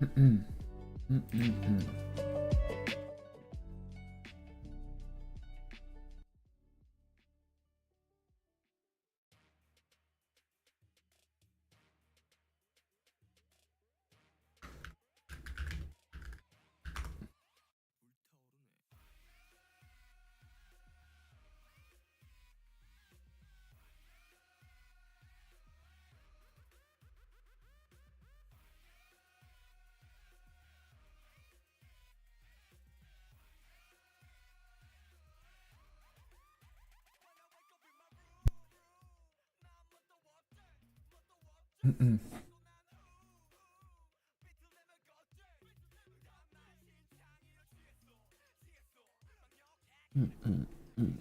음, 음, 음, 음. 음, 음, 음, 음, 음.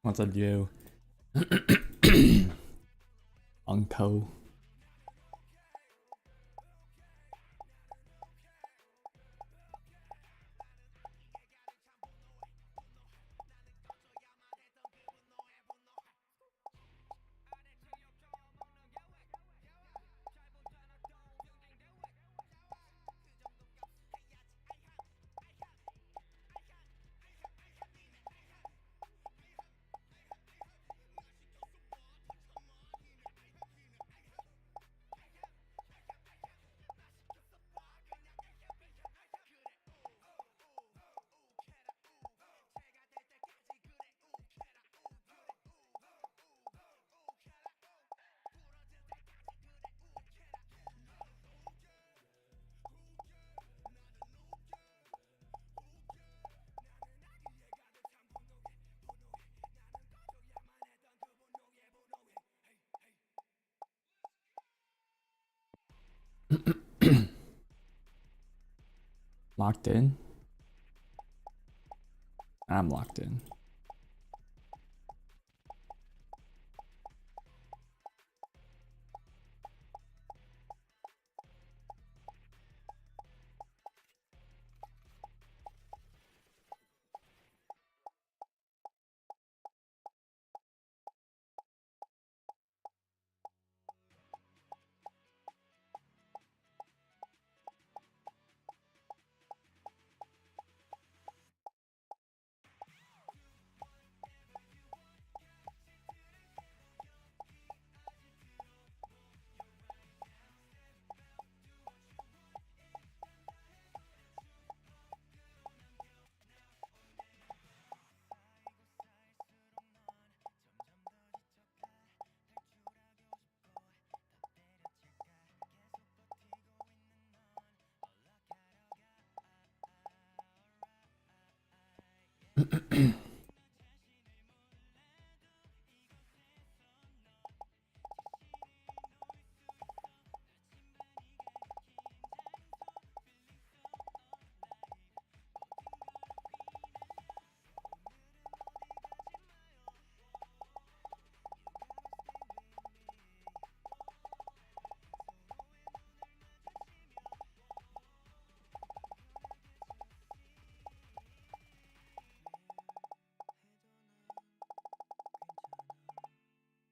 What's up, you? Uncle. Locked in? I'm locked in.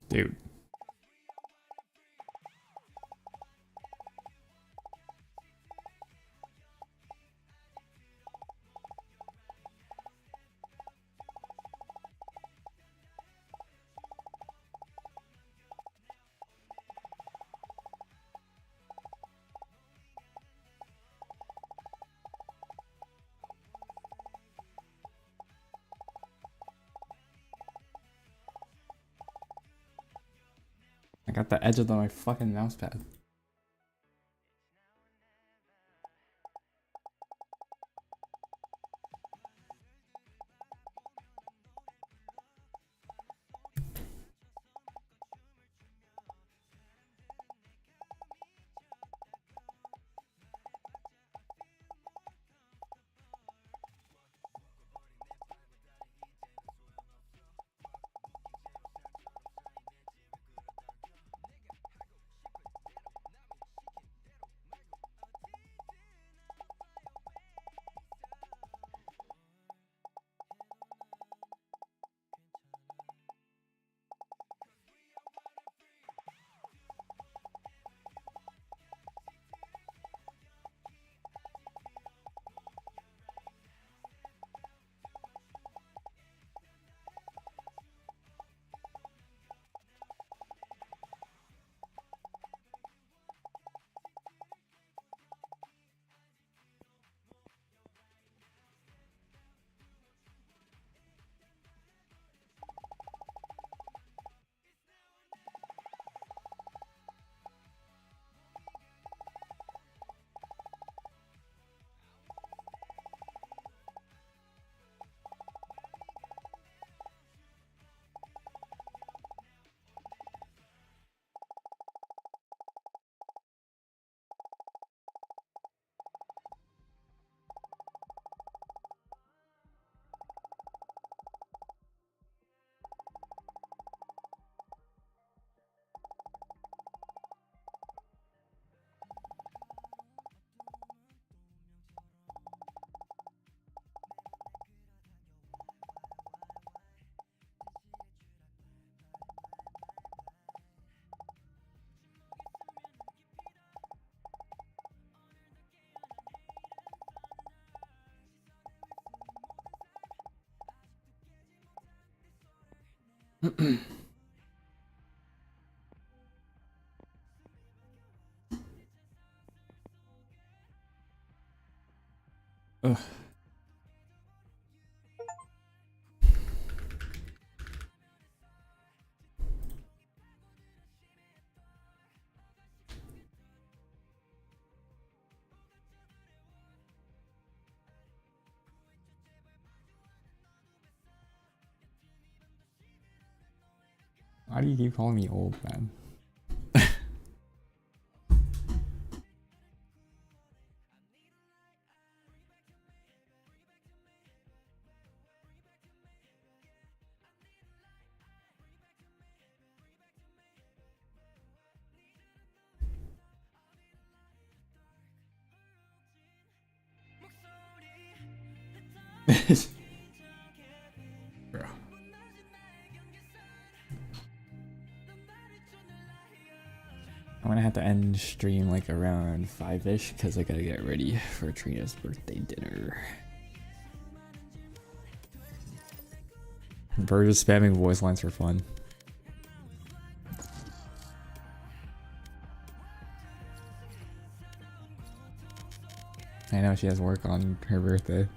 Dude. I got the edge of my fucking mouse pad. Ugh. Why do you keep calling me old, man? Bro. I'm gonna have to end stream like around 5-ish because I gotta get ready for Trina's birthday dinner. We're just spamming voice lines for fun. I know she has work on her birthday.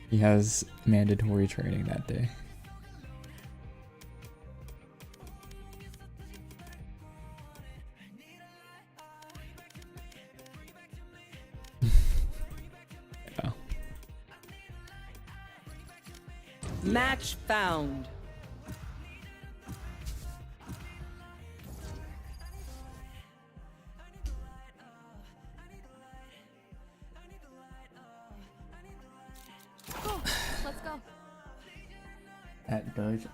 He has mandatory training that day. Yeah. Match found. Cool. Let's go. At Doge.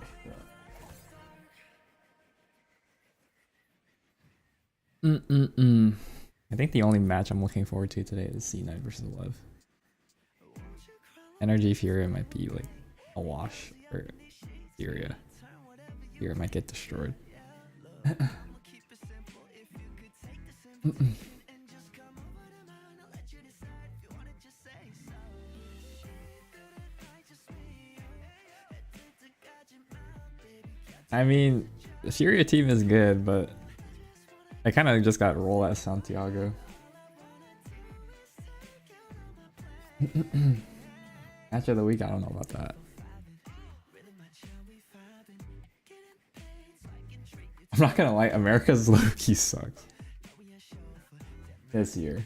I think the only match I'm looking forward to today is C9 versus Lev. Energy Furia might be like a wash, or Furia. Furia might get destroyed. I mean, the Furia team is good, but I kind of just got roll at Santiago. Match of the week, I don't know about that. I'm not gonna lie, America's low-key sucks this year.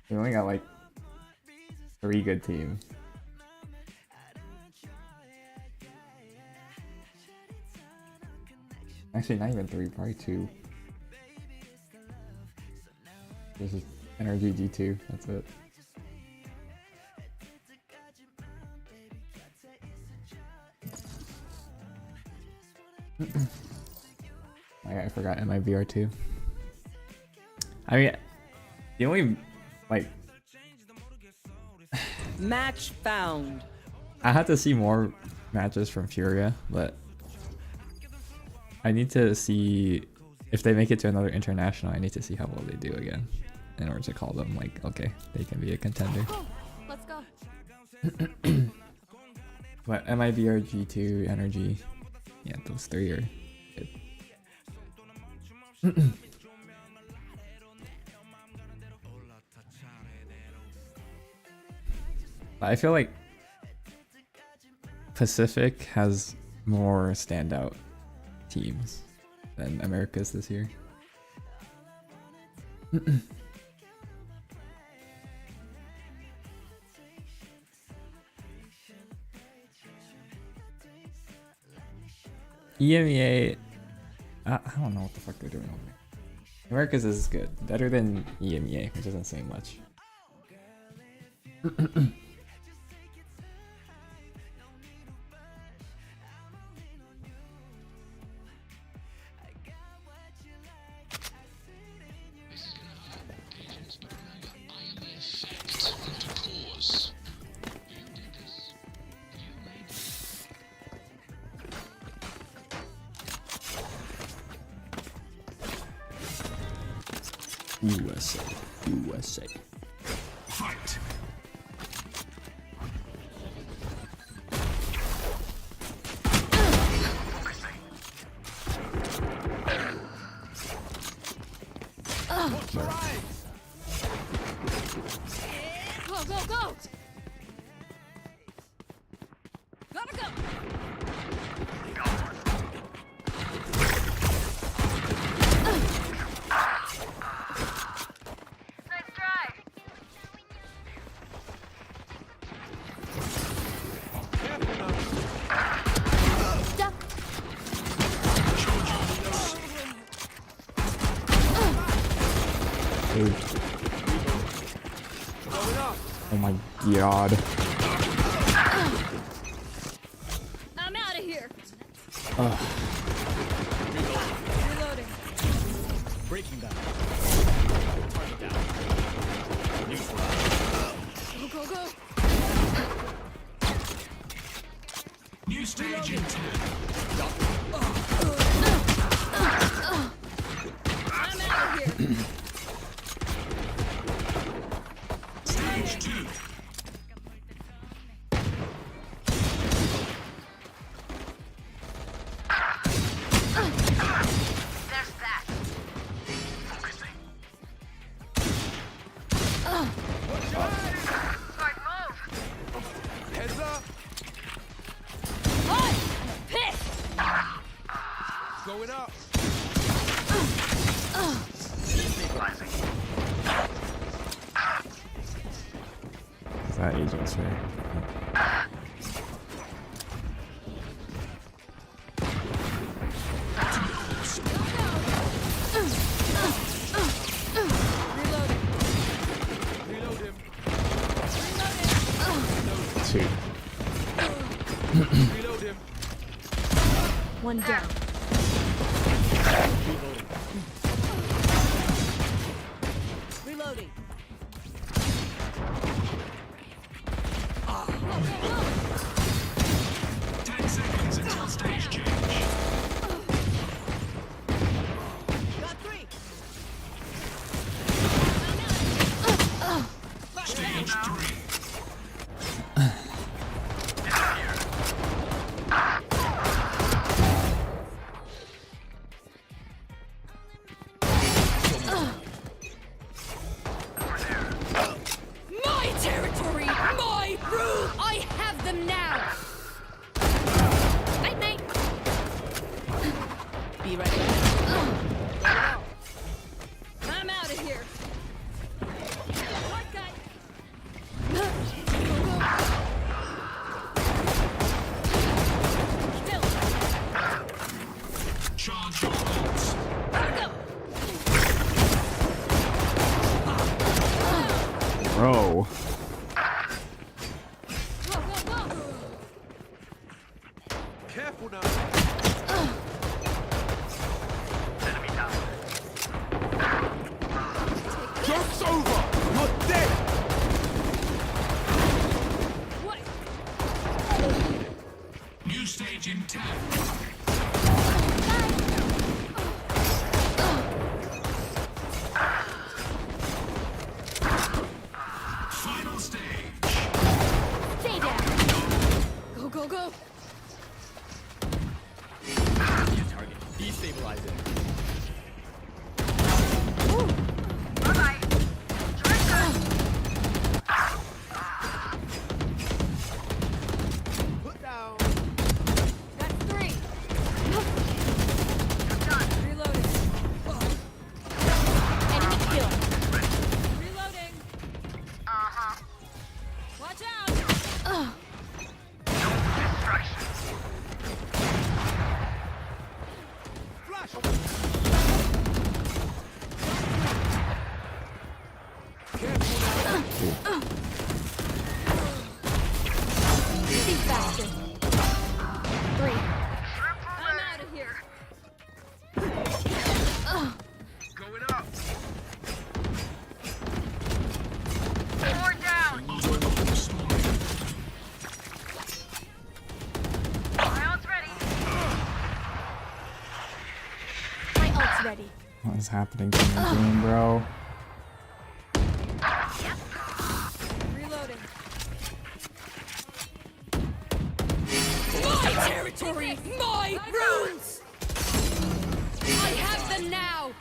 We only got like 3 good teams. Actually, not even 3, probably 2. This is Energy G2, that's it. I forgot MIBR2. I mean, the only, like... Match found. I have to see more matches from Furia, but... I need to see... If they make it to another international, I need to see how well they do again. In order to call them, like, okay, they can be a contender. Cool. Let's go. But MIBR, G2, Energy... Yeah, those 3 are good. I feel like Pacific has more standout teams than Americas this year. EMEA, I don't know what the fuck they're doing over there. Americas is good, better than EMEA, which doesn't say much. USA. USA. Fight. Watch your eyes. Go, go, go! Gotta go! Nice try. Careful now. Duck! Dude. Going up. Oh my god. I'm out of here! Ugh. Reloading. Breaking down. Target down. Neutralized. Go, go, go! New stage in 10. I'm out of here! Stage 2. There's that. Focusing. Smart move. Heads up. Hot! Pissed! Going up. Is that agents here? Reloading. Reload him. Reloading. Two. Reload him. One down. Reloading. 10 seconds until stage change. Got three. Stage 3. My territory! My rule! I have them now! Night, night! Be right back. I'm out of here! What guy? Go, go. Still! Charge your bolts. Go! Bro. Go, go, go! Careful now. Joke's over. You're dead. What? New stage in 10. Final stage. Stay down! Go, go, go! Destabilizing. Bye-bye. Put down. That's three! Reloading. Enemy kill. Reloading. Uh-huh. Watch out! Flash. Easy faster. Three. I'm out of here. Going up. Four down. My ult's ready. My ult's ready. What is happening to my game, bro? rules! I have them now!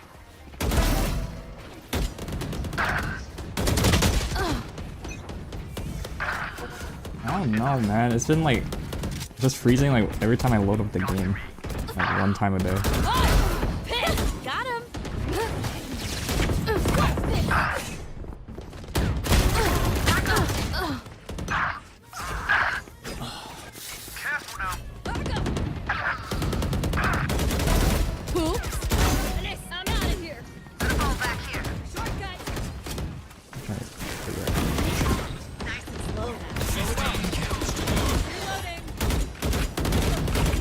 I don't know, man. It's been like just freezing like every time I load up the game, like one time a day. Oh! Piss! Got him! Careful now. Oops! I'm out of here! Fall back here. Shortcut! I'm trying to figure it out. Nice and slow now. 15 kills to go. Reloading!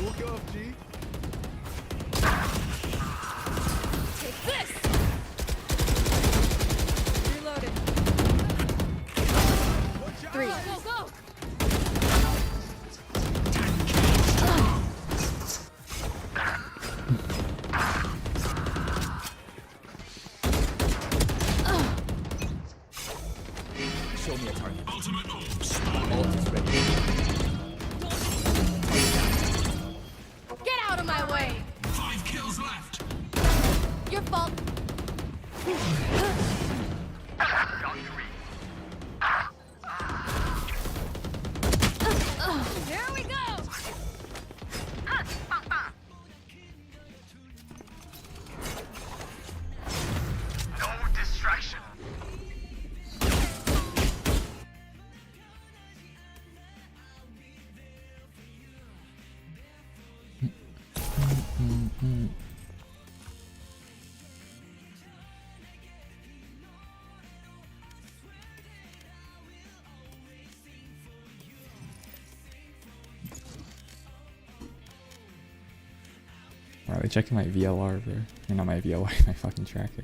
Walk off, G. Take this! Reloading. Three. Go, go! Show me a target. Ultimate orb spawn. Ult is ready. Get out of my way! 5 kills left. Your fault. Here we go! No distraction. Are they checking my VLR, bro? Or not my VLR, my fucking tracker.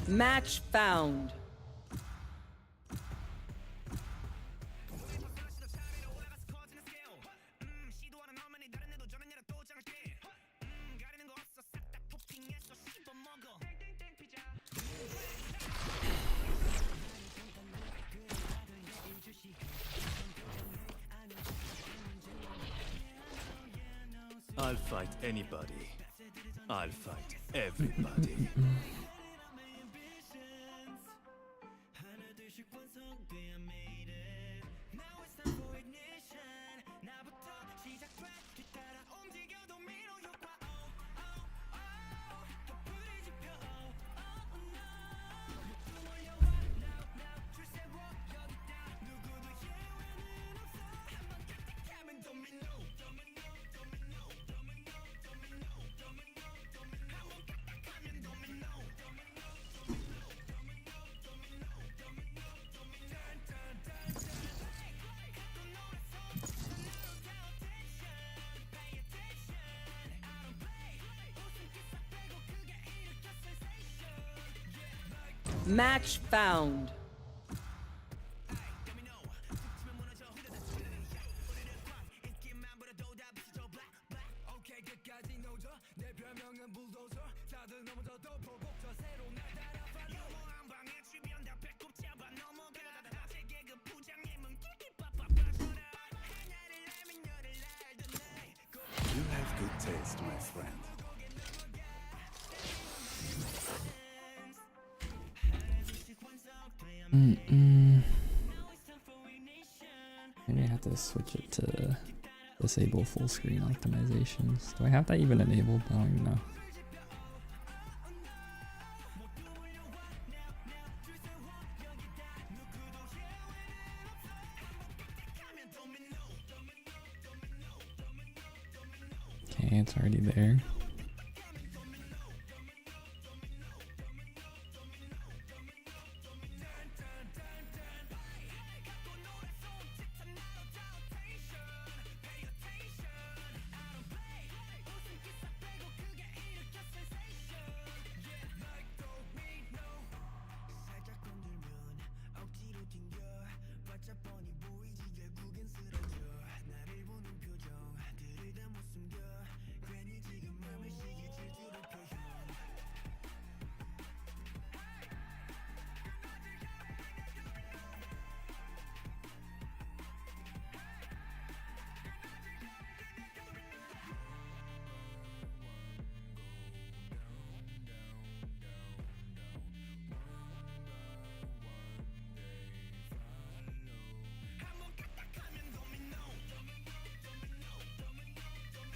Match found. I'll fight anybody. I'll fight everybody. Match found. You have good taste, my friend. Maybe I have to switch it to disable full screen optimizations. Do I have that even enabled? I don't even know. Okay, it's already there.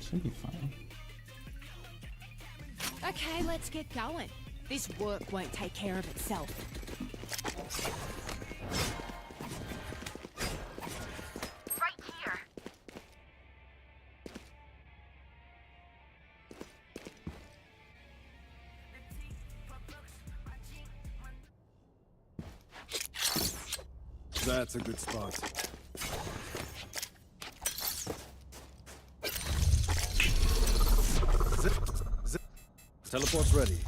Should be fine. Okay, let's get going. This work won't take care of itself. Right here. That's a good spot. Teleport's ready.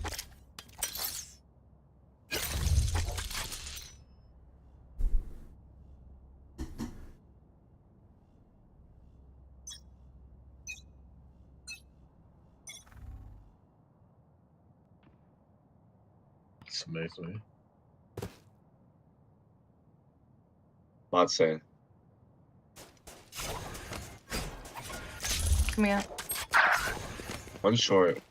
It's amazing. Not saying. Come here. One short.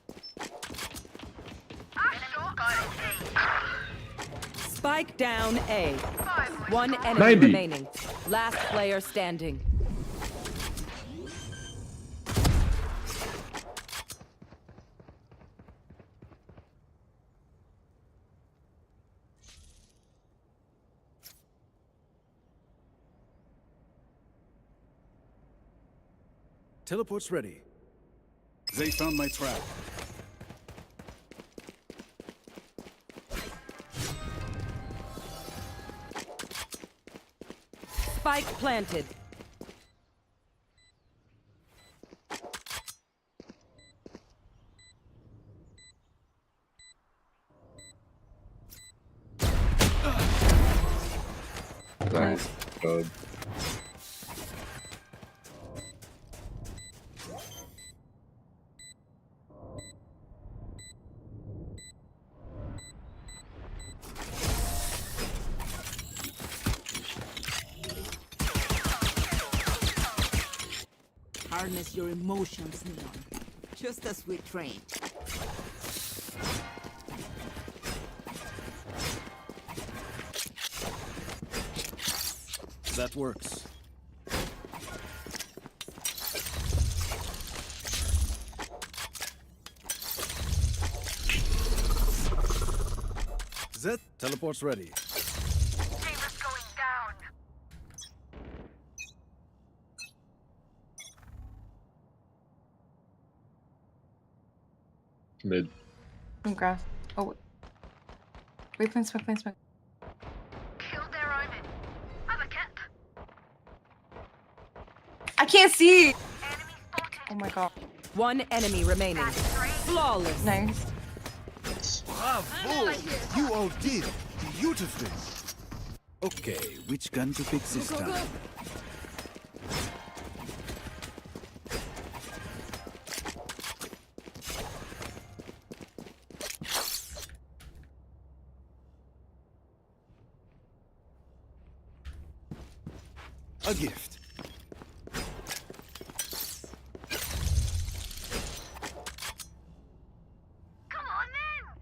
Spike down A. One enemy 90. remaining. Last player standing. Teleport's ready. They found my trap. Spike planted. That's good. Harness your emotions, Neon. Just as we trained. That works. Zed, teleport's ready. Davis going down. Mid. Okay. Oh. Wait, smoke, smoke. Kill their omen. Have a kit. I can't see! Enemy spotted. Oh my god. One enemy remaining. Flawless. Nice. Bravo! You all did. beautifully. Okay, which gun to pick this Go, go, time? A gift. Come on then.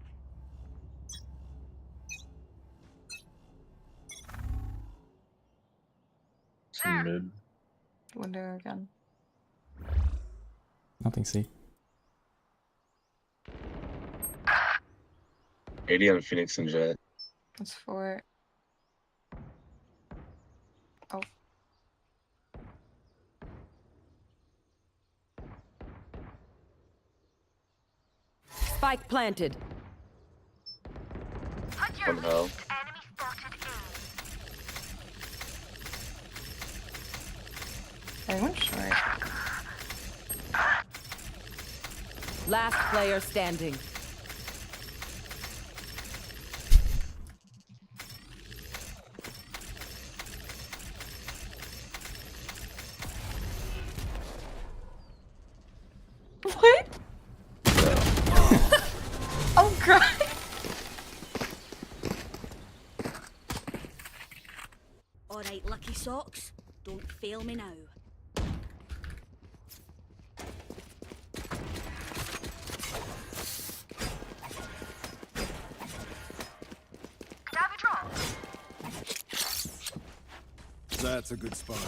Some mid. Window again. Nothing C. 80 on Phoenix and Jet. That's 4. Oh. Spike planted. Put your One hell. enemy spotted A. I went short. Last player standing. What? Oh god. Alright, lucky socks. Don't fail me now. Could I have a drop? That's a good spot.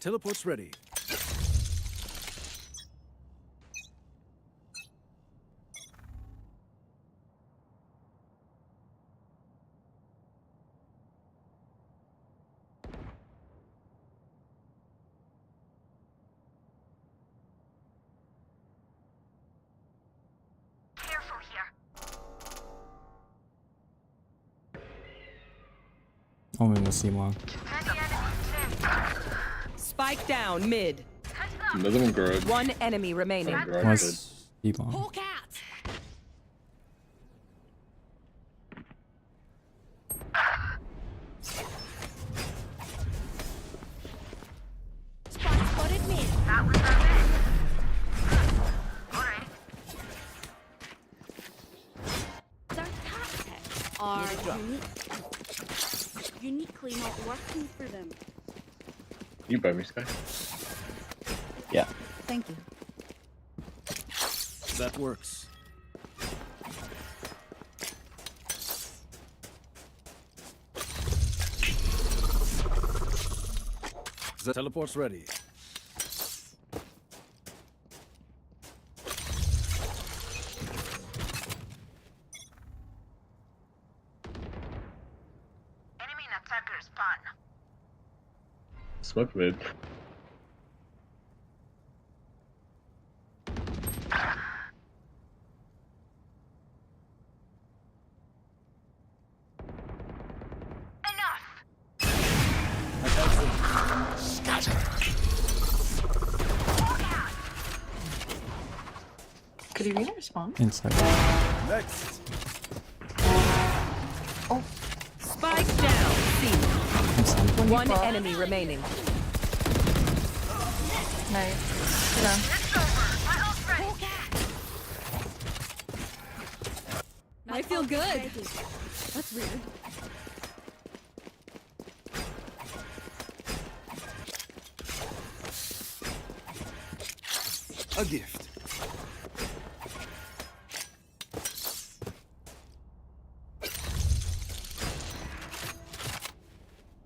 Teleport's ready. Careful here. Only will see long. Many enemies too. Spike down mid. Another one garage. One enemy remaining. Garage Was B long. Poke at! Spot spotted me. That was our Alright. Their tactics are uniquely not working for them. You buy me, Sky? Thank you. That works. The teleport's ready. Enemy attacker spawn. Smoke mid. Enough. Could he really respond? Inside. Next. Oh, Spike down C. Inside. One enemy remaining. nice. Yeah. It's over. My ult's ready. I feel good. That's weird. A gift.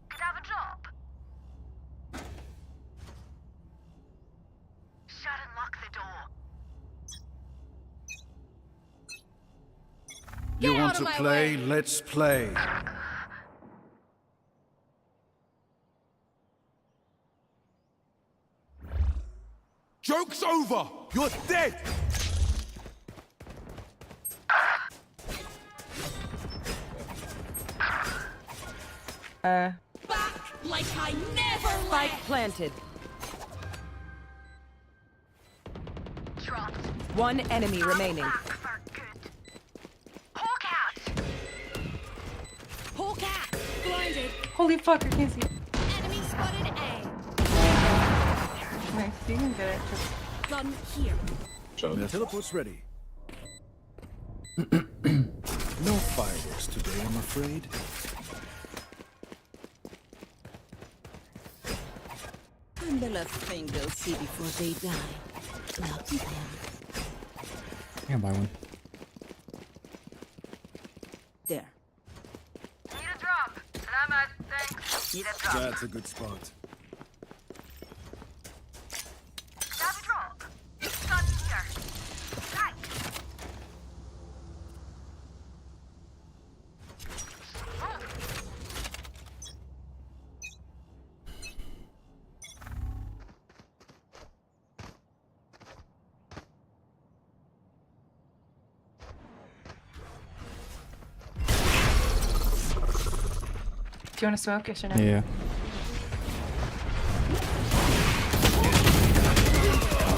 Could I have a drop? Shut and lock the door. You Get want out to of my play? way. Let's play. Joke's over! You're dead! Back like I never Spike left. planted. One enemy remaining. Hawk out. Hawk out! Blinded! Holy fuck, I can't see. Enemy spotted A. Nice, you can get it. Just Gun here. Jump. Teleport's ready. No fireworks today, I'm afraid. I'm the last thing they'll see before they die. Lucky them. I can buy one. There. Need a drop. Salamat, thanks. Need a drop. That's a good spot. Grab a drop. Gun here. Right. do you want to smoke? Yes or no? Yeah.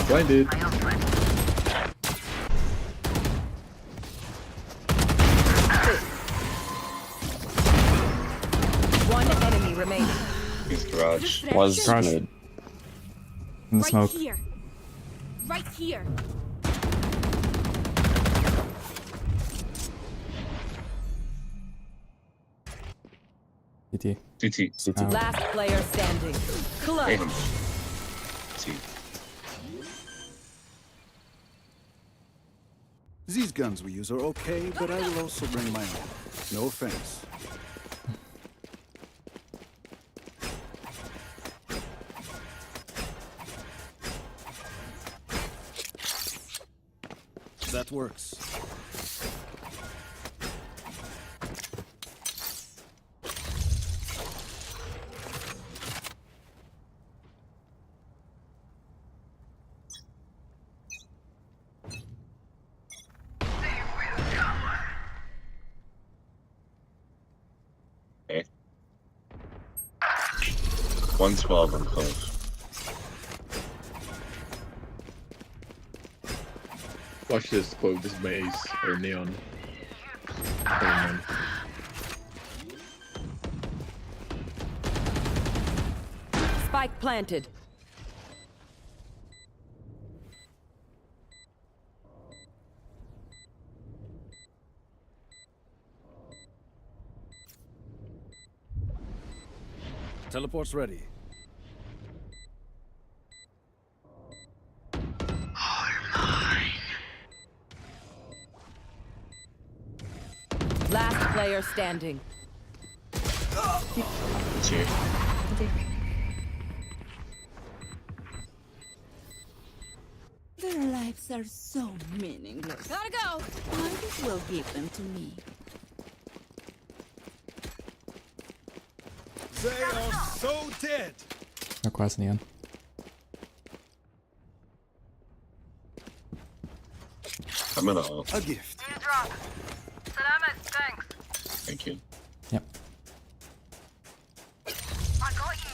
Blinded. One enemy remaining. He's garage. Was garage. mid. In the Right smoke. here. Right here. CT. CT. CT. Last player standing. Clutch. Him. CT. These guns we use are okay, but I will also bring my own. No offense. That works. Okay. 112 and close. Watch this quote. This is my ace or neon. Neon. Spike planted. Teleport's ready. Last player standing. It's here. Their lives are so meaningless. Gotta go. Might as well give them to me. They are so dead. No quest neon. I'm gonna ult. A gift. Need a drop. Salamat, thanks. Thank you. Yep. I got you,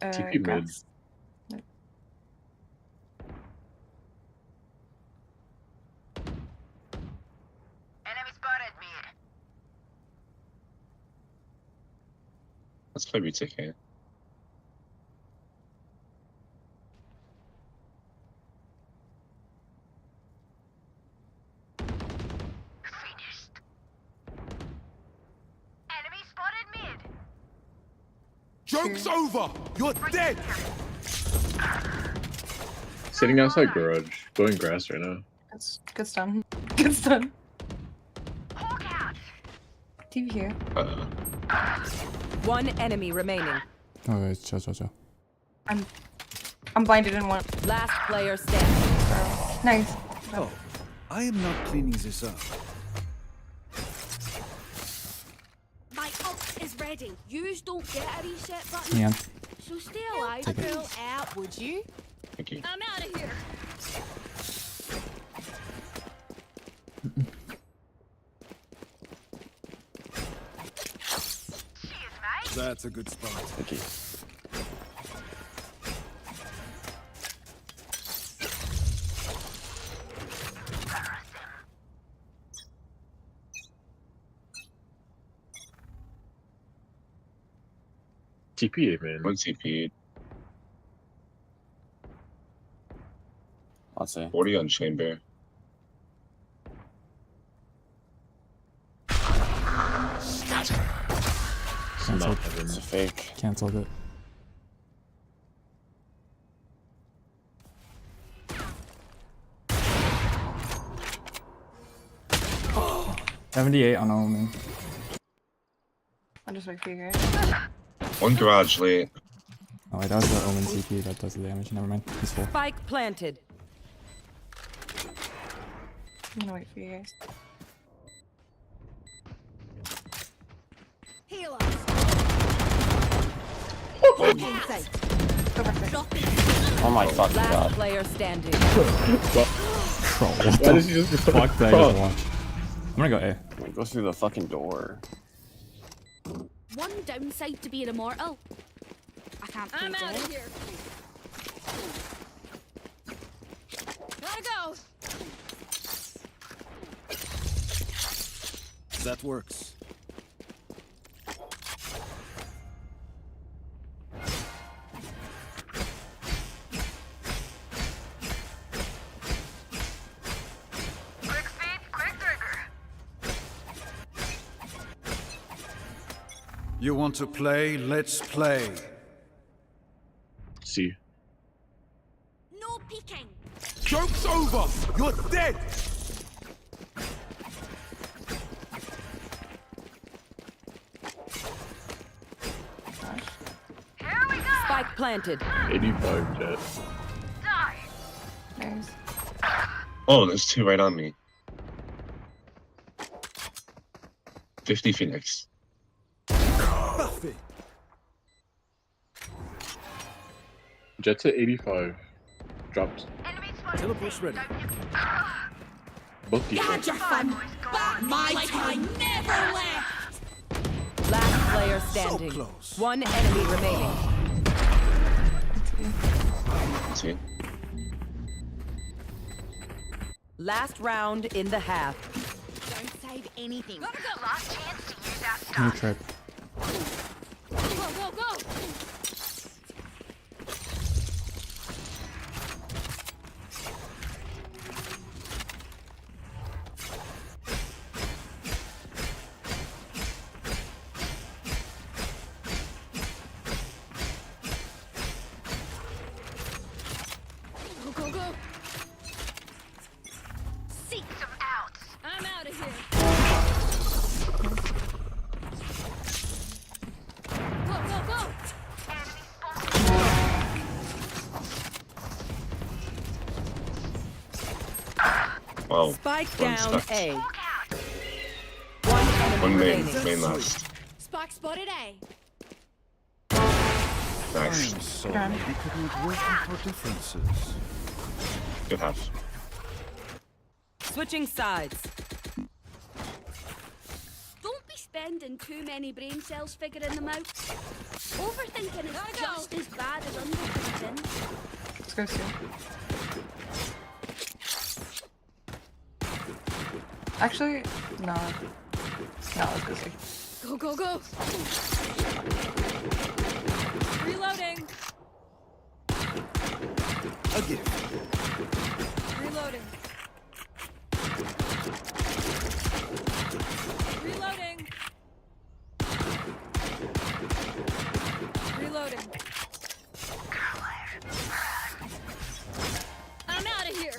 okay? TP mid. grass. Enemy spotted mid. Let's play BTK. Finished. Enemy spotted mid. Joke's over. You're dead. Sitting outside garage. Going grass right now. That's good stun. Good stun. Hawk out. TV here. One enemy remaining. Oh, it's chill. I'm blinded in one. Last player standing. Nice. Oh, I am not cleaning this up. My ult is ready. Yous don't get a reset button. Neon. So stay alive. Take it. Pull out, would you? Thank you. I'm out of here. Cheers, mate. That's a good spot. Thank you. TP it, man. One CP. I'll say. 40 on chamber. Cancelled. It's a fake. Cancelled it. Oh. 78 on Omen. I'll just wait for you guys. One garage late. Oh wait, that was the Omen CP that does the damage. Never mind. He's full. Spike planted. I'm gonna wait for you guys. Heal us. Oh my fucking Last god. player standing. Bro, what Why the does he just fuck did I just watch? I'm gonna go A. Go through the fucking door. One downside to being immortal. I can't I'm hold out on. of here. Gotta go. That works. Quick feet, quick trigger. You want to play? Let's play. See. No peeking. Joke's over! You're dead! Here we go. Spike planted. 85 Jet. Die. Nice. Oh, there's two right on me. 50 Phoenix. Buffy! Jet's at 85. Dropped. Enemy spotted. Teleport's ready. Both defense. Your fun. But my time never left. Last player standing. close. One enemy remaining. See? Last round in the half. Don't save anything. Gotta go. Last chance to use that New stuff. trip. Go, go, go. Go, go, go. Seek some out. I'm out of here. Go, go, go. Enemy spotted. Wow. Spike One down stuck. A. Look out. One enemy One main. remaining. Main last. Spark spotted A. I Nice. am sorry. We couldn't work out our differences. Good half. Switching sides. Don't be spending too many brain cells figuring them out. Overthinking is just as bad as underthinking. Let's go see. Actually, no. No, let's go see. Go, go, go. Reloading. Again. Reloading. Reloading. Reloading. I'm out of here.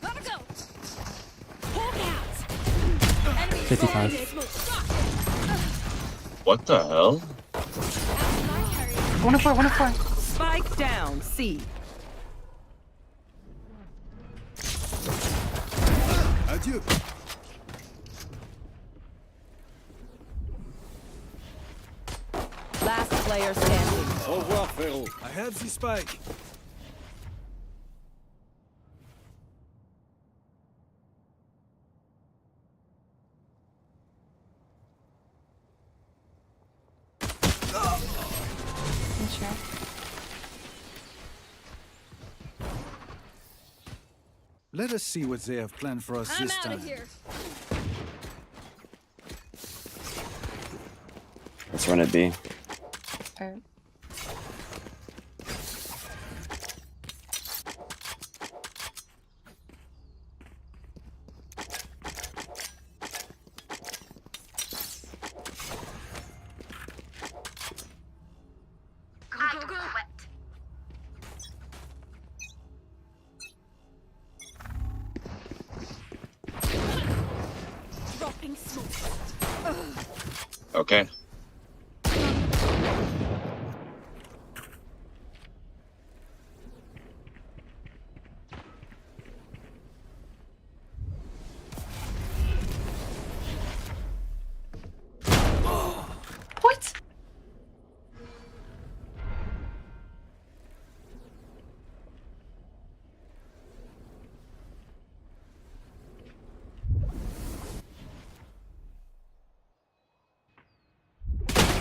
Gotta go. Hold out. Enemy 55. spotted. What the hell? One of four, one of four. Spike down C. Adieu. Last player standing. Au revoir, frérot. I have the spike. Sure. Let us see what they have planned for us I'm this out time. of here. Let's run it B. Alright. Go, go, go. Dropping smoke. Okay. What?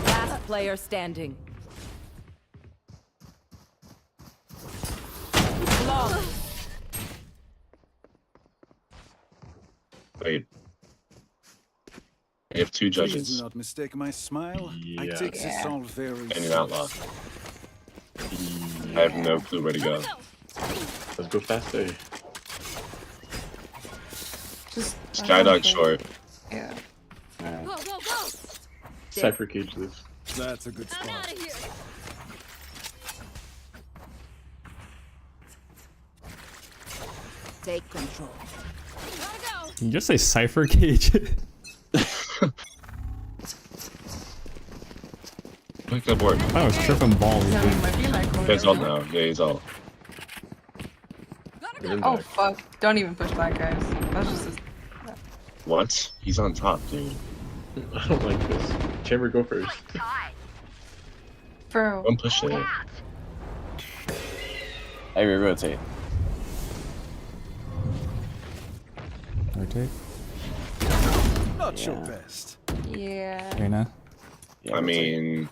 Last player standing. Long. Wait. I have two Please judges do not mistake my smile. I Yeah. take this all very and an outlaw. I have no clue where to go. Let's go faster. Just Skydog short. Yeah. Go, go, go. Cypher cage this. That's a good I'm spot. out of here. Take control. Gotta go. Can you just say Cypher Cage? Look at the board. I was tripping balls. So it might be my You corner. guys all know. Yeah, he's all. Gotta We're go. in Oh back. fuck. Don't even push back, guys. That's just What? He's on top, dude. I don't like this. Chamber, go first. Tight. bro. Don't push it. I re-rotate. Rotate. Not your Yeah. best. Yeah. Reyna. Yeah, I rotate. mean,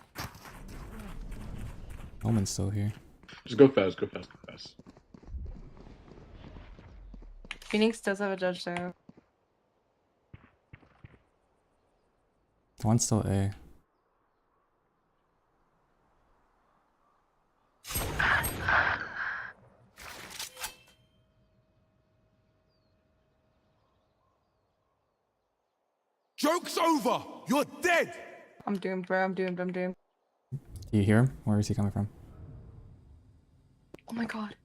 Omen's still here. Just go fast, go fast, go fast. Phoenix does have a judge though. One's still A. Joke's over! You're dead! I'm doomed, bro. I'm doomed. I'm doomed. Do you hear him? Where is he coming from? Oh my god.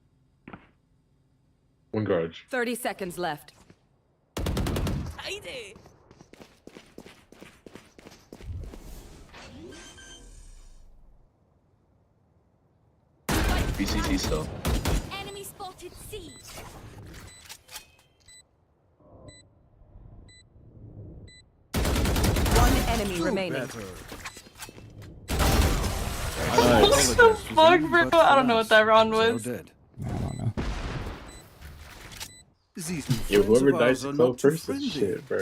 One garage. 30 seconds left. Heidi! BCT still. Enemy spotted C. One enemy remaining. Better. Nice. What the fuck, bro? I don't know what that round was. Dead. I don't know. These new Yo, friends whoever of dies ours are to Clove not too first is friendly. shit, bro.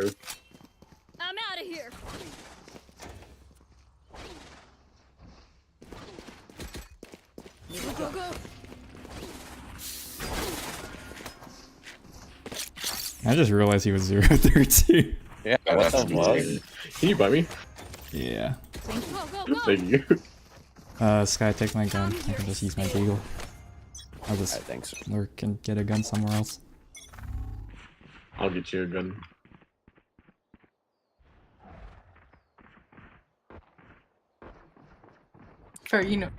I'm out of here. Go, go, go. I just realized he was 0-13. Yeah, Yeah, what that's the fuck? insane. Can you buy me? Yeah. Go, go, go. Thank you. Sky, take my gun. I can just use my deagle. I'll just Alright, thanks. lurk and get a gun somewhere else. I'll get you a gun. Fair, you know.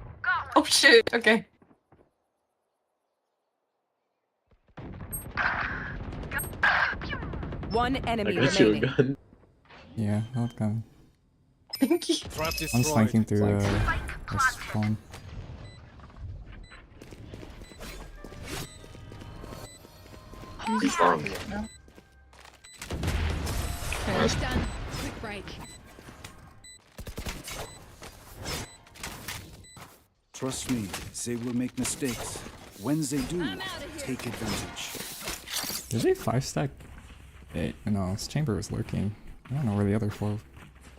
Oh shit. Okay. One I enemy got you a remaining. gun. Yeah, I'll come. Thank you. Trap destroyed. I'm flanking through this spawn. He's long. No. Nice. Done. Quick break. Trust me, they will make mistakes. When they do, I'm outta here. take advantage. There's a 5-stack. Hey, no, this chamber was lurking. I don't know where the other 4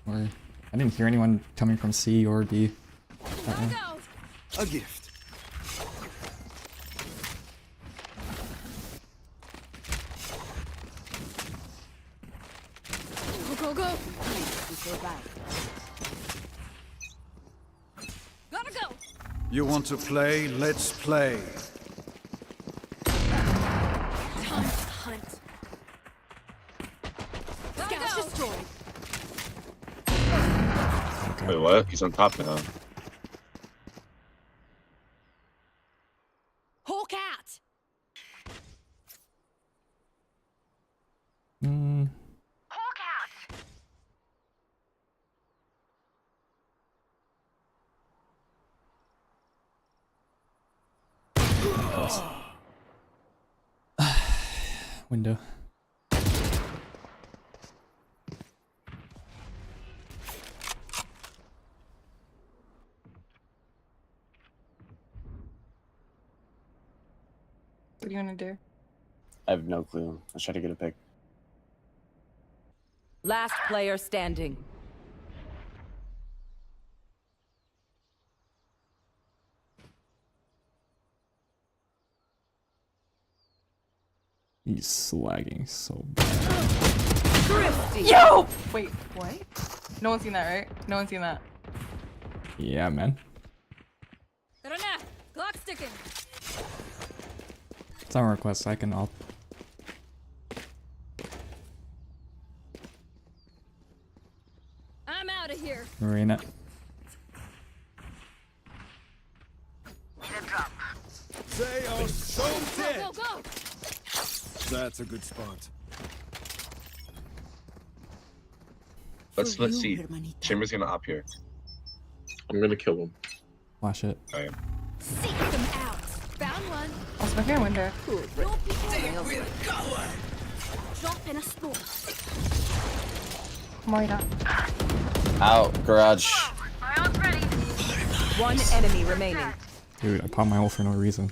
were. I didn't hear anyone coming from C or B. That Go, way. go. A gift. Go, go, go. Before bad. You want to play? Let's play. Hunt. Scout destroyed. Wait, what? He's on top now. Hawk out. Hawk out. Window. What do you want to do? I have no clue. Let's try to get a pick. Last player standing. He's slagging so bad. Thrifty. Yo! Wait, what? No one's seen that, right? No one's seen that. Yeah, man. Clock sticking. It's on request. I can. I'll. I'm out of here. Marina. They are so dead. Go, go. That's a good spot. Let's see. Chamber's gonna up here. I'm gonna kill him. Flash it. I am. Seek them out. Found one. I'll smoke your window. No people. Drop in a smoke. Moira. Out, garage. My ult's ready. One enemy remaining. Dude, I popped my ult for no reason.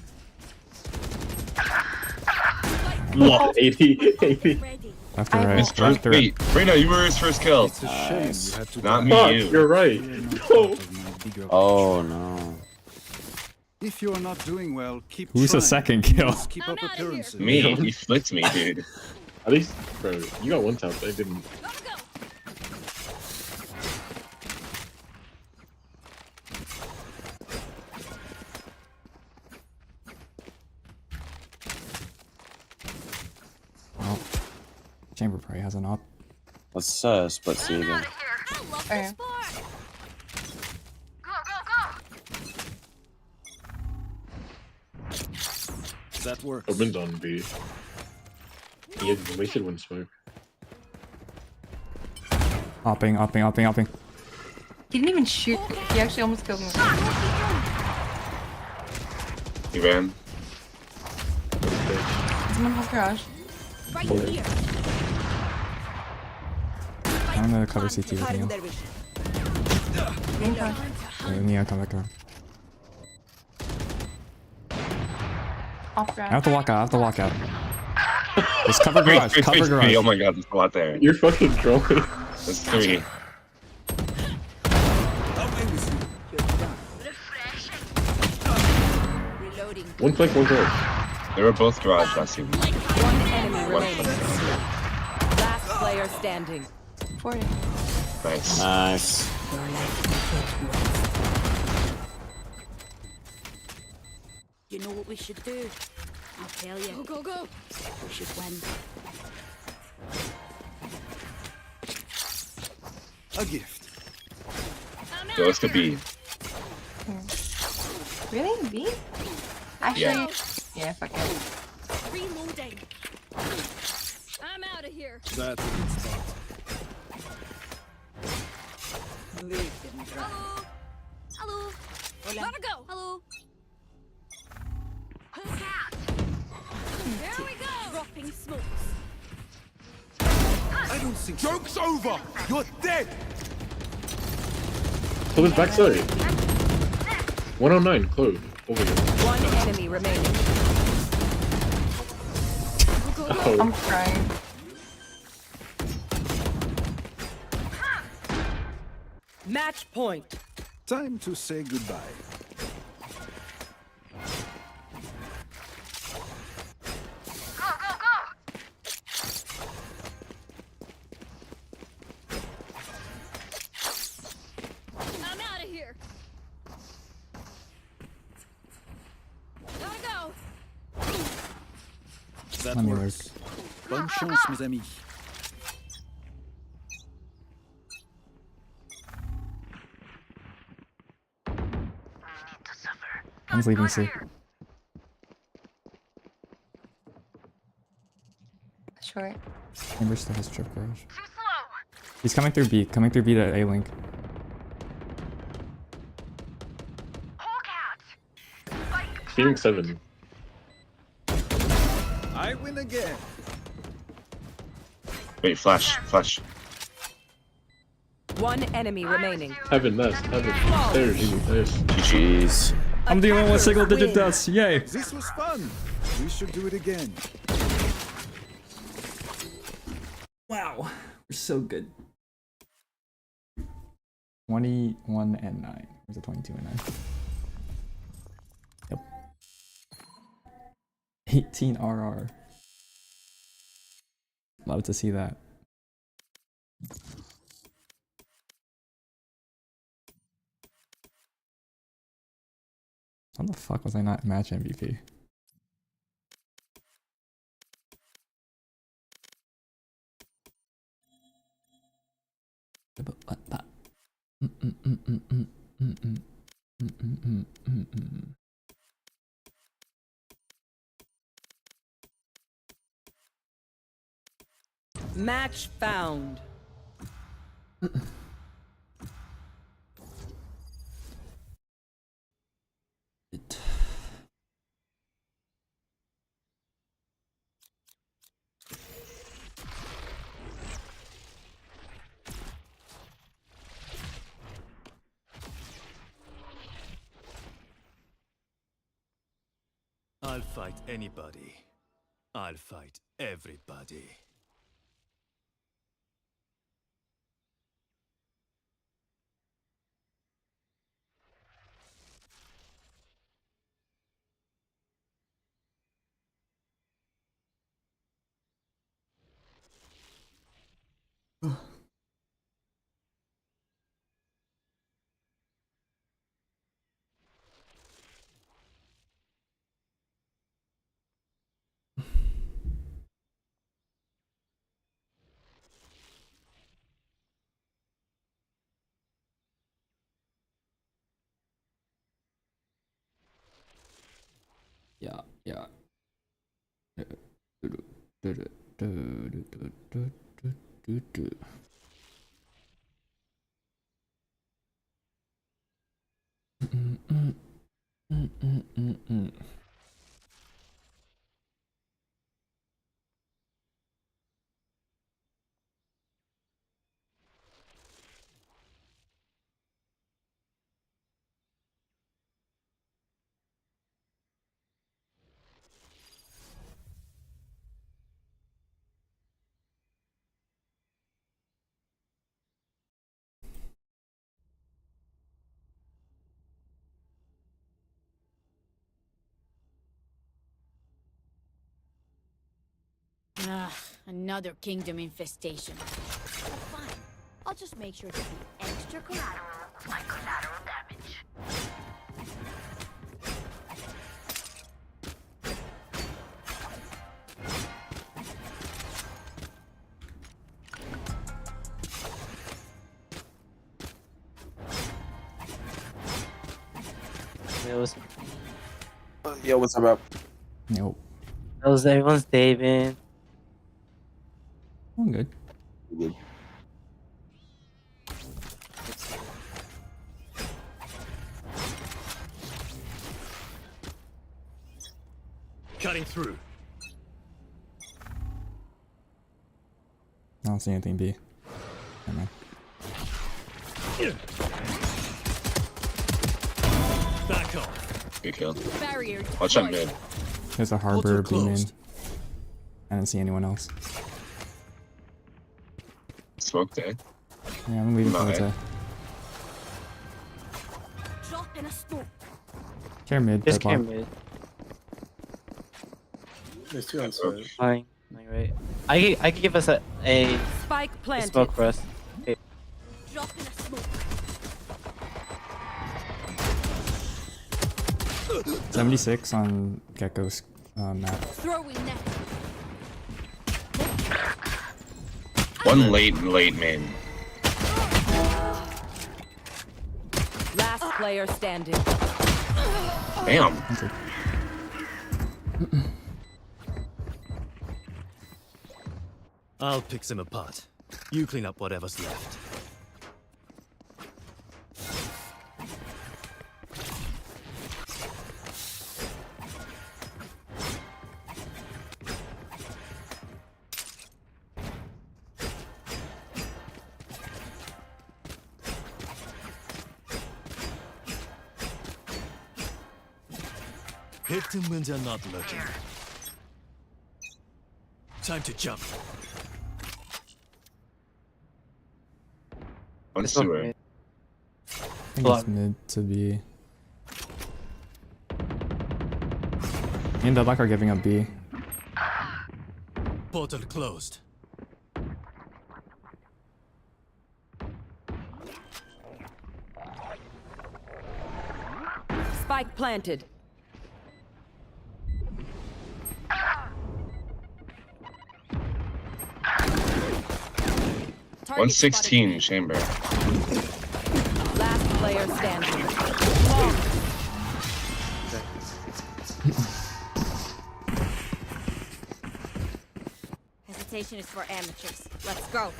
What? 80? 80? Ready. Left or I right? will- It's first. Wait, Reyna, you were his first kill. It's a shame you had to Not die. me, Fuck, you. you're right. No. Oh no. If you are not doing well, keep Who's the trying. second kill? Just keep I'm up outta here. appearances. Me, you flicked me, dude. At least, bro, you got one tap. I didn't. Gotta go. Oh. Chamber probably has an op. Let's split C I'm again. out of here. I love Okay. the sport. Go, go, go. That works. Open's on B. He had wasted one smoke. Opping, opping, opping, opping. He didn't even shoot. He actually almost killed me. He ran. Someone has garage. Right here. I'm gonna cover CT with Neo. Green card. Neo, come back around. Off I ground. have to walk out. I have to walk out. Just cover garage. Wait, Cover wait, garage. oh my god, there's a lot there. You're fucking trolling. That's 3. Reloading. One flank, one close. They were both garage last season. One enemy One remaining. flank. Last player standing. 40. Nice. Nice. You know what we should do? I'll tell you. Go, go, go. We should win. A gift. I'm out Go, of let's go here. B. Really? B? Actually, Yeah. yeah, fuck it. Reloading. I'm out of here. That's a good spot. Hello. Hello. Gotta go. Hello. There we go. Dropping smokes. I don't think joke's over. You're dead. Close backside. 109, close. Over here. One enemy remaining. Oh, I'm crying. Match point. Time to say goodbye. Go, go, go. I'm out of here. That Let me works. Bonne chance, mes amis. I'm leaving C. Short. Chamber still has trip garage. He's coming through B. Coming through B to A link. Phoenix 7. I win again. Wait, flash, flash. One enemy remaining. Heaven, nice. Heaven. There, nice. GG's. I'm the only one single digit Win. deaths. Yay. This was fun. We should do it again. Wow. We're so good. 21 and 9. Where's the 22 and 9? Yep. 18 RR. Love to see that. How the fuck was I not match MVP? Match found. I'll fight anybody. I'll fight everybody. Yeah, yeah. Ah, another kingdom infestation. But fine. I'll just make sure to be extra collateral. My collateral damage. Yo, what's up, bro? Nope. How's everyone's day been? I'm good. Good. Cutting through. I don't see anything B. Never mind. Back off. Good kill. Barrier Watch out mid. There's a harbor B main. closed. I didn't see anyone else. Smoke there. Yeah, I'm leaving for Nice. the drop in a smoke. care mid. Just pipeline. came mid. There's two on side. Fine. Right. I could give us a Spike planted. smoke for us. Okay. Drop in a smoke. 76 on Gecko's map. Throwing net. One late main. Last player standing. Damn. I'll pick them apart. You clean up whatever's left. Hit them when they're not looking. Time to jump. One This one sewer. mid. I think it's mid to be. Me and Deadlock are giving up B. Portal closed. Spike planted. Target 116 chamber. Last player standing. Hesitation is for amateurs. Let's go.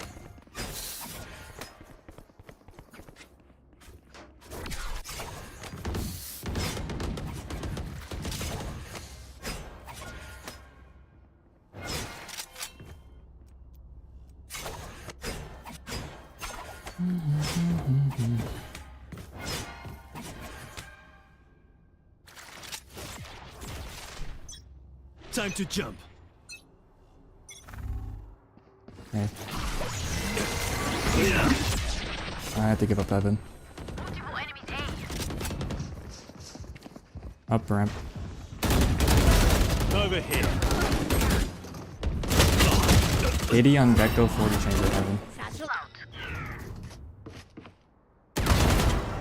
Time to jump. Hey. I had to give up Evan. Up ramp. Over here. 80 on Gecko, 40 chamber Heaven.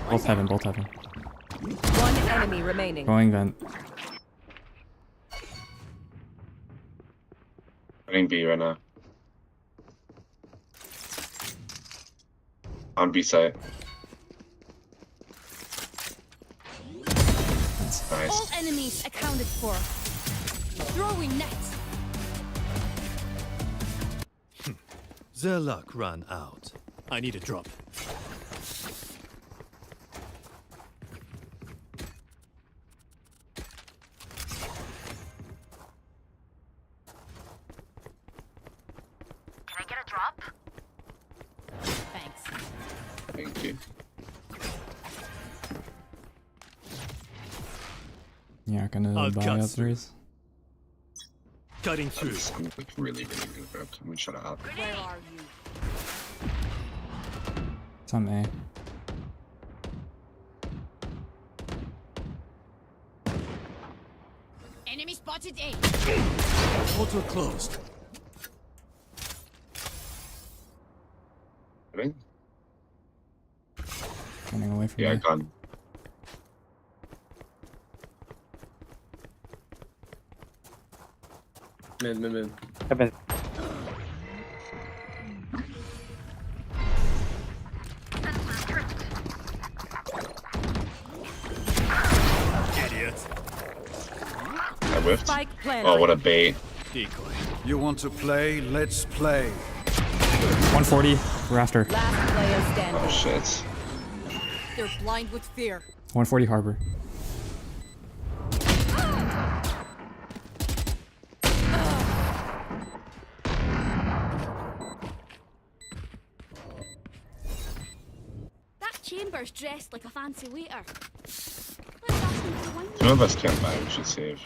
Both Heaven, both Heaven. One enemy remaining. Going vent. Running B right now. On B site. That's nice. All enemies accounted for. Throwing nets. Their luck ran out. I need a drop. Can I get a drop? Thanks. Thank you. Yeah, gonna I'll buy cut up through. threes. Cutting through. I'm like really good, bro. Can we shut up? Where are you? It's on A. Enemy spotted A. Portal closed. Running? Running away from Yeah, me. gone. Mid. Heaven. Idiot. I whiffed. Spike planted. Oh, what a bait. Decoy. You want to play? Let's play. 140, rafter. Last player Oh standing. shit. They're blind with fear. 140 harbor. That chamber's dressed like a fancy waiter. Let's ask him for one. Two of us can't buy, we should save.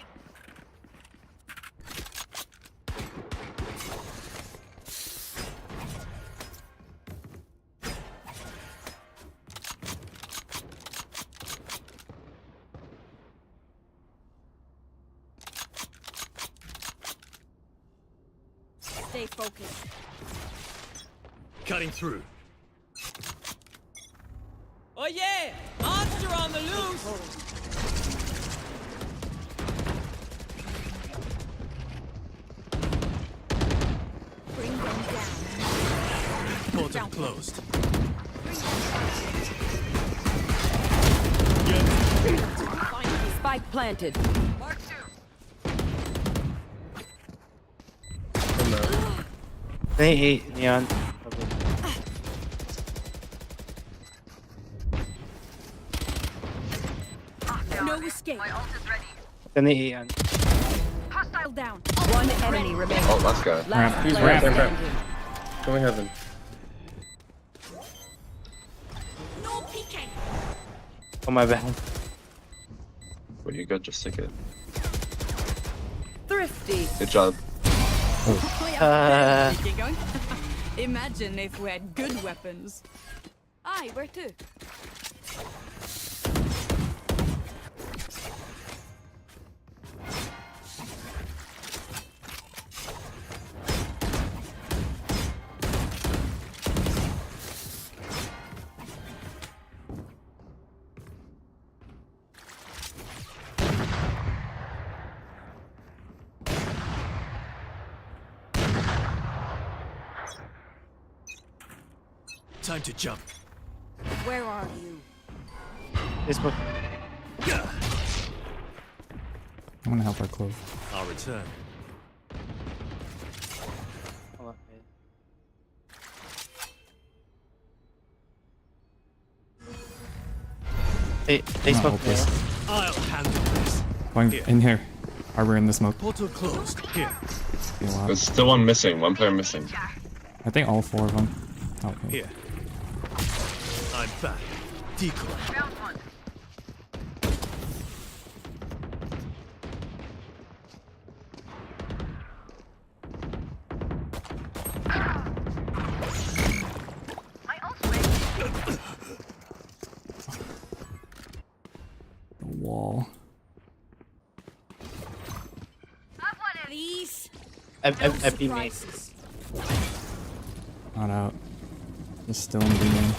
Stay focused. Cutting through. Oh yeah! Monster on the loose! Bring them down. Portal closed. Spike planted. They ate Neon. Probably. No escape. Then they ate on. Hostile down. One enemy remaining. Oh, last guy. Last He's player ramp. standing. Going heaven. No peeking. Oh my bad. What you got? Just stick it. Thrifty. Good job. Imagine if we had good weapons. Aye, where to? Time to jump. Where are you? This book. I want to help her close. I'll return. Hold on, wait. They I'm spoke gonna hope there. I'll handle this. Going Here. in here. Harbor in the smoke. Portal closed. Here. Be a while. There's still one missing. One player missing. I think all 4 of them. Okay. Here. I'm back. Decoy. The wall. Please. I beat me. Surprises. Not out. Just still in B main.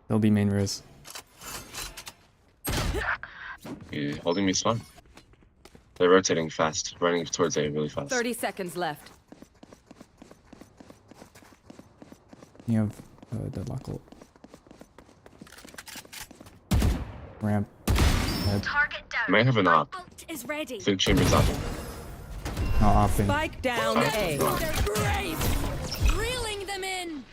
Still B main Riz. You holding me spawn? They're rotating fast, running towards A really fast. 30 seconds left. You have deadlock ult. Ramp. Head. Target down. Might have an op. Ult is ready. I think Chamber's op. Not opping. Spike down A. They're brave. Reeling them in.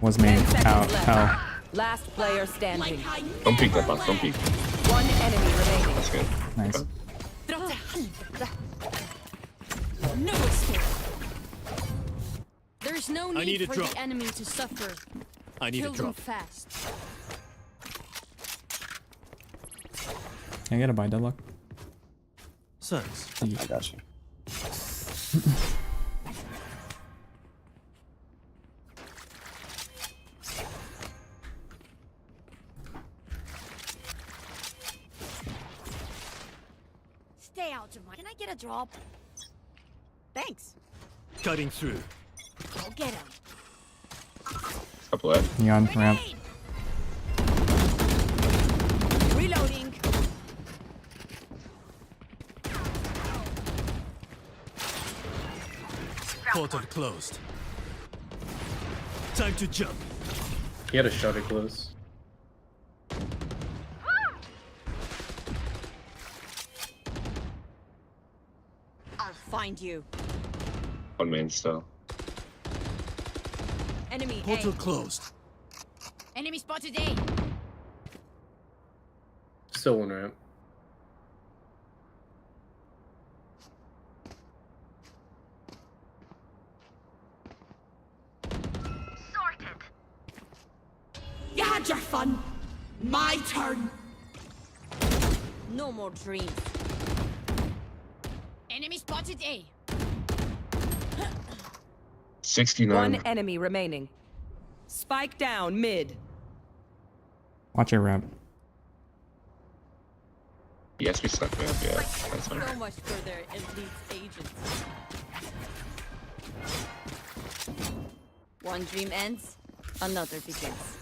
Was 10 main. seconds Out. left. Hell. Last player Like standing. I Don't peek that box. Don't peek. One enemy remaining. That's good. Nice. No escape. There's no I need need a for drop. the enemy to suffer. I need Kill a them drop. fast. Can I get a buy deadlock? Thanks. I got you. Stay out of my. Can I get a drop? Thanks. Cutting through. Go get him. Couple left. Neon. Ramp. Reloading. Portal closed. Time to jump. He had a shutter close. I'll find you. One main still. Enemy Portal closed. Enemy spotted A. Still one ramp. Sorted. You had your fun. My turn. No more dreams. Enemy spotted A. 69. One enemy remaining. Spike down mid. Watch your ramp. Yes, we stuck with yeah. That's fine. So much for their elite agents. One dream ends, another begins.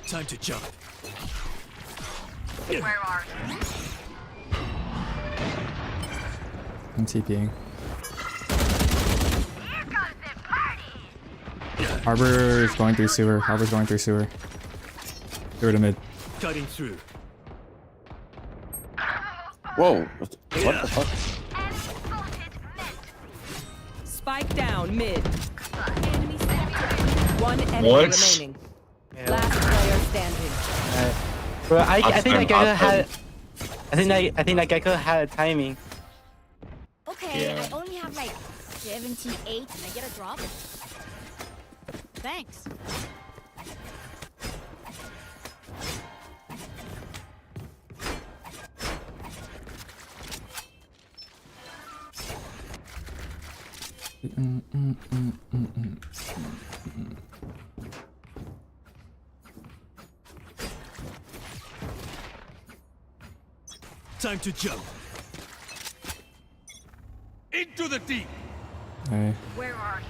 Time to jump. Where are you? I'm TPing. Here comes the party. Harbor is going through sewer. Harbor's going through sewer. Sewer to mid. Cutting through. Whoa. What the fuck? Enemy spotted mid. Spike down mid. Enemy spotted. One enemy What? remaining. Yeah. Last player standing. Bro, I think that Gecko Awesome. had. I think that Gecko had timing. Okay, Yeah. I only have like 78. Can I get a drop? Thanks. Time to jump. Into the deep. Hey. Where are you?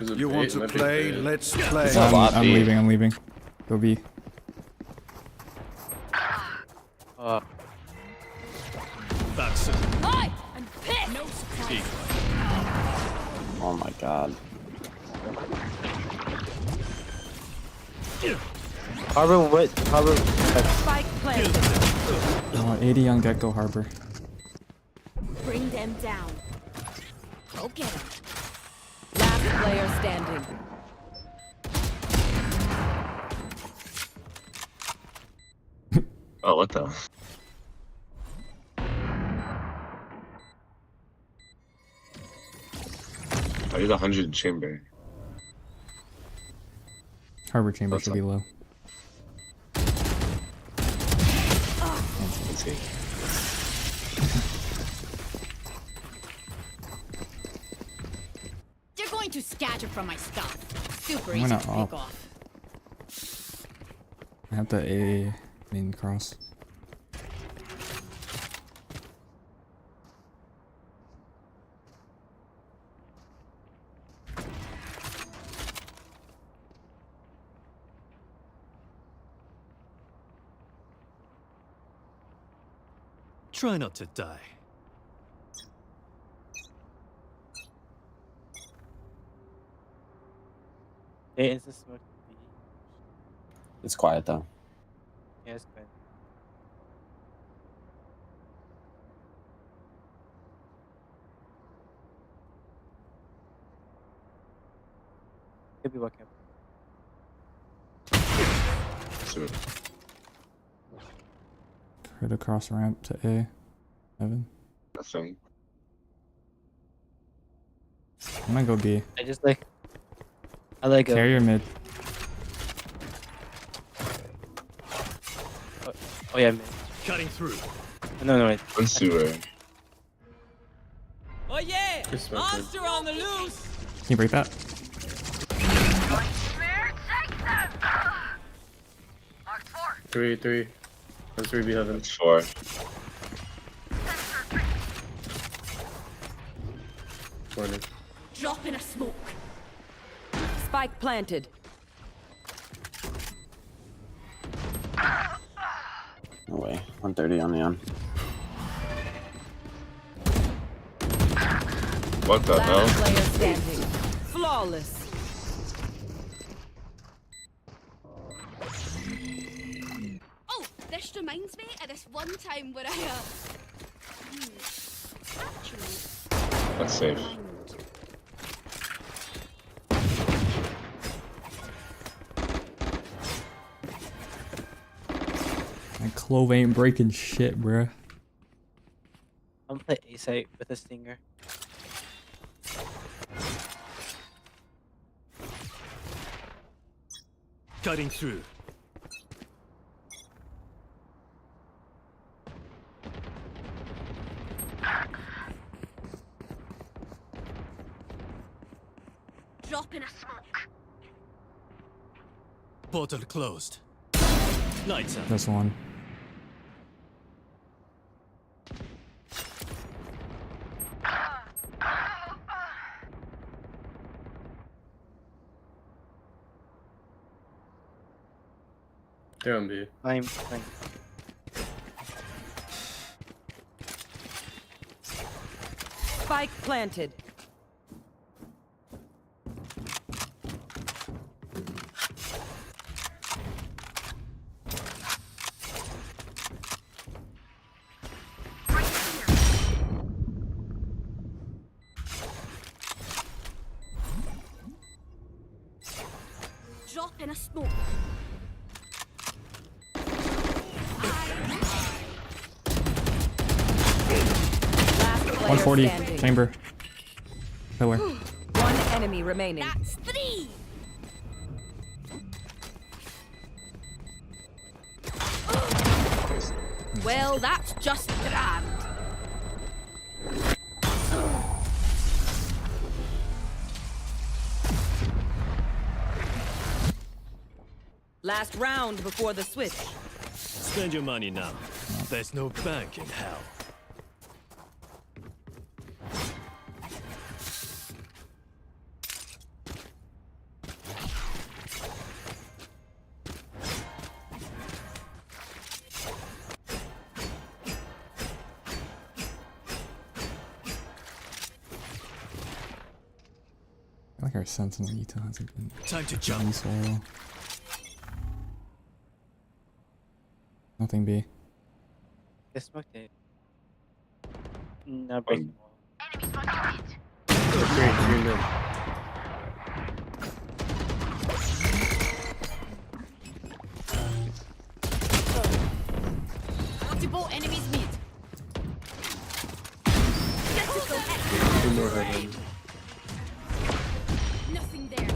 Is it You bait? want to Might be play? bait. Let's play. a lot, I'm B. leaving. I'm leaving. Go B. That's it. Hi! I'm pissed! No surprise. Oh my god. Harbor, what? Harbor. Spike planted. Oh, 80 on Gecko Harbor. Bring them down. Go get them. Last player standing. Oh, what the? I did 100 chamber. Harbor chamber That's should be up. low. Let's see. They're going to scatter from my stuff. Super I'm easy gonna to op. pick off. I have the A main cross. Try not to die. Hey, is this smoke? It's quiet though. Yes, good. Could be working. So, Heard across ramp to A. Evan. nothing. I'm gonna go B. I just like. I like it. Carrier mid. Oh yeah, man. Cutting through. No, wait. One sewer. Oh yeah! Just smoke it. on the loose! Can you break that? Nightmare, take them. Mark 4. 3. That's 3 B heaven. It's 4. Corner. Drop in a smoke. Spike planted. No way. 130 on neon. What the Last hell? player standing. Flawless. Oh, this reminds me of this one time where I actually That's safe. mind. My clove ain't breaking shit, bruh. I'm gonna play A site with a stinger. Cutting through. Drop in a smoke. Portal closed. Lights out. This one. They're on B. I'm fine. Spike planted. Drop in a smoke. Last player 140 standing. chamber. Pillar. One enemy remaining. That's 3. Well, that's just grand. Last round before the switch. Spend your money now. There's no bank in hell. I like our Sentinel Ito hasn't been Time to jump. useful. Nothing B. They smoked it. No breaking wall. Enemy spotted. Three mid. Multiple enemies meet. Two more heaven. Nothing there.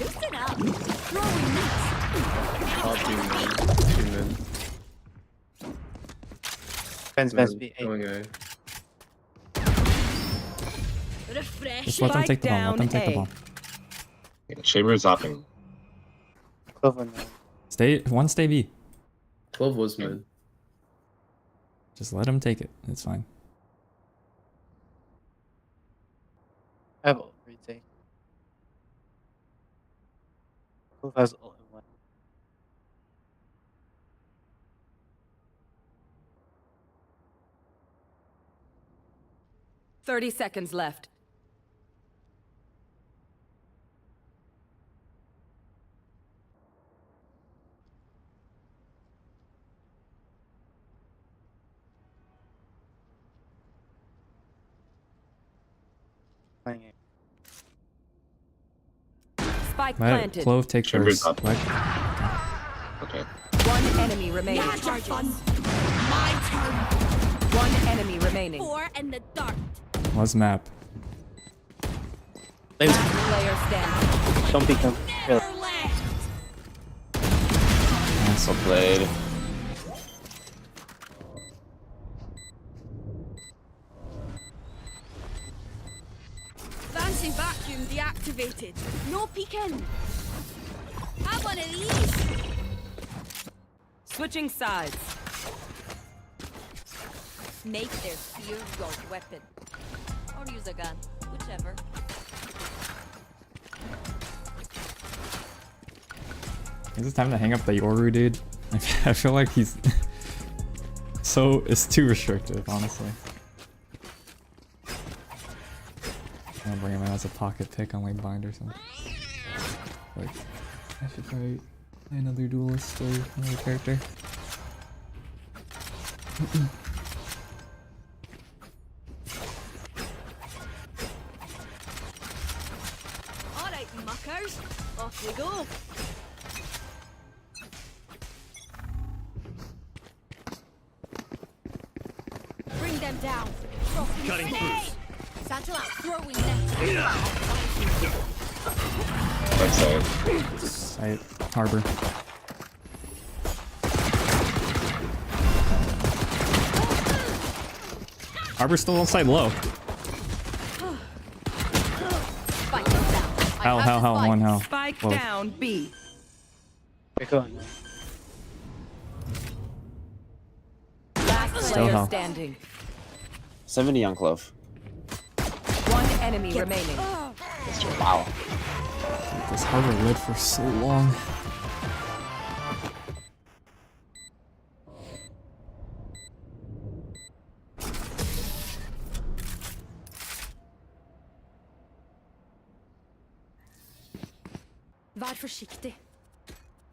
Listen up. Throwing meat. Top two mid. Fence best be Going A. Refresh. Just let them Spike take the bomb. Let them down take the A. bomb. Yeah, chamber is hopping. Clove on that. Stay B. 12 was mid. Just let them take it. It's fine. I have ult retake. Clove has ult in one. Thirty seconds left. Playing it. Spike Let planted. Clove take Chamber's first. up. Let, Okay. One enemy remaining. Charges. My turn. One enemy remaining. 4 in the dark. let's map. Last player standing. Don't peek them. Really. Never left. So played. Fancy vacuum deactivated. No peeking. Have one of these. Switching sides. Make their fear your weapon. Or use a gun. Whichever. Is it time to hang up the Yoru, dude? I feel like he's it's too restrictive, honestly. I'll bring him in as a pocket pick on like bind or something. Like, I should probably play another duelist or another character. Alright, muckers. Off we go. Bring them down. Cutting through. Satchel out. Throwing net. Backside. Site, harbor. Harbor's still on side low. Spike them down. I Hell, hell, hell, one hell. Spike Whoa. down B. We're going. Last Still player hell. standing. 70 on Clove. One enemy remaining. Wow. This harbor lit for so long. Var försiktig.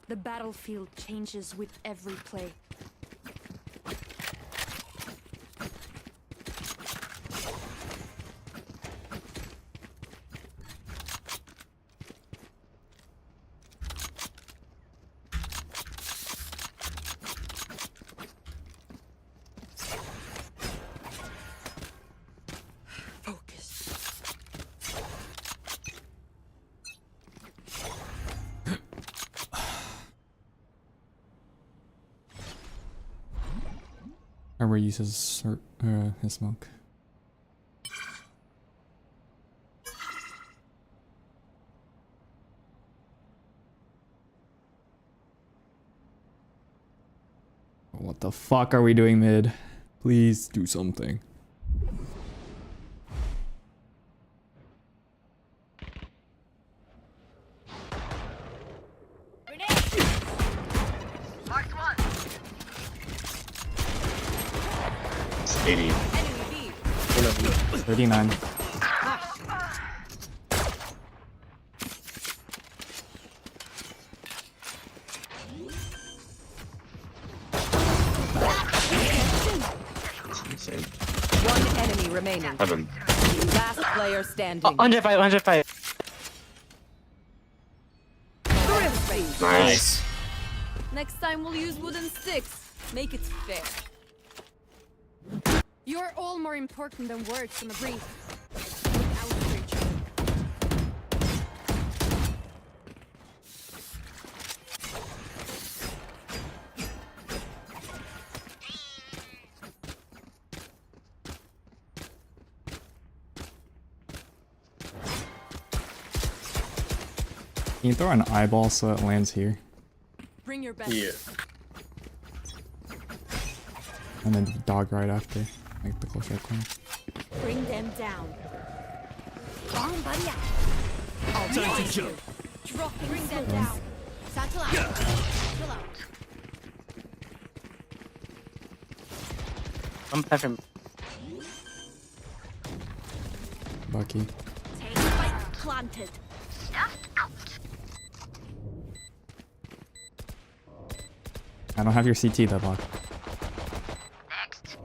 The battlefield changes with every play. Harbor uses his smoke. What the fuck are we doing mid? Please do something. Marked one. 80. 39. That's insane. One enemy remaining. Heaven. Last player standing. 105, 105. Nice. Next time we'll use wooden sticks. Make it fair. You're all more important than words on a brief. Look out for each other. Can you throw an eyeball so it lands here? Bring your best. Yeah. And then dog right after. Like the close right corner. Bring them down. Bomb buddy out. Time to jump. Drop and bring them down. Satchel out. Chill out. I'm pepper. Bucky. Take spike planted. I don't have your CT though, Buck. Next.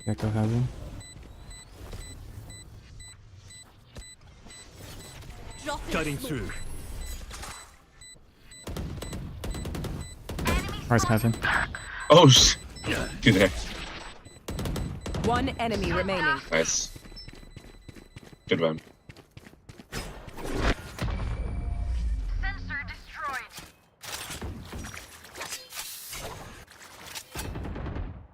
Gecko heaven. Drop it. Cutting through. Where's heaven? Oh, sh. You there. One enemy remaining. Nice. Good one. Sensor destroyed.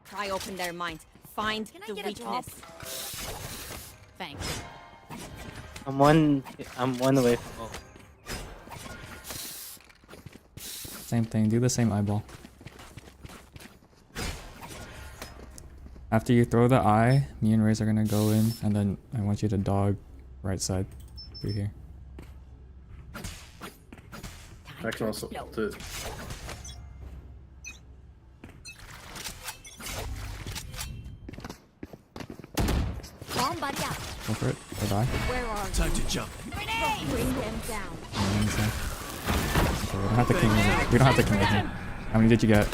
Pry open their minds. Find the weakness. Thanks. I'm one away from goal. Same thing. Do the same eyeball. After you throw the eye, me and Raze are gonna go in, and then I want you to dog right side through here. I can also ult it. Bomb buddy out. Go for it. Or die. Where are you? Time to jump. Bring them down. And then inside. Okay, we don't have to king him. We don't have to king him. How many did you get?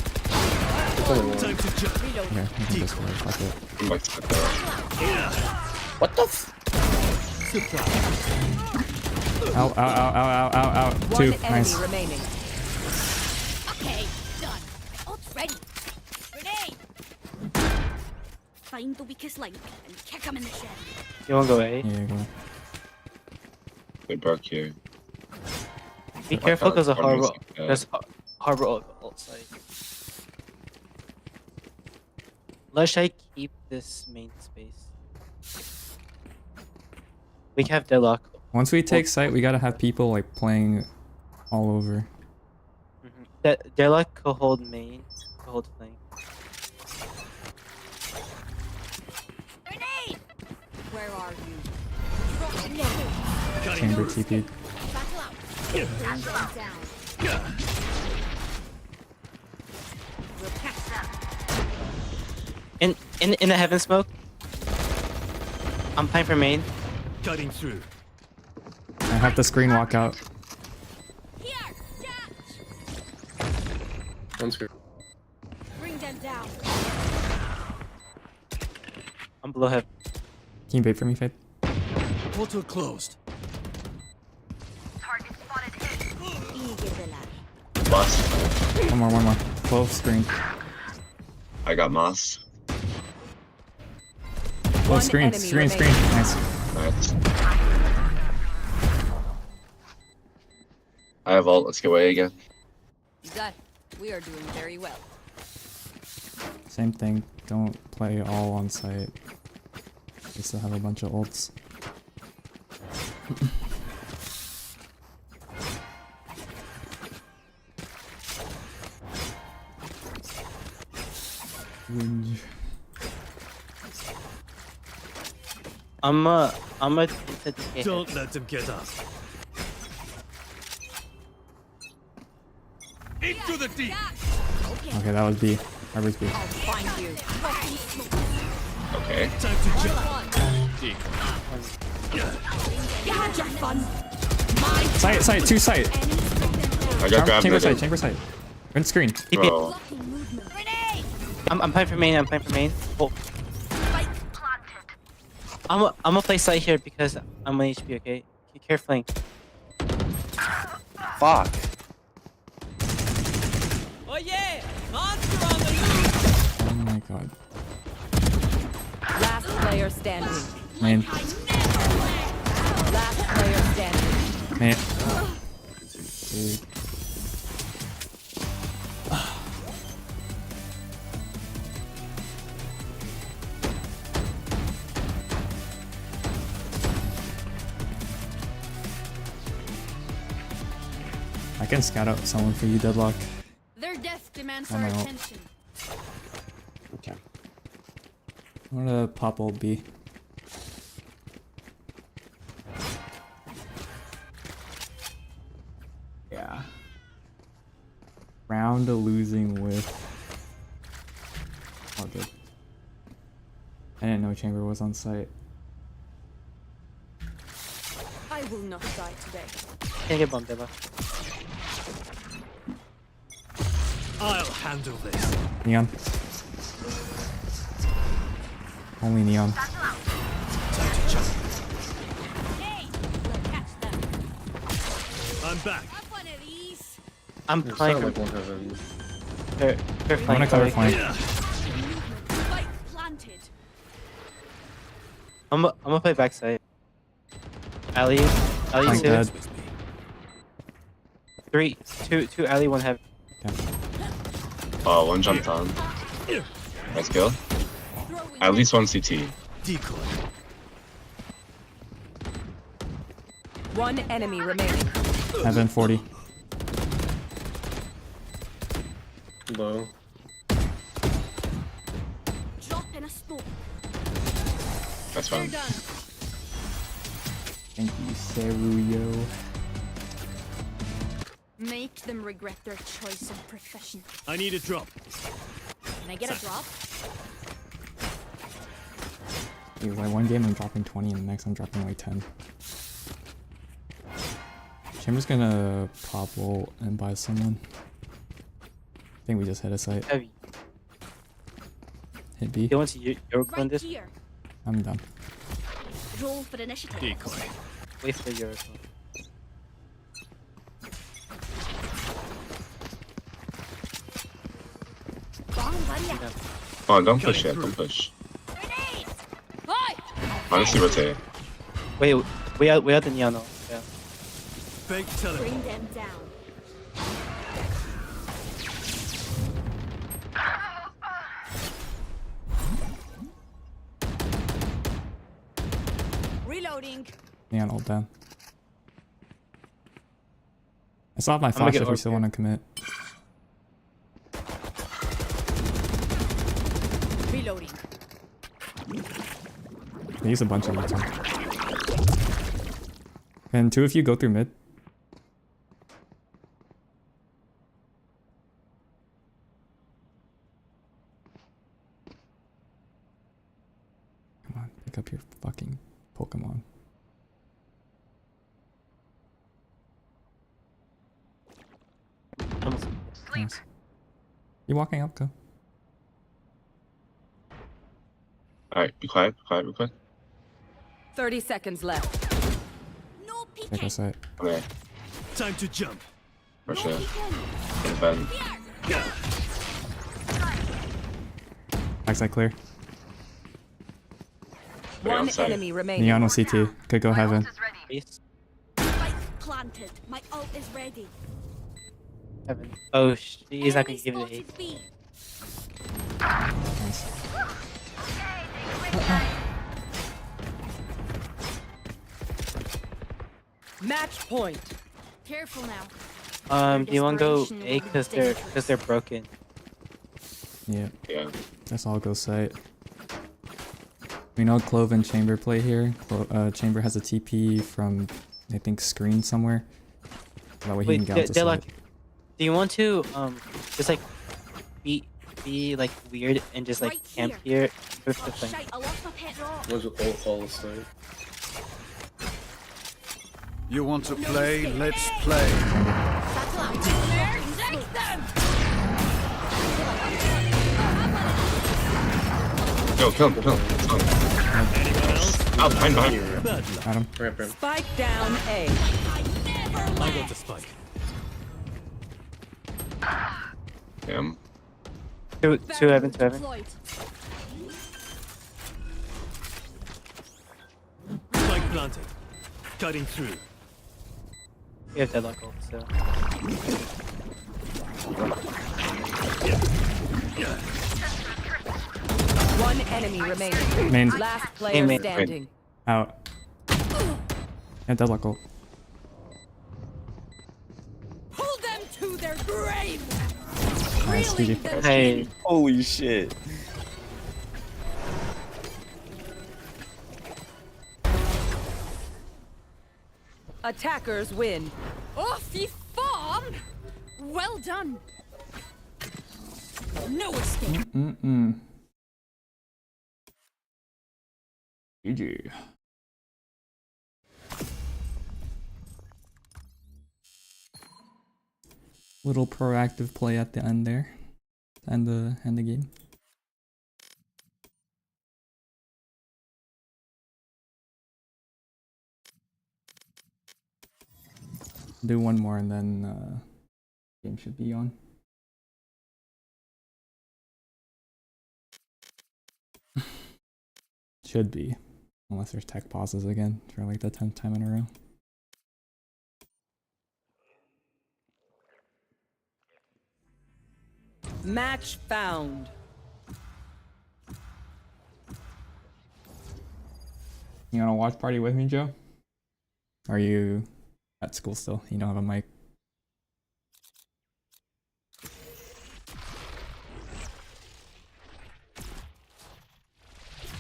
Time to jump. Okay, we can just go. Fuck it. I'm like to put that. What the f? Ow, ow, ow, ow, ow, ow, ow. One Two. enemy Nice. remaining. Okay, done. Ult's ready. Grenade. Find the weakest link and kick him in the shin. You won't go A? Yeah, go. Good bark here. Be careful because the harbor, Yeah. there's harbor ult side. Let's I keep this main space. We can have deadlock. Once we take site, we gotta have people like playing all over. Deadlock could hold main, could hold flank. Grenade! Where are you? Chamber TP. Battle out. Bring them down. We'll catch them. In the heaven smoke. I'm playing for main. Cutting through. I have the screen walk out. Here! Catch! On screen. Bring them down. I'm below heaven. Can you bait for me, Fade? Portal closed. Target spotted hit. Moss. One more. 12 screen. I got Moss. 12 One screen. enemy Screen. remaining. Nice. Nice. I have ult. Let's get away again. That we are doing very well. Same thing. Don't play all on site. We still have a bunch of ults. Whinge. I'm a Don't let them get up. Into the deep. Okay, that was B. Harbor's B. Find you. Okay. Time to jump. You had your fun. Site, 2 site. I got grabbed. Chamber in site, chamber site. Run screen. Bro. Grenade! I'm playing for main. I'm playing for main. Oh, Spike planted. I'm gonna play side here because I'm on HP. Okay, care flank. Fuck. Oh yeah! Monster on the loose! Oh my god. Last player standing. Man. Last player standing. Man. Dude. I can scout out someone for you, Deadlock. Their death demands I'm our out. attention. Okay. I'm gonna pop ult B. Yeah. Round losing with. Oh, good. I didn't know Chamber was on site. I will not die today. Can't get bumped ever. I'll handle this. Neon. Only Neon. Time to jump. Hey, we'll catch them. I'm back. Have one of these. I'm It playing sounded for like one heaven. care I'm gonna flank. cover sorry. flank. Spike planted. I'm gonna play backside. Ali Flank 2. dead. 3, 2 Ali, 1 heaven. Oh, one jumped on. Nice kill. At least one CT. Decoy. One enemy remaining. Heaven 40. Low. Drop in a smoke. That's They're fine. done. Thank you, Seruyo. Make them regret their choice of profession. I need a drop. Can I get a drop? Dude, like one game I'm dropping 20 and the next I'm dropping like 10. Chamber's gonna pop ult and buy someone. I think we just hit a site. Heavy. Hit B. You want to Euroclone Right this? here. I'm done. Roll for initiative. Decoy. Wait for Euroclone. Bomb buddy. Come on, don't push yet. Don't push. Grenade! Boy! Honestly, rotate. Wait, we are the neon now. Yeah. Fake teleport. Bring them down. Reloading. Neon ult down. I still have my flash get if we still orb want to commit. Reloading. They use a bunch of ults. And two of you go through mid. Come on, pick up your fucking Pokemon. Nice. You walking up, go. Alright, be quiet, be quiet, be quiet. 30 seconds left. No Take peeking. a site. Okay, Time to jump. for No sure. peeking. Ben. Here. Backside clear. Wait, One outside. enemy remaining. Neon on CT. Could go heaven. Base. Spike planted. My ult is ready. Heaven. Oh, he's not gonna Enemy give it a spotted hit. B. Nice. Match point. Careful now. Do you want to go Desperation A will because they're broken? Yeah. Yeah. Guess I'll go site. We know Clove and Chamber play here. Chamber has a TP from, I think, screen somewhere. That way he can get out to they're site. like, do you want to just like be like weird and just like Right camp here with the Oh thing? shite, I lost my pet rock. What's with all the stuff? You want to play? Let's play. Battle out. Next them. Yo, kill him, kill him. Kill him. Out, behind you. Bad luck. Got him. Ramp, ramp. Spike down A. I never I got left. the spike. Damn. Two heaven, two heaven. Deployed. Spike planted. Cutting through. We have deadlock ult, so. One enemy remaining. Main. Last player main. standing. Out. Yeah, deadlock ult. Pull them to their grave. Nice, Reeling GG. them Hey, in. Holy shit. Attackers win. Off ye farm. Well done. No escape. Mm-mm. GG. Little proactive play at the end there. End the game. Do one more and then game should be on. Should be. Unless there's tech pauses again for like the 10th time in a row. Match found. You want to watch party with me, Joe? Are you at school still? You don't have a mic?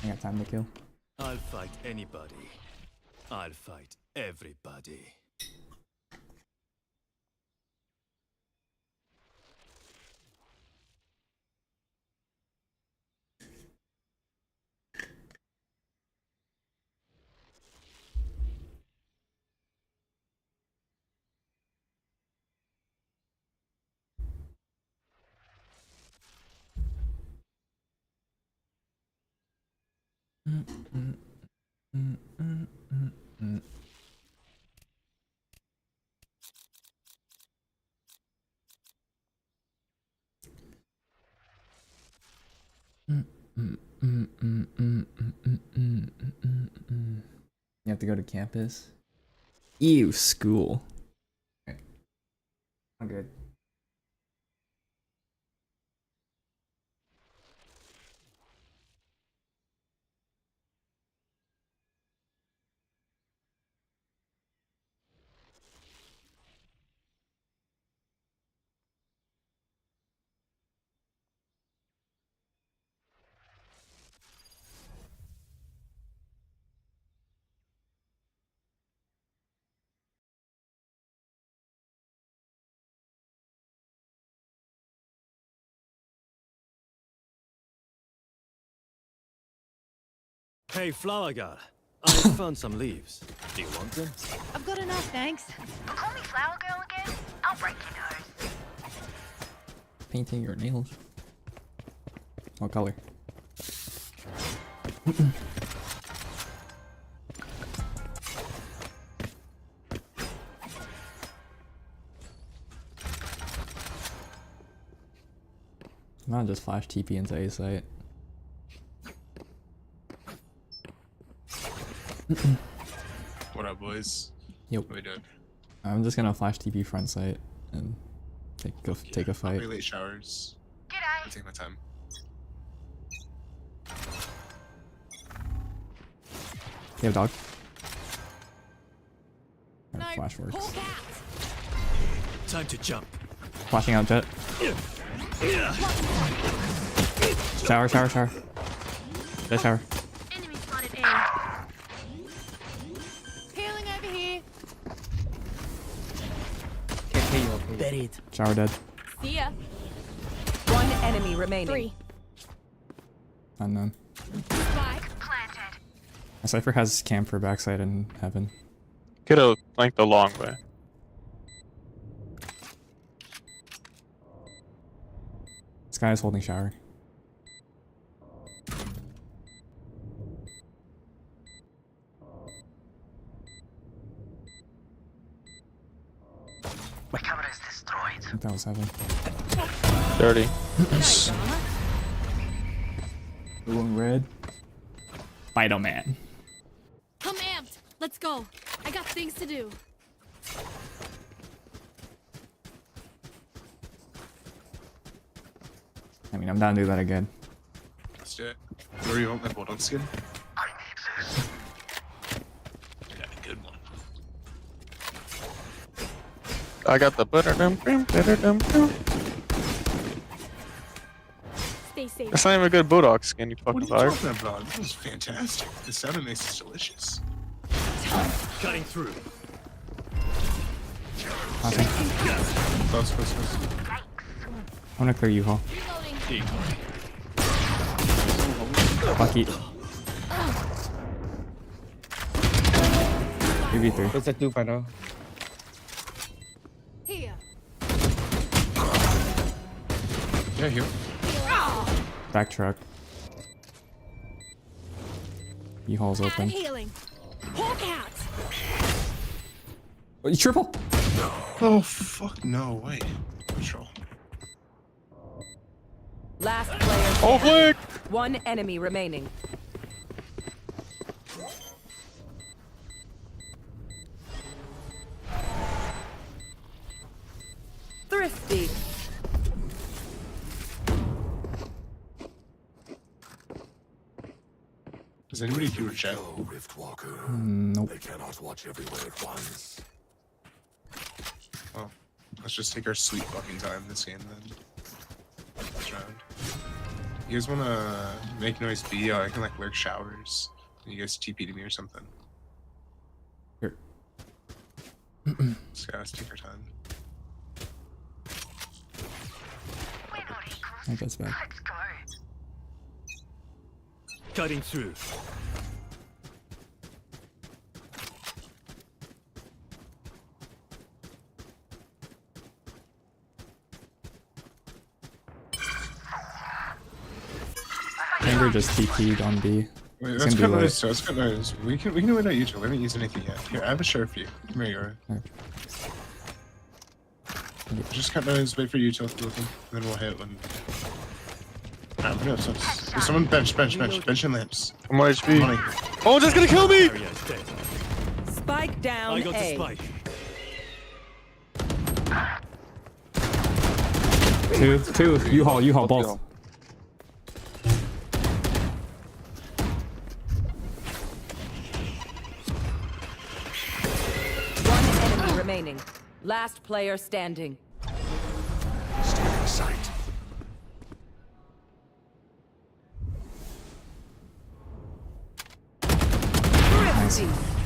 I got time to kill. I'll fight anybody. I'll fight everybody. You have to go to campus? Ew, school. I'm good. Hey, Flower Girl. I found some leaves. Do you want them? I've got enough, thanks. Call me Flower Girl again? I'll break your nose. Painting your nails. What color? Not just flash TP into A site. What up, boys? Yep. What are we doing? I'm just gonna flash TP front site and take a fight. Probably late showers. G'day. I'll take my time. You have dog? Alright, flash works. Time to jump. Flashing out jet. Shower. Jet shower. Enemy spotted A. Healing over here. Buried. Shower dead. See ya. One enemy remaining. 3. Unknown. Spike. Planted. A Cypher has camp for backside in heaven. Could have flanked the long way. This guy is holding shower. My camera is destroyed. I think that was heaven. Dirty. Blue and red. Spider-Man. Come amped. Let's go. I got things to do. I mean, I'm down to do that again. Let's do it. Where do you want my Bulldog skin? I need this. Yeah, good one. I got the butter-dum cream. Stay safe. That's not even a good Bulldog skin, you What fucking are you liar. talking about? This is fantastic. The sound it makes is delicious. Cutting through. Awesome. Close. I'm gonna clear U-Haul. Reloading. Bucky. 3v3. What's that do by now? Here. Yeah, here. Back truck. U-Haul's Add open. healing. Hawk out. Oh, you triple! Oh, fuck no. Wait. Control. Last player. Oh, flick! One enemy remaining. Thrifty. Does anybody do a jet? Nope. Well, let's just take our sweet fucking time this game then. This round. You guys wanna make noise B? I can like lurk showers. You guys TP to me or something. Here. Just gotta take our time. We're not equals. I think that's back. Let's go. Cutting through. Amber just TP'd on B. Wait, It's let's gonna cut be noise. Let's cut noise. We can do it on YouTube. We haven't used anything yet. Here, I have a share for you. Come here, you are. Just cut noise. Wait for you to look, and then we'll hit when. Alright, no, someone bench and lamps. I'm on HP. Money. Oh, just gonna kill me! Area is dead. Spike down I got the A. spike. Two. U-Haul, both. One enemy remaining. Last player standing. Stealing sight. Nice.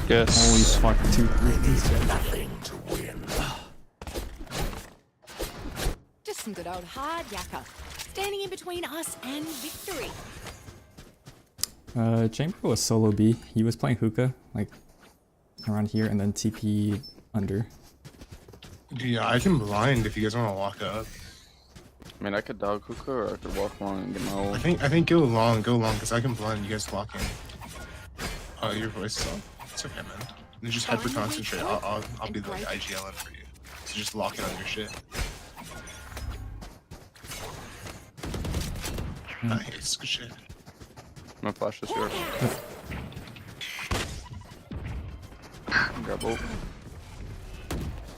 Yes. Holy fuck, 2 3. Nothing to win. Just some good old hard yakka. Standing in between us and victory. Chamber was solo B. He was playing hookah, like around here, and then TP under. Yeah, I can blind if you guys want to walk up. I mean, I could dog hookah or I could walk along and get my ult. I think go long, because I can blind. You guys walk in. Oh, your voice is off. It's okay, man. And just hyper concentrate. I'll be the IGLM for you. So just lock in on your shit. Nice, good shit. My flash is here. Grab ult.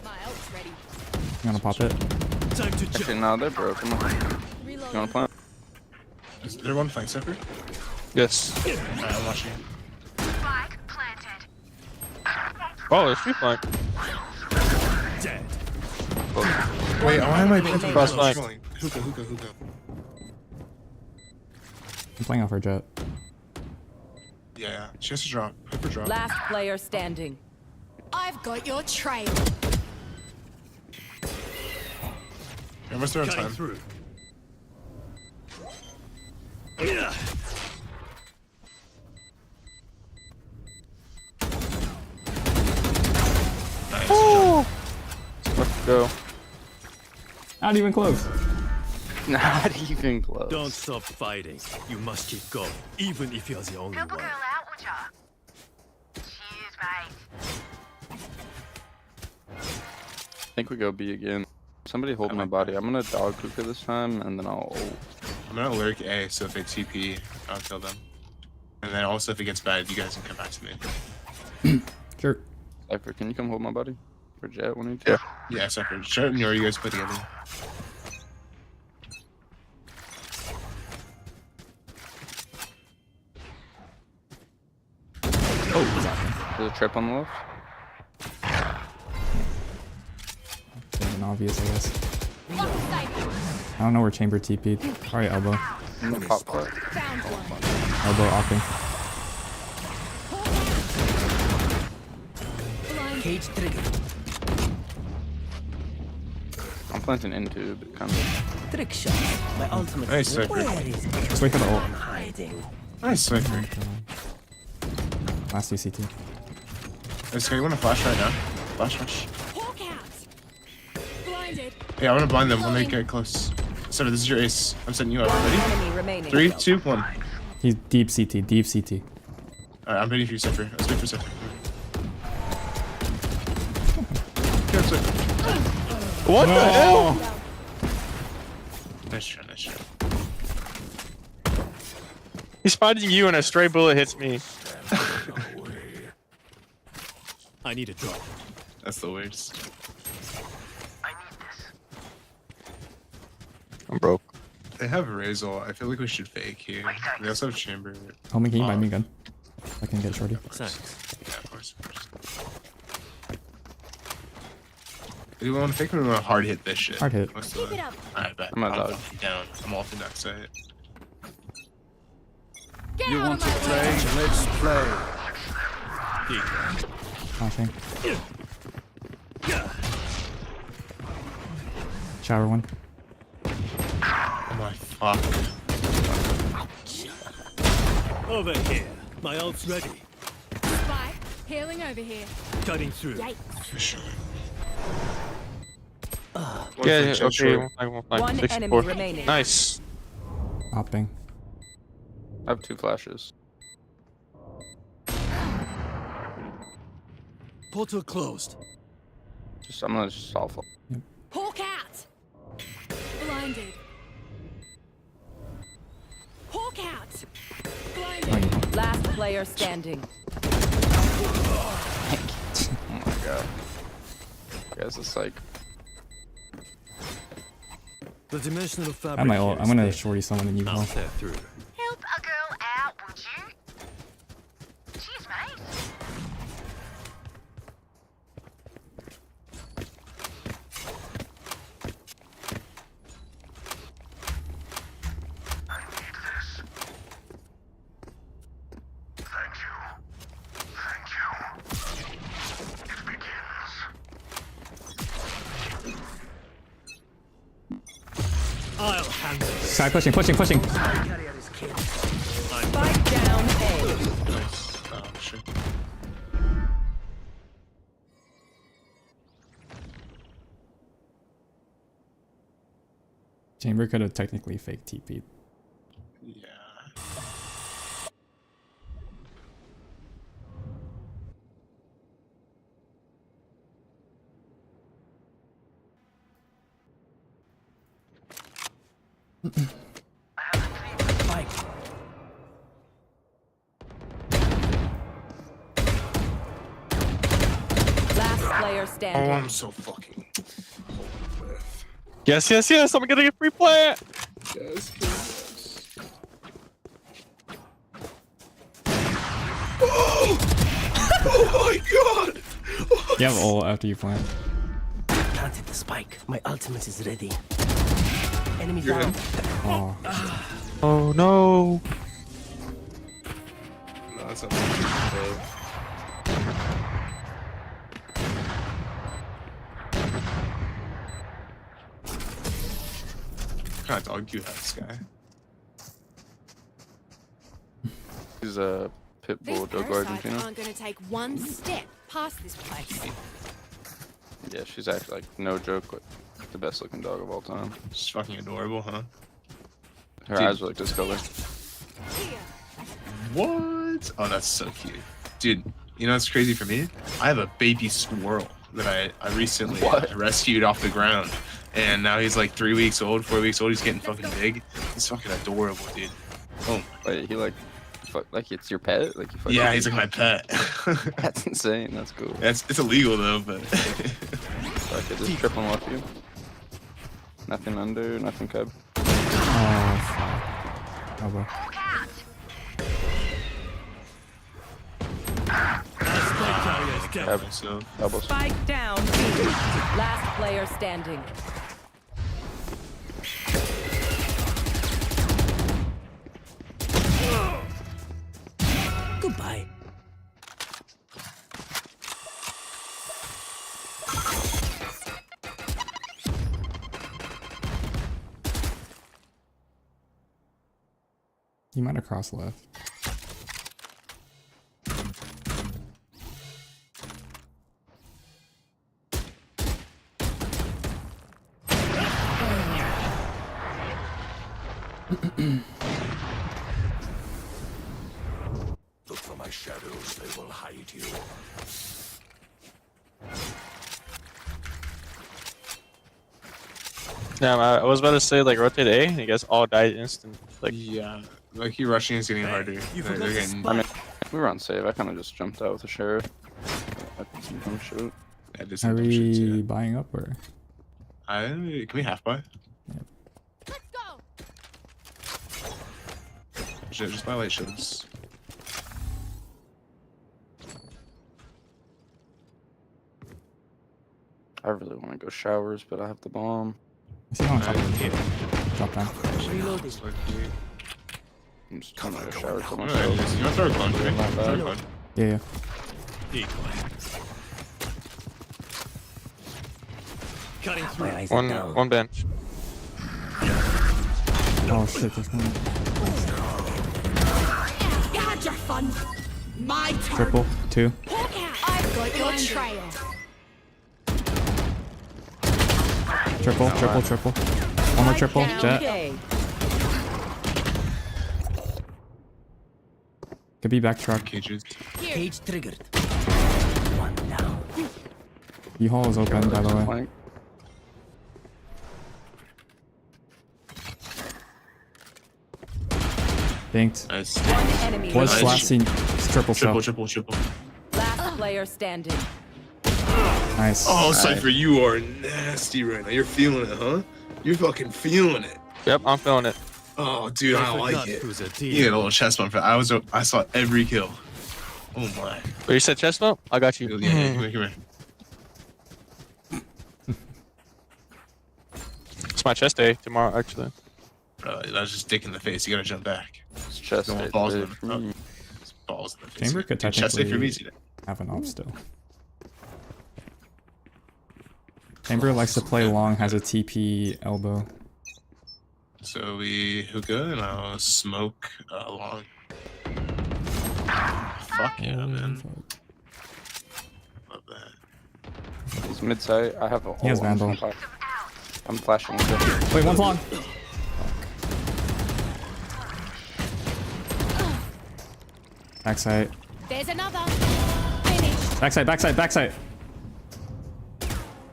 My ult's ready. You wanna pop it? Time to jump. Actually, no, they're broke. Come on. You wanna plant? Is there one flank Cypher? Yes. Alright, I'm watching. Spike planted. Oh, there's 3 flank. Dead. Wait, why am I picking Cross flank. Hookah. I'm playing off her jet. Yeah. She has to drop. Hyper drop. Last player standing. I've got your trail. Almost there on Cutting time. through. Yeah. Nice. Let's go. Not even close. Not even close. Don't stop fighting. You must keep going, even if you're the only Help a one. girl out, would ya? Cheers, mate. I think we go B again. Somebody hold my body. I'm gonna dog hookah this time, and then I'll ult. I'm gonna lurk A, so if they TP, I'll kill them. And then also if it gets bad, you guys can come back to me. Sure. Cypher, can you come hold my body? For Jet, when you yeah. Yeah, Cypher. Jet and Yori, you guys play together. Oh, what's happening? There's a trip on the left. Bit an obvious, I guess. I don't know where Chamber TP'd. Probably elbow. In the pop part. Elbow offing. Cage trigger. I'm planting into, but kind of. Trick shot. My ultimate. Nice, Cypher. Where is it? Just wait for the ult. I'm hiding. Nice, Cypher. Last UCT. Let's go. You want to flash right now? Flash. Hawk out. Blinded. Yeah, I'm gonna blind them when they get close. Cypher, this is your ace. I'm setting you up. One Ready? enemy remaining. 3, 2, 1. He's deep CT, deep CT. Alright, I'm ready for you, Cypher. Let's wait for Cypher. Good, Cypher. What the hell? Nice try. He's fighting you, and a stray bullet hits me. I need a drop. That's the worst. I'm broke. They have Razor. I feel like we should fake here. They also have Chamber. Homie, can you buy me a gun? I can get shorty. Thanks. Yeah, of course. Do we want to fake or do we want to hard hit this shit? Hard hit. What's the... Keep it up. Alright, bet. I'm gonna I'll dodge. be down. I'm off the next side. Get You out want of to my play? way. Let's play. Flashing. Shower one. Oh my fuck. Over here. My ult's ready. Spike. Healing over here. Cutting through. Yikes. Yeah, okay. One 64. enemy remaining. Nice. Hopping. I have 2 flashes. Portal closed. I'm gonna just solve. Hawk out. Blinded. Hawk out. Blinded. Oh, you Last player standing. Oh my god. Guys, it's like. The dimensional fabric. I might ult. here I'm is gonna thick. shorty someone in I'll U-Hall. tear through. Help a girl out, would you? Cheers, mate. I need this. Thank you. Thank you. It begins. I'll handle this. Side pushing. Spike down A. Nice. Oh shit. Chamber could have technically fake TP'd. Yeah. Spike. Last player Oh, standing. I'm so fucking. Yes, yes, yes. I'm getting a free plant. Yes, yes. Oh my god! You have ult after you plant. Planted the spike. My ultimate is ready. Enemy You're down. him. Oh, Oh no. No, that's not bad. What kind of dog do you have, this guy? He's a pit bull dog Argentina. aren't gonna take one step past this place. Yeah, she's actually like no joke, like the best looking dog of all time. She's fucking adorable, huh? Her Dude. eyes are like this color. What? Oh, that's so cute. Dude, you know what's crazy for me? I have a baby squirrel that I recently rescued off the ground. And now he's like 3 weeks old, 4 weeks old. He's getting fucking big. He's fucking adorable, dude. Oh, Wait, he like it's your pet? Like you fucking yeah, he's like my pet. That's insane. That's cool. It's illegal though, but Fuck it, just trip and watch you. Nothing under, nothing cub. oh, fuck. Elbow. Cub. so Elbows. Spike down B. Last player standing. Goodbye. You might have crossed left. Look for my shadows, they will hide you. Damn, I was about to say like rotate A, and you guys all died instant. Like yeah, like you rushing is getting harder. They're getting. I mean, we were on save. I kind of just jumped out with a sheriff. I did some dumb shit. Yeah, just Are some dumb shit, we too. buying up or? Can we half buy? Let's go. Just buy light shields. I really want to go showers, but I have the bomb. I see one on top. Alright, Drop down. Reloading. I'm just trying to go showers for Alright, myself. you want to throw a clunge, right? Not bad. Throw a clunge. Yeah, yeah. Cutting through. My eyes are down. one bench. Oh shit, there's one. You had your fun. My turn. Triple, 2. Hawk out. I've got your trail. Triple, triple, triple. One more triple, Down jet. A. Could be back truck. Cages. Cage triggered. One down. U-Haul is open, by the way. Flank. Banked. Nice. One enemy. Was Nice. last seen triple Triple, cell. triple. Last player standing. Nice. Oh, Nice. Cypher, you are nasty right now. You're feeling it, huh? You're fucking feeling it. Yep, I'm feeling it. Oh, dude, I like forgot it. who's a You get a little chest bump. I saw every kill. Oh my. But you said chest bump? I got you. Yeah, come here. It's my chest day tomorrow, actually. Bro, that's just dick in the face. You gotta jump back. It's chest Going day. balls in dude. the it's balls in the face. Chamber could Dude, chest day for me technically today. have an off still. Chamber likes to play long, has a TP elbow. So we hookah and I'll smoke long. Fuck yeah, man. Love that. He's mid side. I have a. He has Vandal. I'm flashing. Wait, one's long. Backside. There's another. Finish. Backside.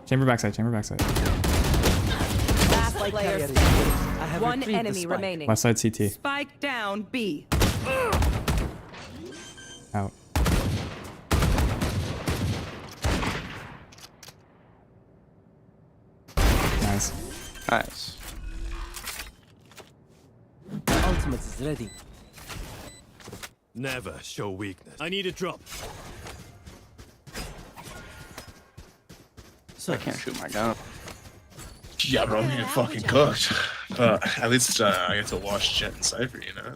Chamber backside. Last player standing. One enemy remaining. Left side CT. Spike down B. Out. Nice. Nice. My ultimate is ready. Never show weakness. I need a drop. I can't shoot my gun. Yeah, bro, I'm getting fucking cooked. But at least I get to watch Jet and Cypher, you know?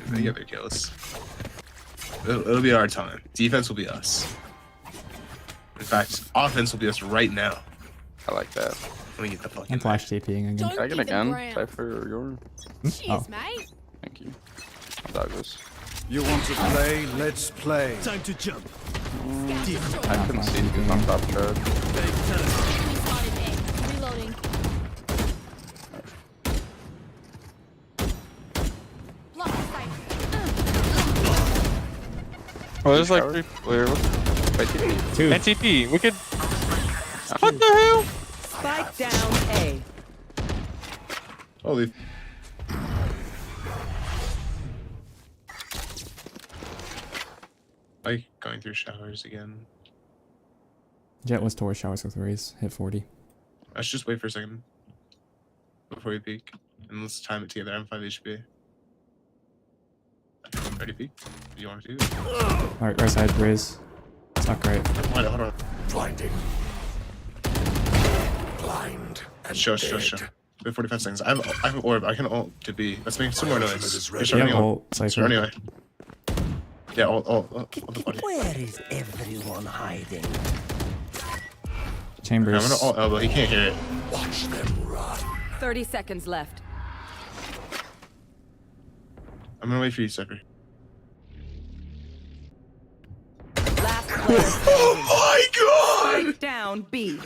They get their kills. It'll be our time. Defense will be us. In fact, offense will be us right now. I like that. Let me get the fucking. I'm flash TPing again. Can I get a gun? Cypher or Jordan? Oh. mate. Thank you. Douglas. You want to play? Let's play. Time to jump. I couldn't see because I'm top thread. Enemy spotted A. Reloading. Block the sight. Oh, there's like 3 players. Wait, TP. 2. NTP. We could. What the hell? Spike down A. Holy. Like going through showers again. Jet was towards showers with Raze. Hit 40. Let's just wait for a second before we peek, and let's time it together. I'm 5 HP. Ready, peek? Do you want to do? Alright, right side, Raze. It's not great. Hold on. Blinding. Blind. And Show. Wait 45 seconds. I have an orb. I can ult to B. Let's make some more noise. Start running ult. Cypher. Start anyway. Yeah, ult. What the fuck? Where is everyone hiding? Chambers. I'm gonna ult elbow. He can't hear it. watch them run. 30 seconds left. I'm gonna wait for you, Cypher. Last player standing. Oh my god! Spike down B.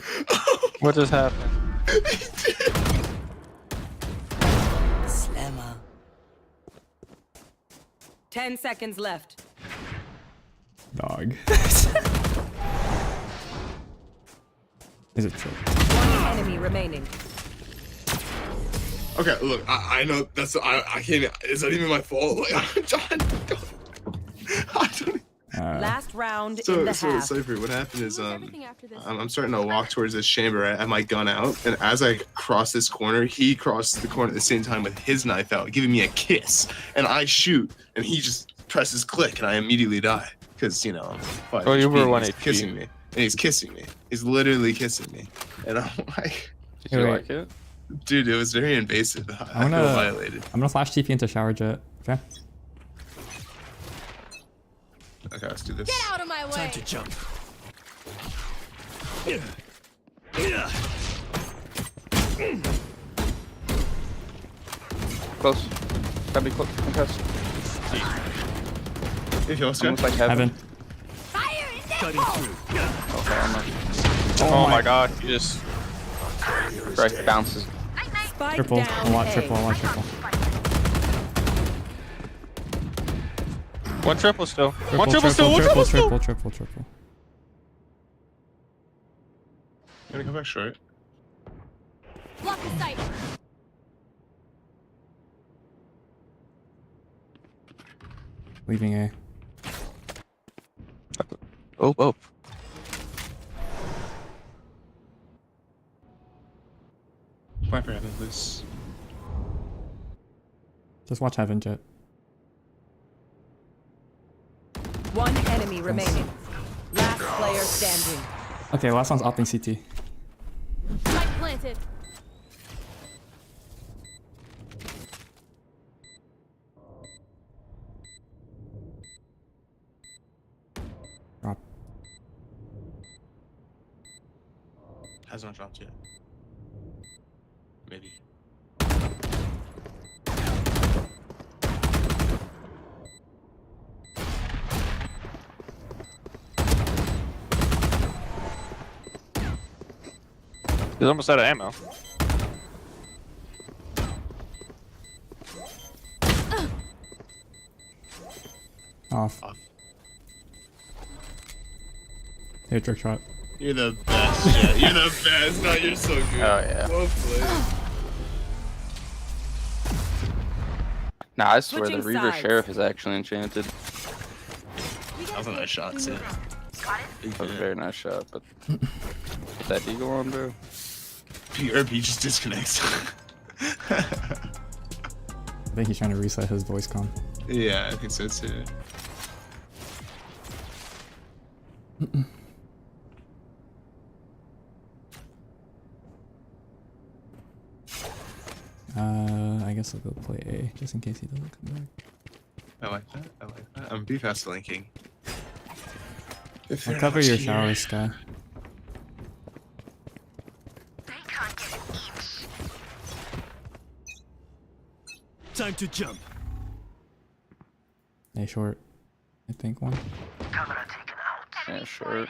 What just happened? Slammer. 10 seconds left. Dog. Is it true? One enemy remaining. Okay, look, I know that's I can't. Is that even my fault? Like, I'm done. I don't. Last round in So the half. Cypher, what happened is I'm starting to walk towards this chamber. I have my gun out, and as I cross this corner, he crossed the corner at the same time with his knife out, giving me a kiss. And I shoot, and he just presses click, and I immediately die because you know. Oh, you were 1 he's HP. kissing me, and he's kissing me. He's literally kissing me, and I'm like, Did you Wait. like it? dude, it was very invasive. I I'm feel gonna- violated. I'm gonna flash TP into shower Jet. Okay. Okay, let's do this. Get out of my way. Time to jump. Close. Gotta be close. Contest. If you want Almost like heaven. Fire in there. Cutting through. Okay, I'm not. Oh my god, you just. Right, bounces. Spike Triple. down A lot A. triple. One triple still. Triple, One triple still. One triple still. Triple. You gonna come back short? Block the sight. Leaving A. Oh. Fine. hold this. Just watch Heaven, Jet. One enemy remaining. Last player standing. Okay, last one's opting CT. Spike planted. Drop. Has not dropped yet. Maybe. He's almost out of ammo. Off. Hey, trick shot. You're the best, Jet. You're the best. No, you're so good. Oh, yeah. Well played. Nah, I swear the Switching Reaver sides. Sheriff is actually enchanted. That was a nice shot, Sid. That was a very nice shot, but put that eagle on, bro. PRP just disconnects. I think he's trying to reset his voice comm. Yeah, I think so too. I guess I'll go play A just in case he doesn't come back. I like that. I like that. I'm B fast linking. If I'll they're cover not your here- shower, Sky. They can't get an inch. Time to jump. A short. I think one. Camera taken out. Yeah, sure.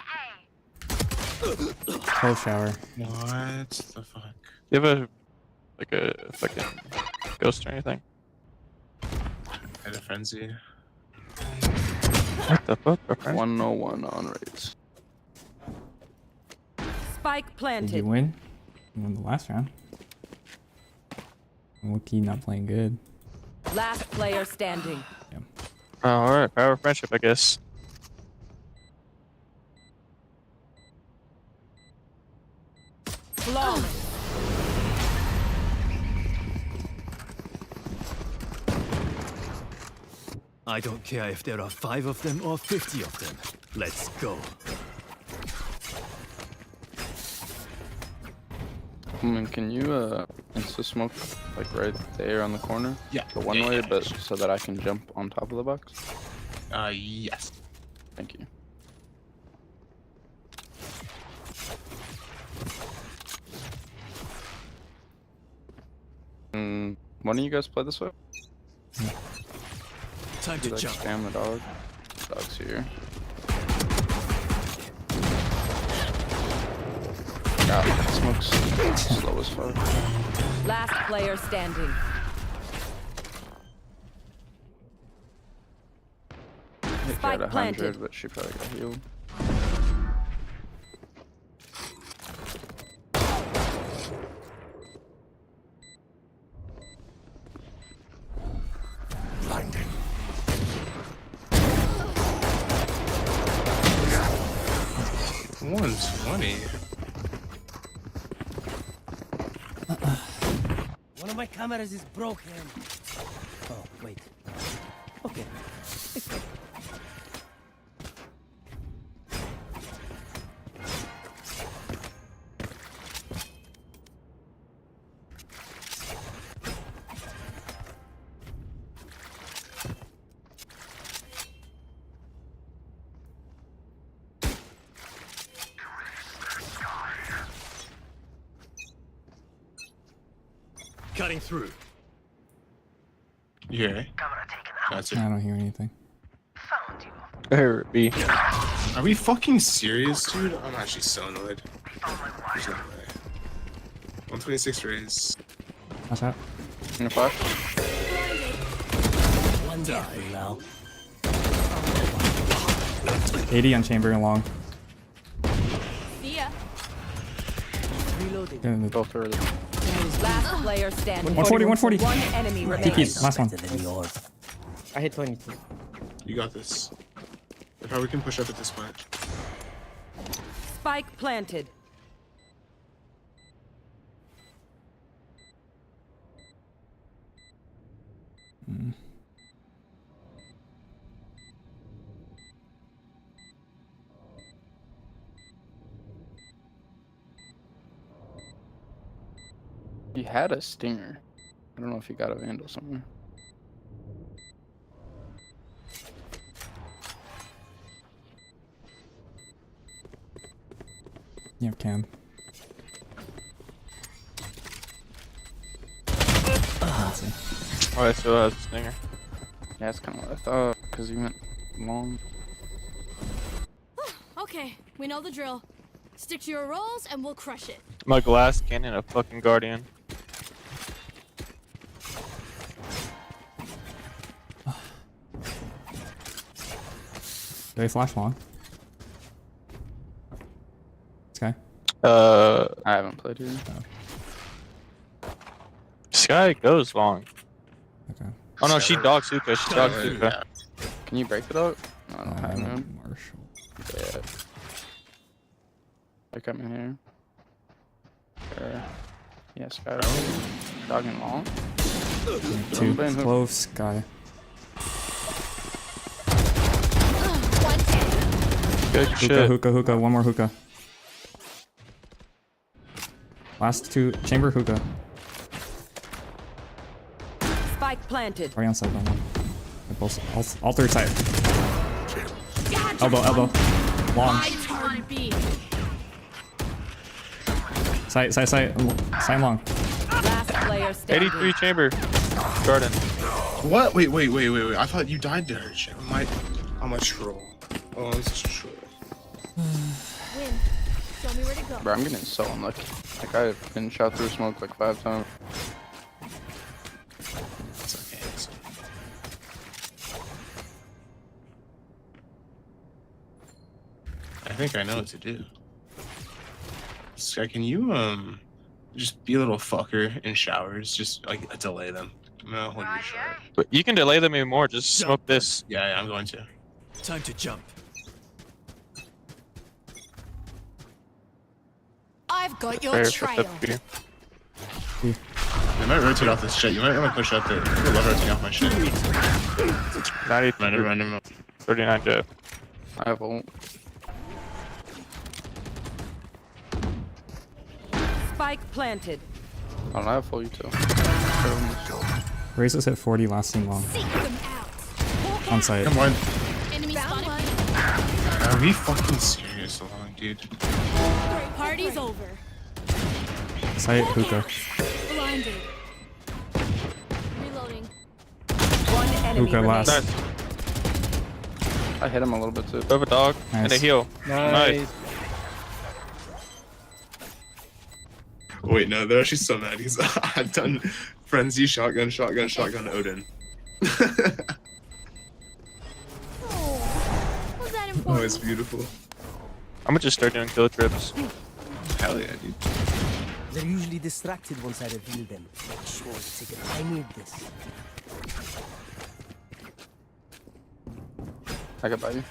Close shower. What the fuck? You have a fucking ghost or anything? Had a frenzy. What the fuck? 101 on rates. Spike Did you planted. win? You won the last round. Wookie not playing good. Last player standing. Oh, alright, power of friendship, I guess. Flawless. I don't care if there are 5 of them or 50 of them. Let's go. Can you insta smoke like right there on the corner? Yeah. The one Yeah, way, yeah, but sure. so that I can jump on top of the box. Yes. Thank you. Why don't you guys play this way? Time You to like jump. spam the dog. Dog's here. God, smoke's slow as fuck. Last player standing. Hit Spike at 100, planted. but she probably got healed. Blinded. 120. One of my cameras is broken. Oh, wait. Okay. Cutting through. You hear it? Camera taken out. That's I it. don't hear anything. Found you. Here, B. Are we fucking serious, dude? I'm actually so annoyed. Found my There's no wire. way. 126 raise. Watch out. In a flash? One die now. 80 on chamber and long. See ya. Reloading. Good. Both early. Last player standing. 140, 140. One enemy remaining. TP, last one. Better than yours. I hit 22. You got this. If how we can push up at this point. Spike planted. He had a stinger. I don't know if he got a vandal somewhere. You have cam. Oh, I still has a stinger. Yeah, that's kind of what I thought, because he went long. Okay, we know the drill. Stick to your roles and we'll crush it. My glass cannon, a fucking guardian. Do they flash long? Sky? I haven't played here. Sky goes long. Okay. Oh no, she dogs Hookah. She dogs Hookah. Can you break the dog? No, I don't have him. Marshall. Yeah. They're coming here. Yeah, Sky. Dogging long. Too close, Sky. Good Hookah, shit. hookah, hookah. One more hookah. Last two. Chamber hookah. Spike planted. Right on side. One more. They're both, all third side. Elbow, elbow. Long. Side, side, side. Side long. Last player standing. 83 chamber. Garden. What? Wait. I thought you died to her. Shit. I'm a troll. Oh, I'm such a troll. Win. Show me where to go. Bro, I'm getting so unlucky. Like, I've been shot through smoke like 5 times. It's okay. I think I know what to do. Sky, can you just be a little fucker in showers? Just like delay them. I'm gonna hold your shot. But you can delay them even more. Just smoke this. Yeah, I'm going to. Time to jump. I've got your Fair, trail. You might rotate off this shit. You might want to push up there. I love rotating off my shit. 90, Random. 39 jet. I have ult. Spike planted. I don't have full util. Razors hit 40 last team long. Seek them out. On site. Come on. Enemy spotted. Are we fucking serious, long, dude? Party's over. Site hookah. Blinded. Reloading. One enemy Hookah last. remaining. Nice. I hit him a little bit too. Over dog and a Nice. heal. Nice. Wait, no, they're actually so mad because I've done frenzy, shotgun, Odin. Was that Oh, important? it's beautiful. I'm gonna just start doing kill trips. Hell yeah, dude. They're usually distracted once I reveal them. Make sure to take it. I need this. I can buy you.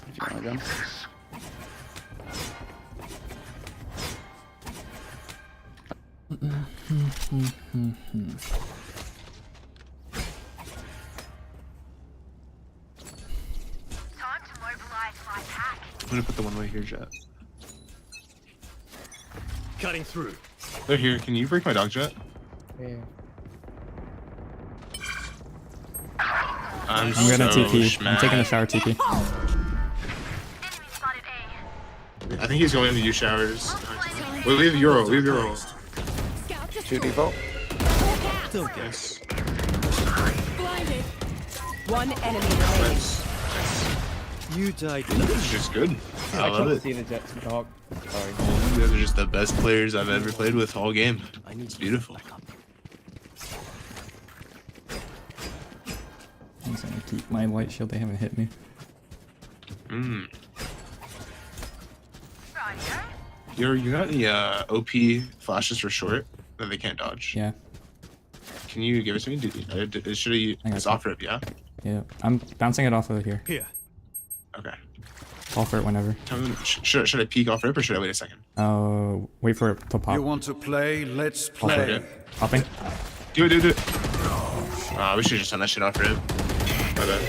If you want a gun. Time to mobilize my pack. I'm gonna put the one way here, Jet. Cutting through. They're here. Can you break my dog, Jet? Yeah. I'm gonna so TP. I'm taking a shower TP. Enemy spotted A. I think he's going into you showers. Wait, we have Euro. Scout to 2 default. Yes. blinded. One enemy remaining. You died. This is just good. I love it. You guys are just the best players I've ever played with all game. It's beautiful. I'm just gonna keep my light shield. They haven't hit me. Mm. Rightio. You got the OP flashes for short that they can't dodge. Yeah. Can you give it to me? Should I it's off rip, yeah? Yeah. I'm bouncing it off of here. Here. Okay. Fall for it whenever. Tell me, should I peek off rip or should I wait a second? Wait for it to pop. You want to play? Let's Fall for play. it. Popping. Do it. We should just done that shit off rip. My bad.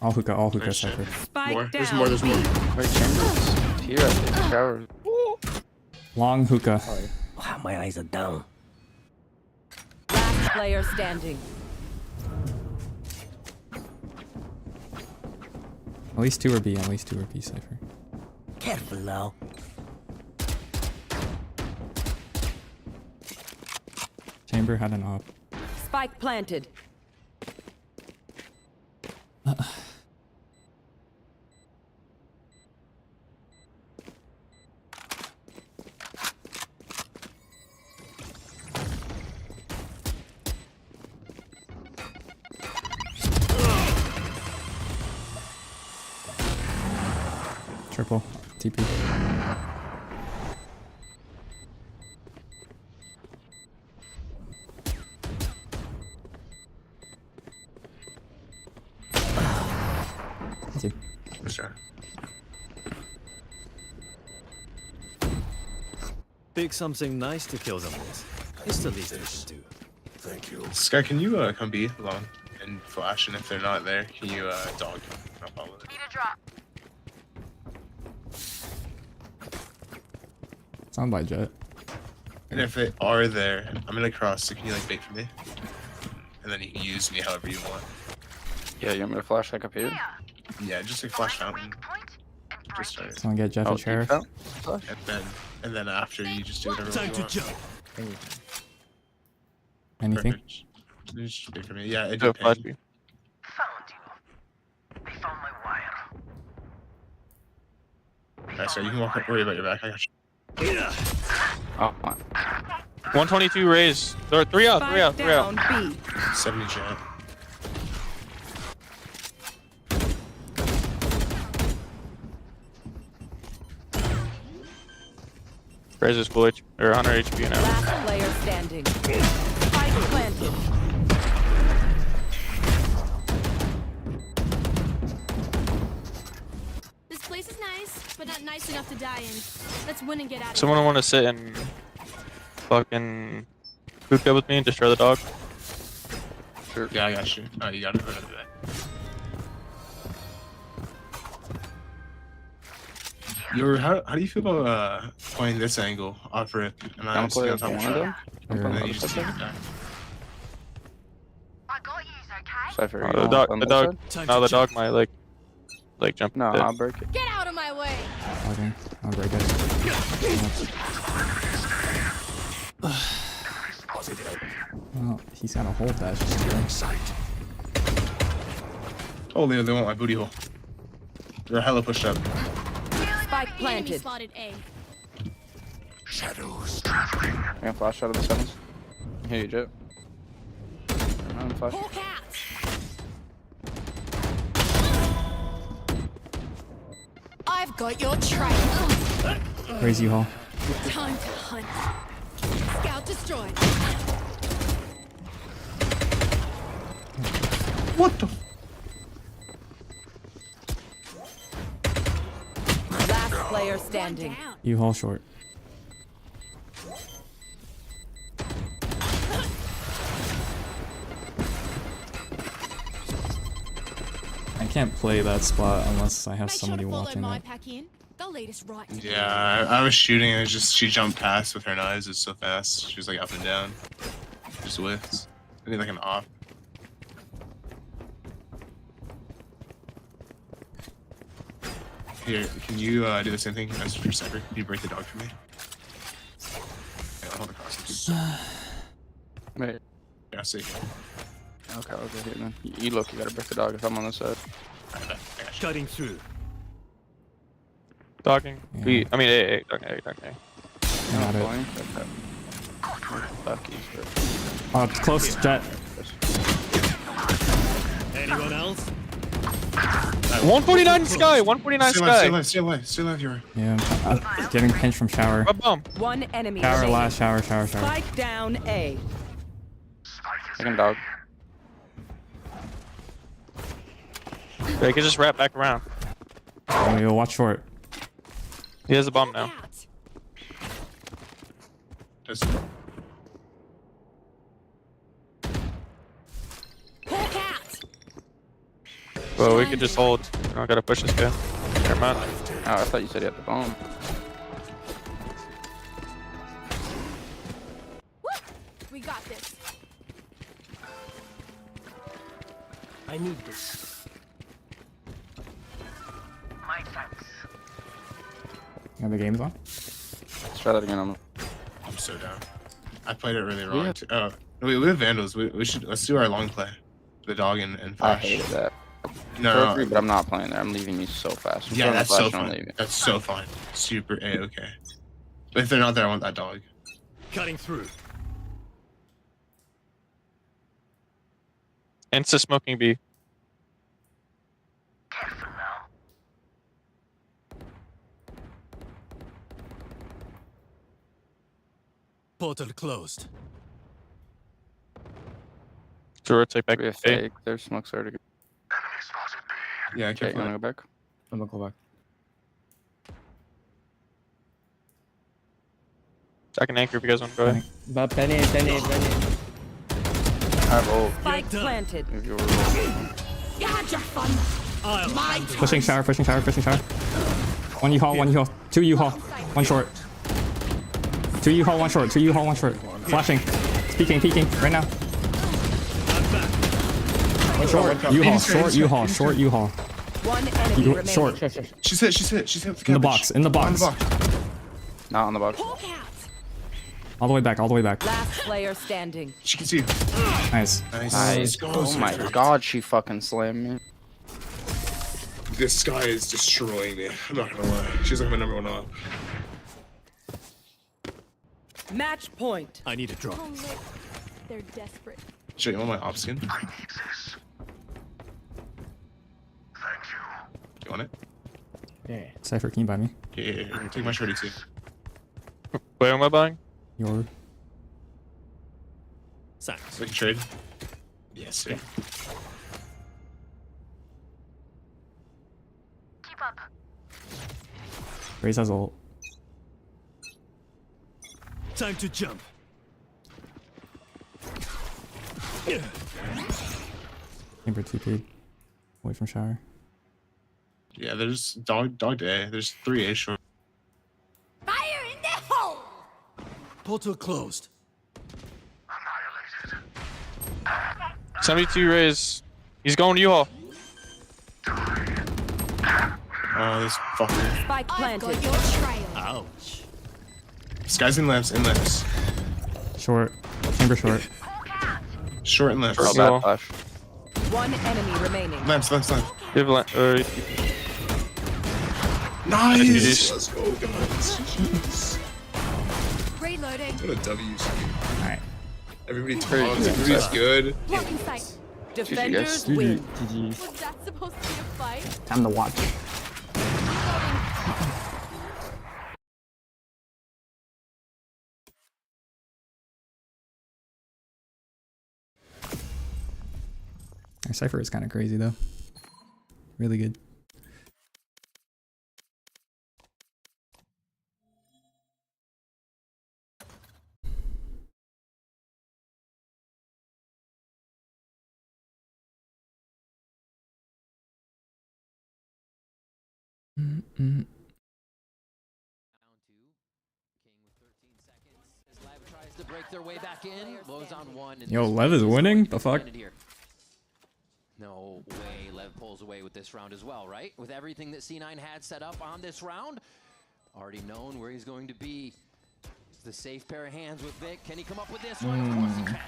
All hookah Nice shit. separate. Spike More. down. There's more. Wait, chambers? here at the shower. Long hookah. Wow, my eyes are down. Last player standing. At least 2 are B. At least 2 are B, Cypher. Careful now. Chamber had an op. Spike planted. Triple. TP. Easy. For sure. Pick something nice to kill them with. It's the least they should do. Thank you. Sky, can you come B long and flash? And if they're not there, can you dog? I'll follow it. Need a drop. Sound by Jet. And if they are there, I'm gonna cross. So can you like bait for me? And then you can use me however you want. Yeah, you want me to flash like up here? Yeah, just like flash fountain. Just start. Someone get Jeff Oh, a sheriff. Flash? And then after you just do whatever Time you to want. jump. Anything? Perfect. Just bait for me. Yeah, it Go did flash ping. B. Found you. They found my wire. Alright, so you can walk. Worry about your back. I got you. Oh, my. 122 raise. 3 out, 3 out, 3 out. Down B. 70 jet. Raise is full HP, or 100 HP now. Last player standing. Spike planted. This place is nice, but not nice enough to die in. Let's win and get out of Someone want to sit and fucking hookah with me and destroy the dog? Sure. Yeah, I got you. Oh, you got it. Right away. How do you feel about playing this angle off rip? And I'm stay on playing top of one of shot? them. And then you just take it back. I got yous, okay? Cypher, The you want dog, on the this dog, Time no, to the jump. dog might like jump. No, a bit. I'll break it. Get out of my way! Okay. I'll break it. Well, he's gotta hold that. Oh, they want my booty hole. They're hella pushed up. Spike Enemy planted. spotted A. Shadows. I can flash out of the sevens. Here you Jet. I'm flash. Pull cats! I've got your trail. Crazy Hall. Time to hunt. Scout destroyed. What the? Last player standing. U Hall short. I can't play that spot unless I have Make sure somebody to follow watching my it. pack in. They'll lead us right to Yeah, I was shooting and she jumped past with her knives. It's so fast. She was like up and down. Just whiffs. I need like an off. Here, can you do the same thing as for Cypher? Can you break the dog for me? Yeah, I'll hold across. Wait. Yeah, see. Okay, I'll go here then. You look, you gotta break the dog if I'm on this side. Cutting through. Dogging. Yeah. B. I mean, A. Dogging A. Got it. Close Jet. Anyone else? 149 Sky! 149 Sky! Stay alive, you're right. Yeah, I'm getting pinched from shower. Boom. One enemy. Shower, remaining. last shower. Spike down A. Second dog. They can just wrap back around. Oh, you'll watch short. He has a bomb now. Just pull cats! Well, we could just hold. I gotta push this guy. Never mind. Oh, I thought you said he had the bomb. We got this. I need this. My thanks. Yeah, the game's on. Let's try that again. I'm so down. I played it really wrong. Too. Oh, we have Vandals. Let's do our long play. The dog and I Flash. hated that. No, But I'm not playing there. I'm leaving you so fast. I'm yeah, throwing the that's so flash and I'm fun. leaving. That's so fun. Super A-okay. But if they're not there, I want that dog. Cutting through. Insta smoking B. Careful now. Portal closed. So take back. Fake. Their smoke's already good. Enemy spotted B. Yeah, I Okay, can't you wanna go back? I'm gonna go back. Second anchor if you guys want to go ahead. But Penny. I have ult. Spike planted. If you were You had your fun. My turn. Pushing shower, pushing shower, pushing shower. One U-Haul, one U-Haul. Two U-Haul, one short. Two U-Haul, one short. Two U-Haul, one short. Flashing. Peeking, right now. Short U-Haul, short U-Haul, short U-Haul. One enemy remaining. Short. She's hit with the cabbage. In the box, in the box. not on the box. Poke out. All the way back, all the way back. Last player standing. She can see you. Nice. Nice. Nice. Oh my god, she fucking slammed me. This guy is destroying me. I'm not gonna lie. She's like my number one op. Match point. I need a drop. Oh, look. They're desperate. Should you want my op skin? I need this. Thank you. You want it? Yeah. Cypher, can you buy me? Yeah. Take my shorty too. Wait, am I buying? Your. Thanks. We can trade. Yes, sir. Keep up. Raze has ult. Time to jump. Chamber TP. Away from shower. Yeah, there's dog day. There's 3 A short. Fire in the hole. Portal closed. Annihilated. 72 raise. He's going to U-Haul. Oh, this fucker. Spike I've planted. got your trail. Ouch. This guy's in lamps, Short. Chamber short. Short and lamps. Oh, bad flash. One enemy remaining. Lamps. Give Nice! Let's go, guys. Jeez. Reloading. What a W. Alright. Everybody talks, everybody's good. Blocking sight. Defenders GG. win. Was that supposed to be a fight? Time to watch. Our Cypher is kind of crazy though. Really good. To break their way back in. Lowe's on one. Yo, Lev is winning? The fuck? No way Lev pulls away with this round as well, right? With everything that C9 had set up on this round. Already known where he's going to be. It's the safe pair of hands with Vic. Can he come up with this one? Of course he can.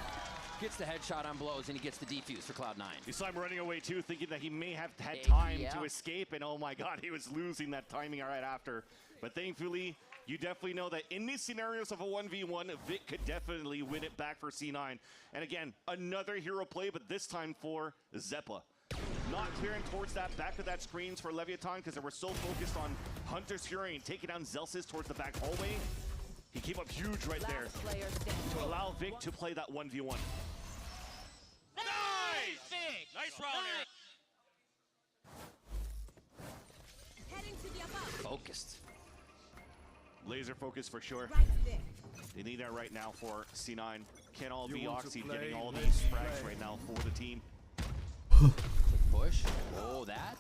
Gets the headshot on blows and he gets the defuse for Cloud9. You saw him running away too, thinking that he may have had time to escape, and oh my god, he was losing that timing right after. But thankfully, you definitely know that in these scenarios of a 1v1, Vic could definitely win it back for C9. And again, another hero play, but this time for Zeppa. Not clearing towards that back of that screens for Leviathan because they were so focused on Hunter's Fury and taking down Zelsis towards the back hallway. He came up huge right there to allow Vic to play that 1v1. Nice! Vic! Nice round here. Heading to the above. Focused. Laser focus for sure. Right there. They need that right now for C9. Can't all be Oxy getting all these frags right now for the team. Push. Oh, that.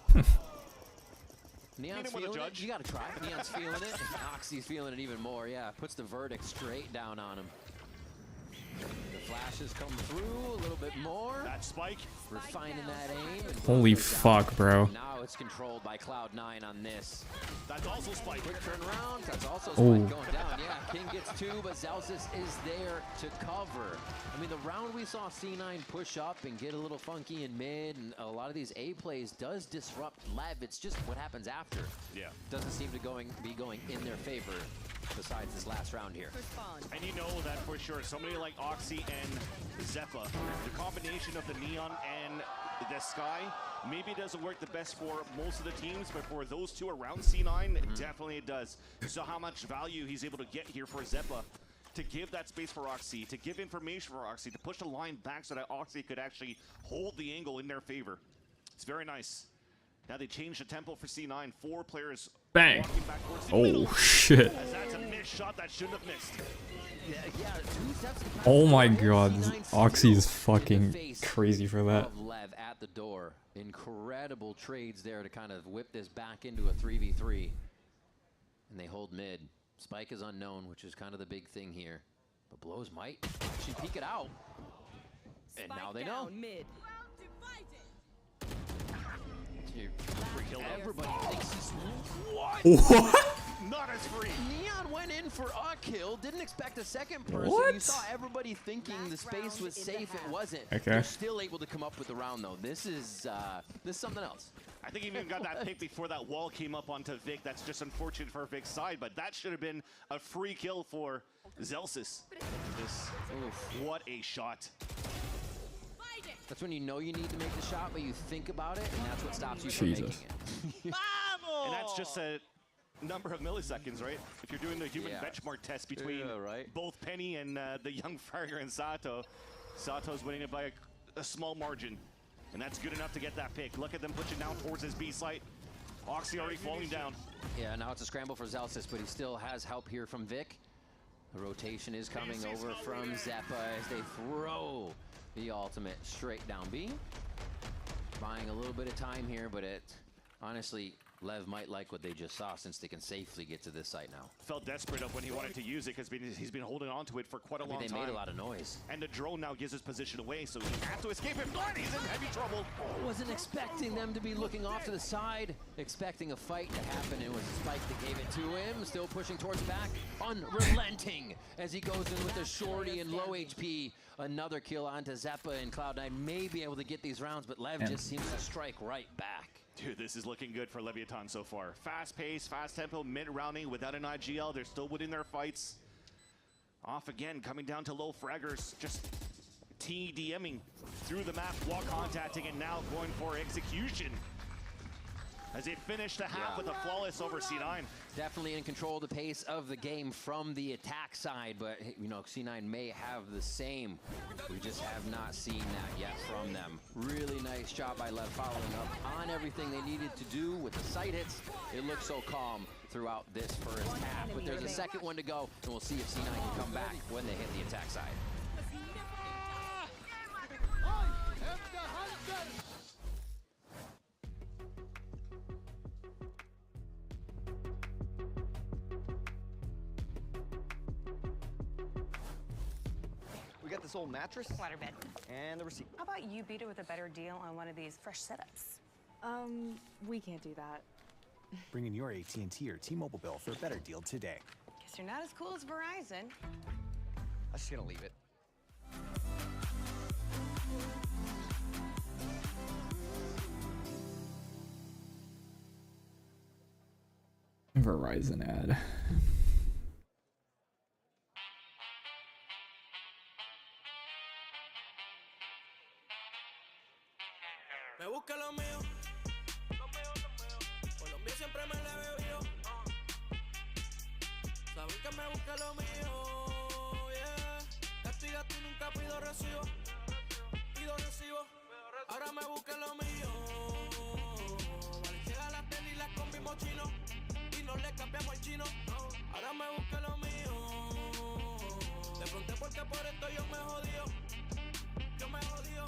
Neon's feeling it. You gotta try. Neon's feeling it. Oxy's feeling it even more. Yeah, puts the verdict straight down on him. The flashes come through a little bit more. That spike. Refining that aim. Holy fuck, bro. Now it's controlled by Cloud9 on this. That's also spike. Quick turnaround. That's also spike Oh. going down. Yeah, King gets 2, but Zelsis is there to cover. I mean, the round we saw C9 push up and get a little funky in mid, and a lot of these A plays does disrupt Lev. It's just what happens after. Yeah. Doesn't seem to be going in their favor besides this last round here. And you know that for sure. Somebody like Oxy and Zeppa, the combination of the Neon and the Sky, maybe it doesn't work the best for most of the teams, but for those two around C9, definitely it does. So how much value he's able to get here for Zeppa to give that space for Oxy, to give information for Oxy, to push the line back so that Oxy could actually hold the angle in their favor. It's very nice. Now they changed the tempo for C9. 4 players Bang. walking back towards the Oh, middle. shit. As that's a missed shot that shouldn't have missed. Yeah, 2 steps to pass. Oh my god, C9 Oxy is still fucking in the face crazy for that. of Lev at the door. Incredible trades there to kind of whip this back into a 3v3. And they hold mid. Spike is unknown, which is kind of the big thing here. But Blows might actually peek it out. And now they know. Mid. Everybody thinks he's... What? Not as free. Neon went in for a kill, didn't expect a second person. What? You saw everybody thinking the space was safe. It wasn't. Okay. They're still able to come up with the round though. This is something else. I think he even got that pick before that wall came up onto Vic. That's just unfortunate for Vic's side, but that should have been a free kill for Zelsis. What a shot. That's when you know you need to make the shot, but you think about it, and that's what stops you from Jesus. making it. And that's just a number of milliseconds, right? If you're doing the human Yeah. benchmark test between right. both Penny and the young Fragger and Sato, Sato's winning it by a small margin. And that's good enough to get that pick. Look at them pushing down towards his B site. Oxy already falling down. Yeah, now it's a scramble for Zelsis, but he still has help here from Vic. The rotation is coming over from Zeppa as they throw the ultimate straight down B. Buying a little bit of time here, but honestly, Lev might like what they just saw since they can safely get to this site now. Felt desperate of when he wanted to use it because he's been holding on to it for quite a long They time. made a lot of noise. And the drone now gives his position away, so he has to escape. If not, he's in heavy trouble. Wasn't expecting them to be looking off to the side, expecting a fight to happen. It was Spike that gave it to him, still pushing towards back, unrelenting as he goes in with a shorty and low HP. Another kill onto Zeppa, and Cloud9 may be able to get these rounds, but Lev just seems to strike right back. Dude, this is looking good for Leviathan so far. Fast pace, fast tempo, mid-rounding without an IGL. They're still winning their fights. Off again, coming down to low fraggers, just TDMing through the map, wall contacting, and now going for execution. As they finish the half with a flawless over C9. Definitely in control of the pace of the game from the attack side, but you know, C9 may have the same. We just have not seen that yet from them. Really nice job by Lev following up on everything they needed to do with the sight hits. It looks so calm throughout this first half, but there's a second one to go, and we'll see if C9 can come back when they hit the attack side. We got this old mattress, waterbed, and the receipt. How about you beat it with a better deal on one of these fresh setups? We can't do that. Bring in your AT&T or T-Mobile bill for a better deal today. Guess you're not as cool as Verizon. I'm just gonna leave it. Verizon ad. Me busca lo mío, por lo mío siempre me le veo yo. Saben que me busca lo mío, yeah. Castigaste y nunca pido recibo, ahora me busca lo mío. Valenciaga las tenis, las combi mochino, y no le cambiamos el chino. Ahora me busca lo mío. De pronto porque por esto yo me jodío, yo me jodío.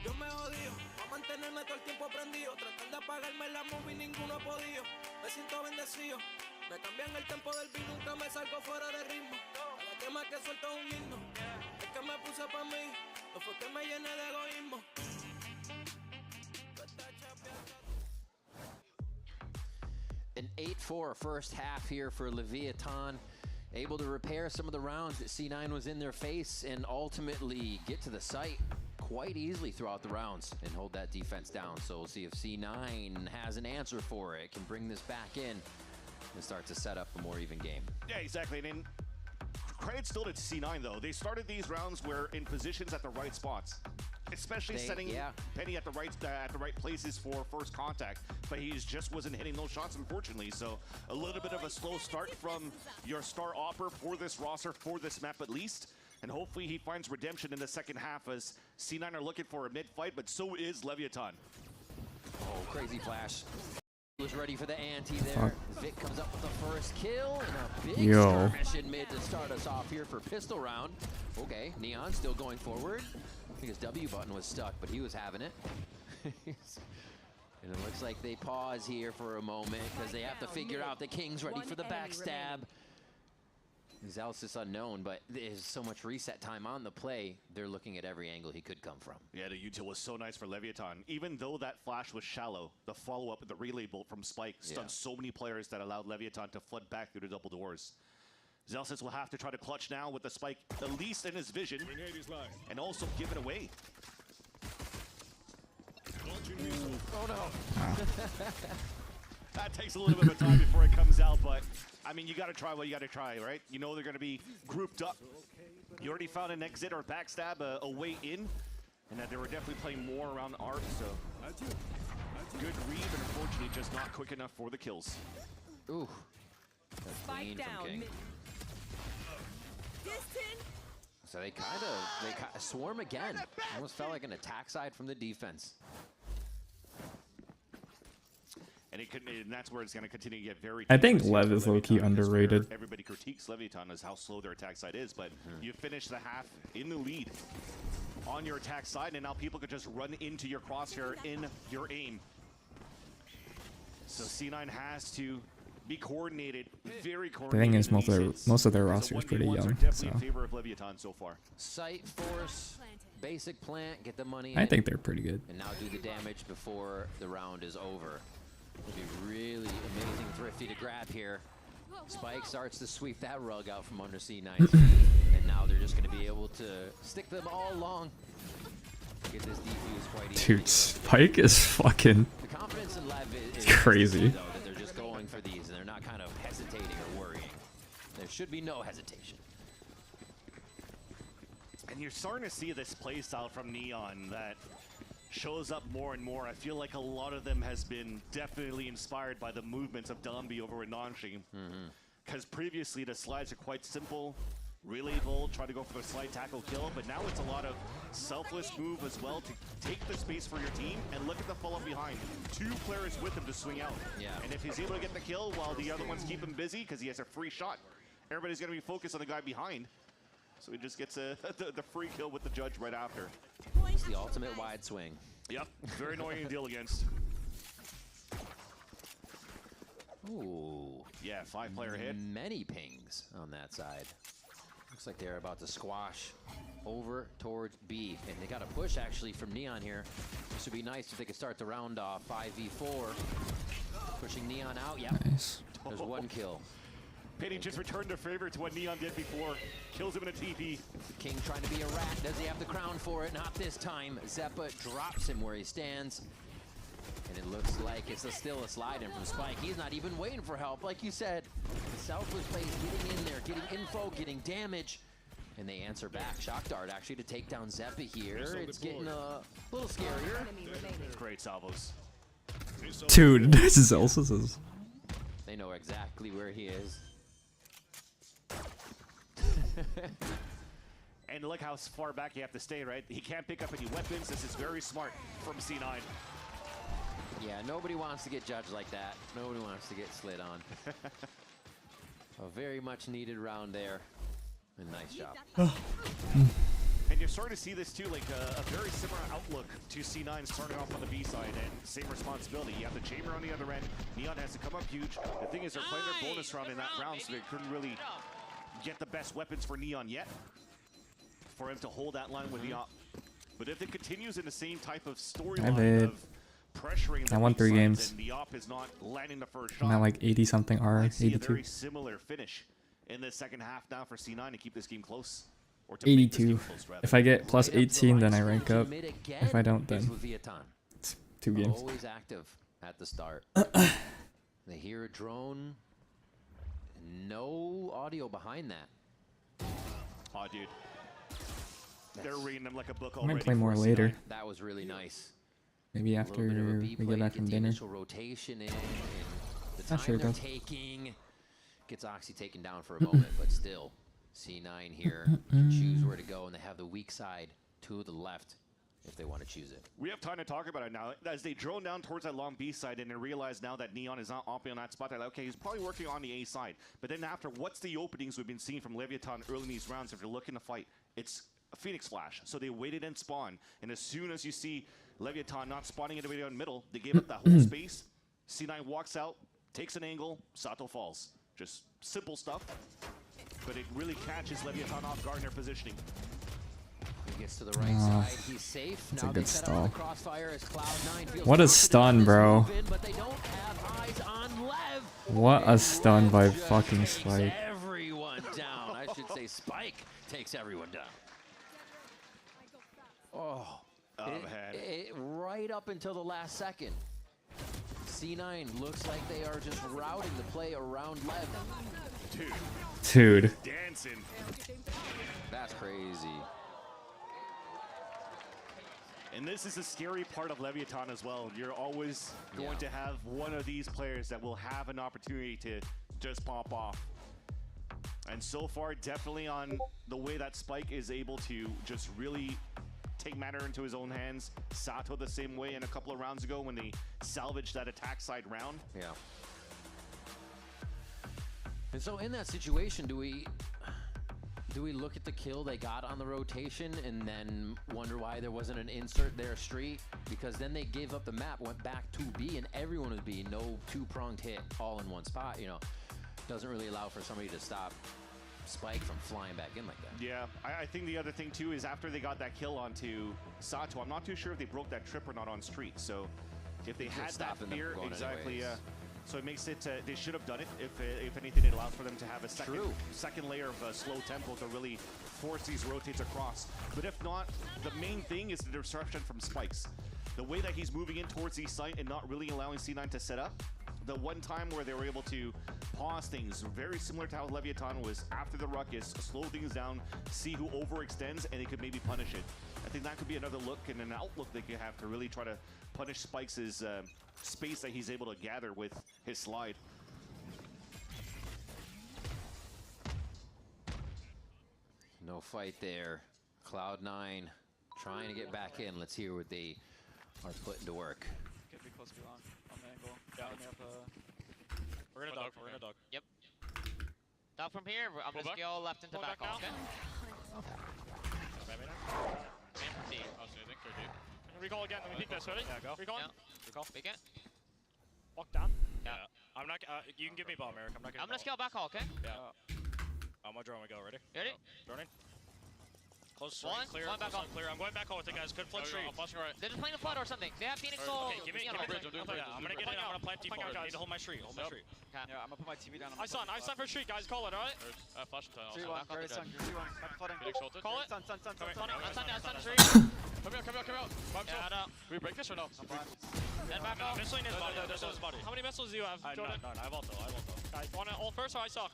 Voy a mantenerme todo el tiempo prendido, tratando de apagarme la movie, ninguno ha podido. Me siento bendecido. Me cambian el tempo del beat, nunca me salgo fuera de ritmo. Cada tema que suelto es un himno. Es que me puse pa' mí, no fue que me llené de egoísmo. An 8-4 first half here for Leviathan. Able to repair some of the rounds that C9 was in their face and ultimately get to the site quite easily throughout the rounds and hold that defense down. So we'll see if C9 has an answer for it, can bring this back in and start to set up a more even game. Yeah, exactly. And credit still to C9 though. They started these rounds where in positions at the right spots, especially setting Penny at the right places for first contact, but he just wasn't hitting those shots, unfortunately. So a little bit of a slow start from your star opper for this roster, for this map at least. And hopefully he finds redemption in the second half as C9 are looking for a mid-fight, but so is Leviathan. Oh, crazy flash. Was ready for the ante there. Vic comes up with the first kill and a big skirmish in mid to start us off here for pistol round. Okay, Neon still going forward. I think his W button was stuck, but he was having it. And it looks like they pause here for a moment because they have to figure out the King's ready for the backstab. Zealous is unknown, but there's so much reset time on the play. They're looking at every angle he could come from. Yeah, the util was so nice for Leviathan. Even though that flash was shallow, the follow-up with the relay bolt from Spike stunned so many players that allowed Leviathan to flood back through the double doors. Zealous will have to try to clutch now with the Spike, at least in his vision, and also give it away. Oh no. That takes a little bit of time before it comes out, but I mean, you got to try what you got to try, right? You know they're going to be grouped up. You already found an exit or backstab, a way in, and that they were definitely playing more around the arc, so good read, but unfortunately just not quick enough for the kills. Ooh. Spike down. So they kind of swarm again. Almost felt like an attack side from the defense. And that's where it's going to continue to get very. I think Lev is low-key underrated. Everybody critiques Leviathan as how slow their attack side is, but you finish the half in the lead on your attack side, and now people could just run into your crosshair in your aim. So C9 has to be coordinated, very coordinated. The thing is, most of their roster is pretty young. Definitely in favor of Leviathan so far. Sight, force, basic plant, get the money. I think they're pretty good. And now do the damage before the round is over. It'll be really amazing, thrifty to grab here. Spike starts to sweep that rug out from under C9's feet, and now they're just going to be able to stick them all along. Get this defuse quite easily. Dude, Spike is fucking The confidence in Lev is crazy. Though, that they're just going for these, and they're not kind of hesitating or worrying. There should be no hesitation. And you're starting to see this play style from Neon that shows up more and more. I feel like a lot of them has been definitely inspired by the movements of Dombi over in Nanshi. Because previously the slides are quite simple, really bold, try to go for the slide tackle kill, but now it's a lot of selfless move as well to take the space for your team and look at the follow behind. 2 players with him to swing out. And if he's able to get the kill while the other ones keep him busy because he has a free shot, everybody's going to be focused on the guy behind. So he just gets the free kill with the judge right after. It's the ultimate wide swing. Yep, very annoying to deal against. Ooh. Yeah, 5-player hit. Many pings on that side. Looks like they're about to squash over towards B. And they got a push actually from Neon here. This would be nice if they could start the round off 5v4. Pushing Neon out. Yep. Nice. There's 1 kill. Penny just returned a favor to what Neon did before. Kills him in a TP. King trying to be a rat. Does he have the crown for it? Not this time. Zeppa drops him where he stands. And it looks like it's still a slide in from Spike. He's not even waiting for help. Like you said, the selfless plays getting in there, getting info, getting damage. And they answer back. Shock Dart actually to take down Zeppa here. It's getting a little scarier. Great salvos. Dude, this is Elsa's. They know exactly where he is. And look how far back you have to stay, right? He can't pick up any weapons. This is very smart from C9. Yeah, nobody wants to get judged like that. Nobody wants to get slid on. A very much needed round there. And nice job. And you're starting to see this too, like a very similar outlook to C9 starting off on the B side, and same responsibility. You have the Chamber on the other end. Neon has to come up huge. The thing is, they're playing their bonus round in that round, so they couldn't really get the best weapons for Neon yet for him to hold that line with the op. But if it continues in the same type of storyline of pressuring the I won 3 games. and the op is not landing the first I'm shot, at like 80 something R, I see a 82. very similar finish in the second half now for C9 to keep this game close. Or to make this 82. game close, rather. If I get plus 18, then I rank up. If I don't, then it's 2 games. Always active at the start. They hear a drone. No audio behind that. Oh, dude. They're reading them like a book I already. might play more for later. C9. That was really nice. Maybe after we get back from the dinner. initial rotation in, and the Not time sure, they're though. taking gets Oxy taken down for a moment, but still, C9 here can choose where to go, and they have the weak side to the left if they want to choose it. We have time to talk about it now. As they drone down towards that long B side and they realize now that Neon is not opping on that spot, they're like, okay, he's probably working on the A side. But then after, what's the openings we've been seeing from Leviathan early in these rounds? If you're looking to fight, it's a Phoenix Flash. So they waited and spawned. And as soon as you see Leviathan not spawning anybody in the middle, they gave up that whole space. C9 walks out, takes an angle, Sato falls. Just simple stuff. But it really catches Leviathan off guard in their positioning. He gets to the right side. He's safe. That's Now a they good set stall. up the crossfire as Cloud9 feels What a confident stun, on this bro. move in, but they don't have eyes on Lev. What a stun by Just fucking takes Spike. everyone down. I should say Spike takes everyone down. Oh, man. Right up until the last second. C9 looks like they are just routing the play around Lev. Dude. Dancing. That's crazy. And this is the scary part of Leviathan as well. You're always going to have one of these players that will have an opportunity to just pop off. And so far, definitely on the way that Spike is able to just really take matter into his own hands. Sato the same way in a couple of rounds ago when they salvaged that attack side round. Yeah. And so in that situation, do we look at the kill they got on the rotation and then wonder why there wasn't an insert there street? Because then they gave up the map, went back to B, and everyone was B. No two-pronged hit all in one spot, you know. Doesn't really allow for somebody to stop Spike from flying back in like that. Yeah, I think the other thing too is after they got that kill onto Sato, I'm not too sure if they broke that trip or not on street. So if they had that stopping them fear, from going exactly, anyways. yeah. So it makes it, they should have done it. If anything, it allows for them to have a second layer of slow tempo to really force these rotates across. But if not, the main thing is the disruption from Spikes. The way that he's moving in towards the site and not really allowing C9 to set up. The one time where they were able to pause things, very similar to how Leviathan was after the ruckus, slow things down, see who overextends, and they could maybe punish it. I think that could be another look and an outlook they could have to really try to punish Spikes' space that he's able to gather with his slide. No fight there. Cloud9 trying to get back in. Let's hear what they are putting to work. Get me close to long on the angle. Yeah, we're gonna dog. We're gonna dog. Yep. Dog from here. I'm just go left into back hall. Okay. Recall again. Let me peek this. Ready? Yeah, go. Recall. Yeah. Recall. Peek it. Walk down. Yeah. I'm not. You can give me ball, Eric. I'm not gonna. I'm gonna scale back hall. Okay. Yeah. I'm gonna drone. We go. Ready? You ready? Droning. Close. One Clear. back Close hall. Clear. I'm going back hall with you guys. Good flood street. I'm flashing right. They're just playing a flood or something. They have Phoenix Soul. Okay, give me a bridge. I'm gonna get in. I'm gonna plant deep. I need to hold my street. Hold my street. Okay. Yeah, I'm gonna put my TV down. I stun for street, guys. Call it, alright? Flash tunnel. 3-1. Very sun. Call it. Sun. Come here. We break this or no? Then back off. Missiling his body. His body. How many missiles do you have, Jordan? None. I have ulti. Guys, wanna ult first or I suck?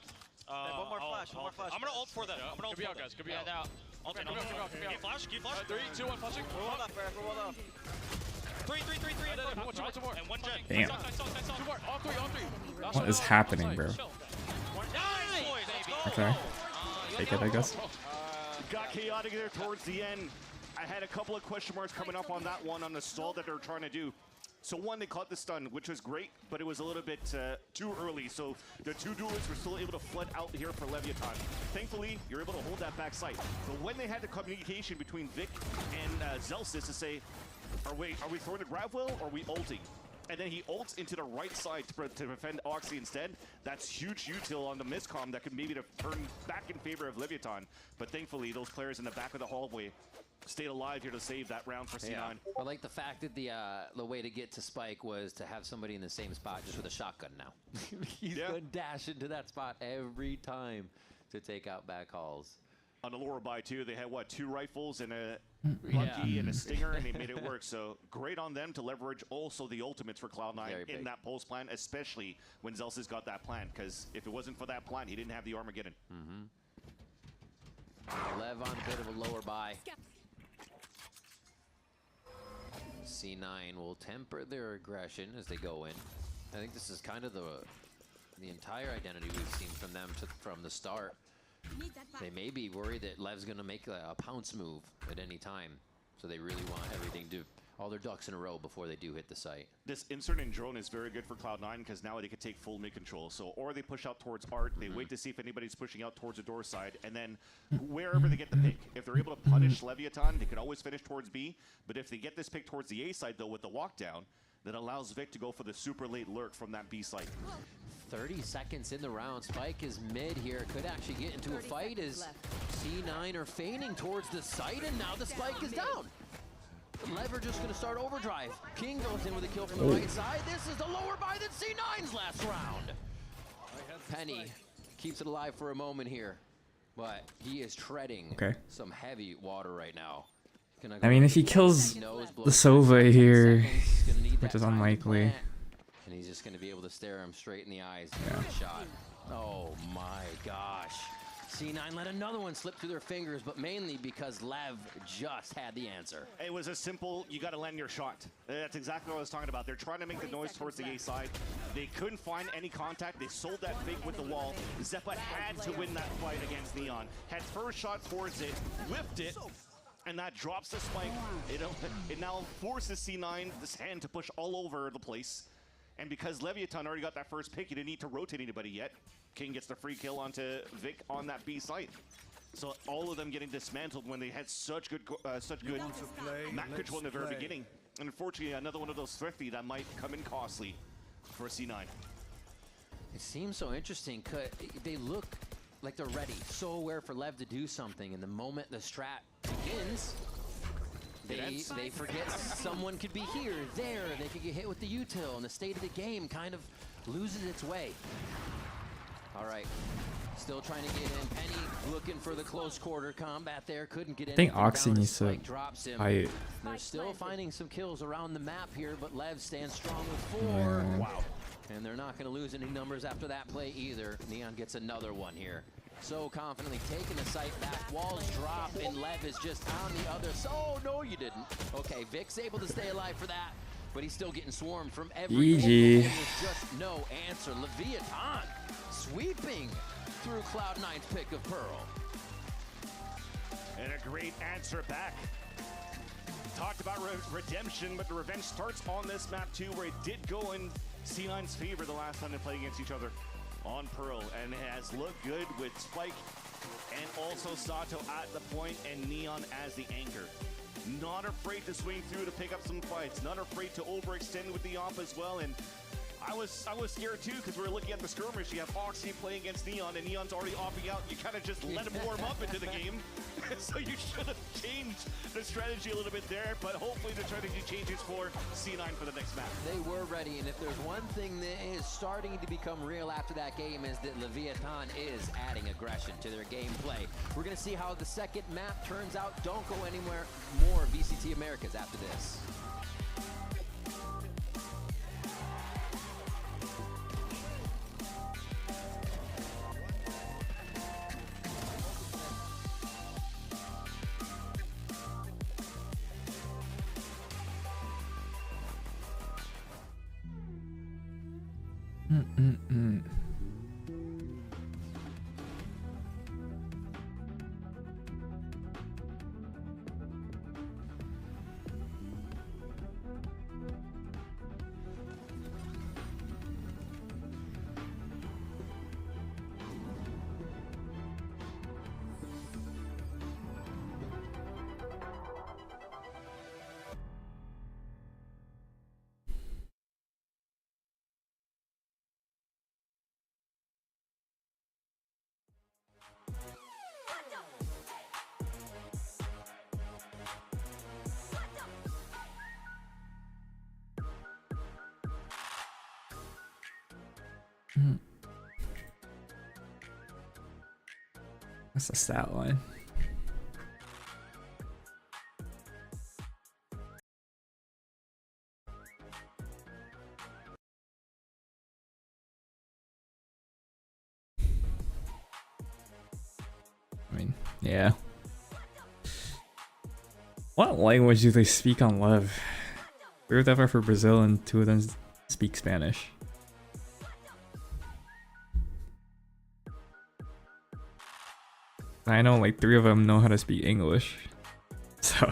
One more flash. I'm gonna ult for them. I'm gonna ult for them. Guys. Could be out. They're out. Okay, come here. Flash. 3, 2, 1, flashing. Roll up, Eric. Roll up. 3. Two more. And one jet. Damn. I saw. 2 more. All three. What is happening, bro? Okay. Take it, I guess. Got chaotic there towards the end. I had a couple of question marks coming up on that one on the stall that they're trying to do. So one, they caught the stun, which was great, but it was a little bit too early. So the two duelists were still able to flood out here for Leviathan. Thankfully, you're able to hold that back sight. But when they had the communication between Vic and Zellsis to say, are we throwing the grab wheel or are we ulting? And then he ults into the right side to defend Oxy instead. That's huge util on the miscom that could maybe turn back in favor of Leviathan. But thankfully, those players in the back of the hallway stayed alive here to save that round for C9. Yeah. I like the fact that the way to get to Spike was to have somebody in the same spot just with a shotgun now. He's gonna dash into that spot every time to take out back halls. On the lower buy too, they had what, 2 rifles and a Lucky and a Stinger, and they made it work. So great on them to leverage also the ultimates for Cloud9 in that pulse plan, especially when Zellsis got that plan. Because if it wasn't for that plan, he didn't have the Armageddon. Lev on a bit of a lower buy. C9 will temper their aggression as they go in. I think this is kind of the entire identity we've seen from them from the start. They may be worried that Lev's going to make a pounce move at any time. So they really want everything to, all their ducks in a row before they do hit the site. This insert in drone is very good for Cloud9 because now they can take full mid control. So, or they push out towards Art, they wait to see if anybody's pushing out towards the door side, and then wherever they get the pick. If they're able to punish Leviathan, they can always finish towards B. But if they get this pick towards the A side though with the walk down, that allows Vic to go for the super late lurk from that B site. 30 seconds in the round. Spike is mid here. Could actually get into a fight as C9 are feigning towards the site, and now the spike is down. Lever just going to start overdrive. King goes in with a kill from the right side. This is the lower buy than C9's last round. Penny keeps it alive for a moment here, but he is treading some heavy water right now. I mean, if he kills the Sova here, which is unlikely. And he's just going to be able to stare him straight in the eyes. Yeah. Shot. Oh my gosh. C9 let another one slip through their fingers, but mainly because Lev just had the answer. It was a simple, you got to land your shot. That's exactly what I was talking about. They're trying to make the noise towards the A side. They couldn't find any contact. They sold that fake with the wall. Zeppa had to win that fight against Neon. Had first shot towards it, whipped it, and that drops the spike. It now forces C9, this hand, to push all over the place. And because Leviathan already got that first pick, he didn't need to rotate anybody yet. King gets the free kill onto Vic on that B site. So all of them getting dismantled when they had such good map control in the very beginning. And unfortunately, another one of those thrifty that might come in costly for C9. It seems so interesting because they look like they're ready, so aware for Lev to do something. And the moment the strat begins, they forget someone could be here, there, they could get hit with the util, and the state of the game kind of loses its way. All right, still trying to get in. Penny looking for the close quarter combat there, couldn't get in. I think Oxy needs to fight. They're still finding some kills around the map here, but Lev stands strong with 4. Yeah. Wow. And they're not going to lose any numbers after that play either. Neon gets another one here. So confidently taking the site back. Walls drop, and Lev is just on the other side. Oh, no, you didn't. Okay, Vic's able to stay alive for that, but he's still getting swarmed from every GG. There's just no answer. Leviathan sweeping through Cloud9's pick of Pearl. And a great answer back. Talked about redemption, but the revenge starts on this map too, where it did go in C9's favor the last time they played against each other on Pearl, and it has looked good with Spike and also Sato at the point and Neon as the anchor. Not afraid to swing through to pick up some fights, not afraid to overextend with the op as well. And I was scared too, because we were looking at the skirmish. You have Oxy playing against Neon, and Neon's already opting out. You kind of just let him warm up into the game. So you should have changed the strategy a little bit there, but hopefully the strategy changes for C9 for the next match. They were ready, and if there's one thing that is starting to become real after that game is that Leviathan is adding aggression to their gameplay. We're going to see how the second map turns out. Don't go anywhere. More VCT Americas after this. That's a stat line. I mean, yeah. What language do they speak on Lev? 3 of them are for Brazil and 2 of them speak Spanish. I know like 3 of them know how to speak English. So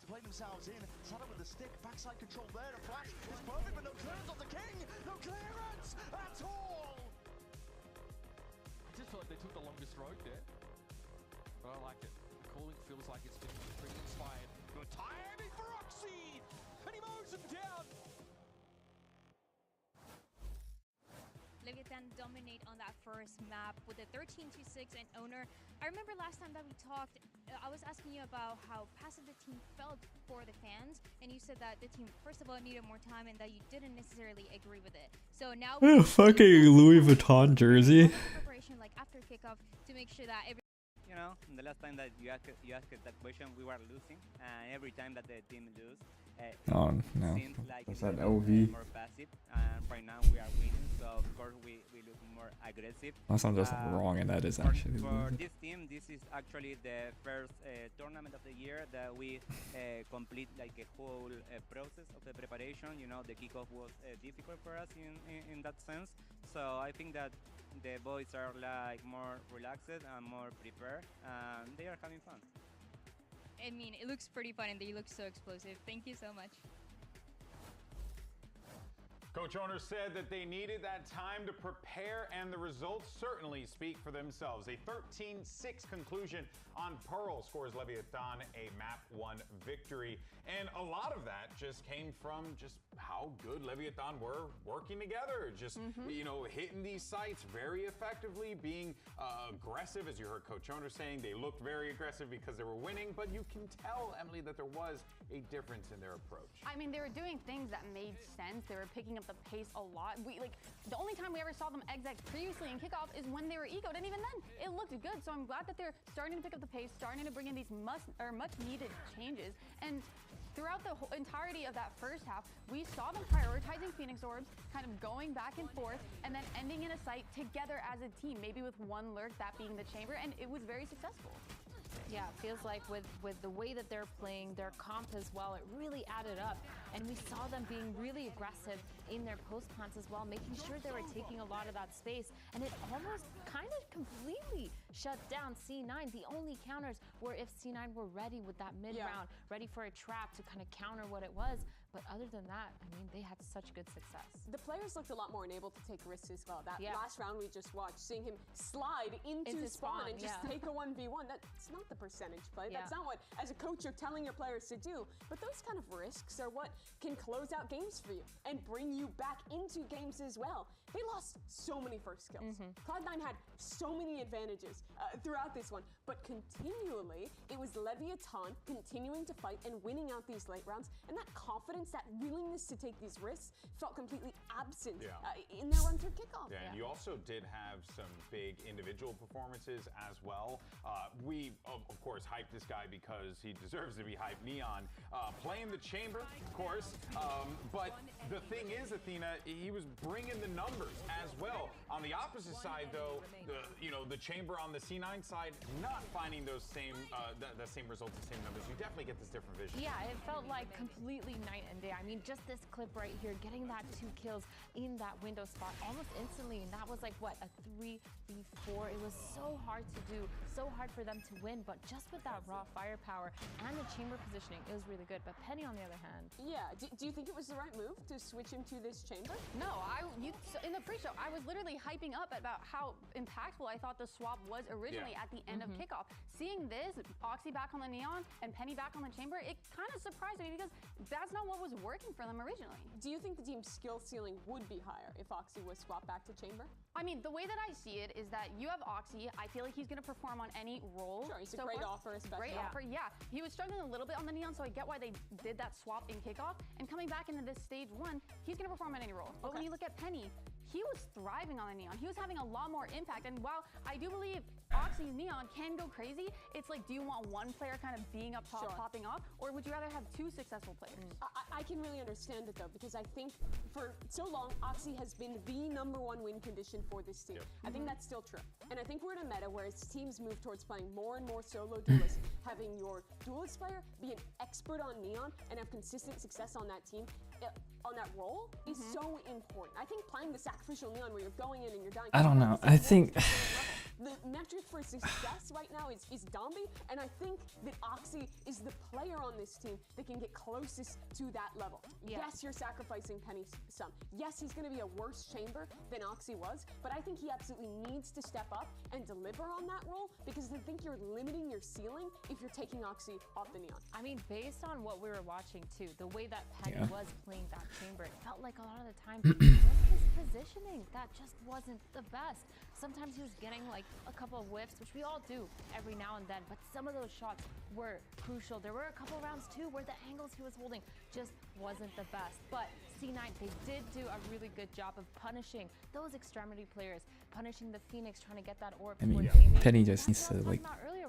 play themselves in. Salah with the stick, backside control there. The flash is perfect, but no clearance on the king. No clearance at all. I just feel like they took the longest road there. But I like it. The calling feels like it's been pretty inspired. Good timing for Oxy, and he mows him down. Leviathan dominate on that first map with a 13-6 and owner. I remember last time that we talked, I was asking you about how passive the team felt for the fans, and you said that the team, first of all, needed more time and that you didn't necessarily agree with it. So now fucking Louis Vuitton jersey. Preparation like after kickoff to make sure that every You know, the last time that you asked that question, we were losing, and every time that the team lose, Oh no, seems like that's it's that a LV. bit more passive. And right now we are winning, so of course we look more aggressive. Unless I'm just wrong, and that is actually for this team. This is actually the first tournament of the year that we complete like a whole process of the preparation. You know, the kickoff was difficult for us in that sense. So I think that the boys are like more relaxed and more prepared, and they are having fun. I mean, it looks pretty fun and they look so explosive. Thank you so much. Coach Owner said that they needed that time to prepare, and the results certainly speak for themselves. A 13-6 conclusion on Pearl scores Leviathan a map 1 victory. And a lot of that just came from just how good Leviathan were working together. Just, you know, hitting these sites very effectively, being aggressive, as you heard Coach Owner saying. They looked very aggressive because they were winning, but you can tell, Emily, that there was a difference in their approach. I mean, they were doing things that made sense. They were picking up the pace a lot. The only time we ever saw them exec previously in kickoff is when they were egoed, and even then, it looked good. So I'm glad that they're starting to pick up the pace, starting to bring in these much needed changes. And throughout the whole entirety of that first half, we saw them prioritizing Phoenix Orbs, kind of going back and forth, and then ending in a site together as a team, maybe with one lurk, that being the chamber, and it was very successful. Yeah, it feels like with the way that they're playing, their comp as well, it really added up. And we saw them being really aggressive in their post plants as well, making sure they were taking a lot of that space. And it almost kind of completely shut down C9. The only counters were if C9 were ready with that mid-round, ready for a trap to kind of counter what it was. But other than that, I mean, they had such good success. The players looked a lot more enabled to take risks as well. That last round we just watched, seeing him slide into spawn and just take a 1v1, that's not the percentage play. That's not what, as a coach, you're telling your players to do. But those kind of risks are what can close out games for you and bring you back into games as well. They lost so many first kills. Cloud9 had so many advantages throughout this one, but continually, it was Leviathan continuing to fight and winning out these late rounds, and that confidence, that willingness to take these risks felt completely absent in their run through kickoff. And you also did have some big individual performances as well. We, of course, hyped this guy because he deserves to be hyped. Neon playing the chamber, of course, but the thing is, Athena, he was bringing the numbers as well. On the opposite side, though, the chamber on the C9 side not finding those same the same results, the same numbers, you definitely get this different vision. Yeah, it felt like completely night and day. I mean, just this clip right here, getting that 2 kills in that window spot almost instantly, and that was like, what, a 3v4? It was so hard to do, so hard for them to win, but just with that raw firepower and the chamber positioning, it was really good. But Penny, on the other hand... Yeah, do you think it was the right move to switch him to this chamber? No, in the pre-show, I was literally hyping up about how impactful I thought the swap was originally at the end of kickoff. Seeing this, Oxy back on the Neon and Penny back on the chamber, it kind of surprised me because that's not what was working for them originally. Do you think the team's skill ceiling would be higher if Oxy was swapped back to chamber? I mean, the way that I see it is that you have Oxy. I feel like he's going to perform on any role. Sure, he's a great offer, especially. Great offer, yeah. He was struggling a little bit on the Neon, so I get why they did that swap in kickoff. And coming back into this stage 1, he's going to perform on any role. But when you look at Penny, he was thriving on the Neon. He was having a lot more impact. And while I do believe Oxy Neon can go crazy, it's like, do you want one player kind of being up top, popping off, or would you rather have 2 successful players? I can really understand it though, because I think for so long, Oxy has been the #1 win condition for this team. I think that's still true. And I think we're in a meta where as teams move towards playing more and more solo duelists, having your duelist player be an expert on Neon and have consistent success on that team, on that role, is so important. I think playing the sacrificial Neon where you're going in and you're dying. I don't know. I think the metric for success right now is Dombey, and I think that Oxy is the player on this team that can get closest to that level. Yes, you're sacrificing Penny some. Yes, he's going to be a worse chamber than Oxy was, but I think he absolutely needs to step up and deliver on that role, because I think you're limiting your ceiling if you're taking Oxy off the Neon. I mean, based on what we were watching too, the way that Penny was playing that chamber, it felt like a lot of the time it was his positioning that just wasn't the best. Sometimes he was getting like a couple of whiffs, which we all do every now and then, but some of those shots were crucial. There were a couple rounds too where the angles he was holding just wasn't the best. But C9, they did do a really good job of punishing those extremity players, punishing the Phoenix, trying to get that orb. I mean, Penny just needs to like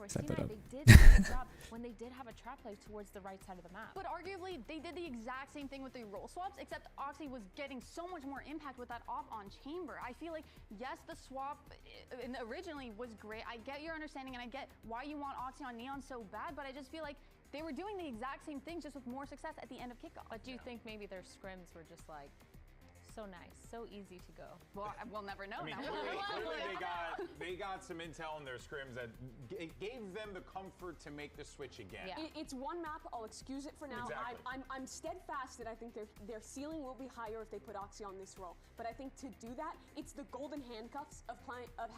step it up. They did do a good job when they did have a trap play towards the right side of the map. But arguably, they did the exact same thing with the role swaps, except Oxy was getting so much more impact with that off on chamber. I feel like, yes, the swap originally was great. I get your understanding and I get why you want Oxy on Neon so bad, but I just feel like they were doing the exact same thing, just with more success at the end of kickoff. But do you think maybe their scrims were just like so nice, so easy to go? Well, we'll never know. I mean, clearly they got some intel in their scrims that gave them the comfort to make the switch again. It's one map. I'll excuse it for now. Exactly. I'm steadfast that I think their ceiling will be higher if they put Oxy on this role. But I think to do that, it's the golden handcuffs of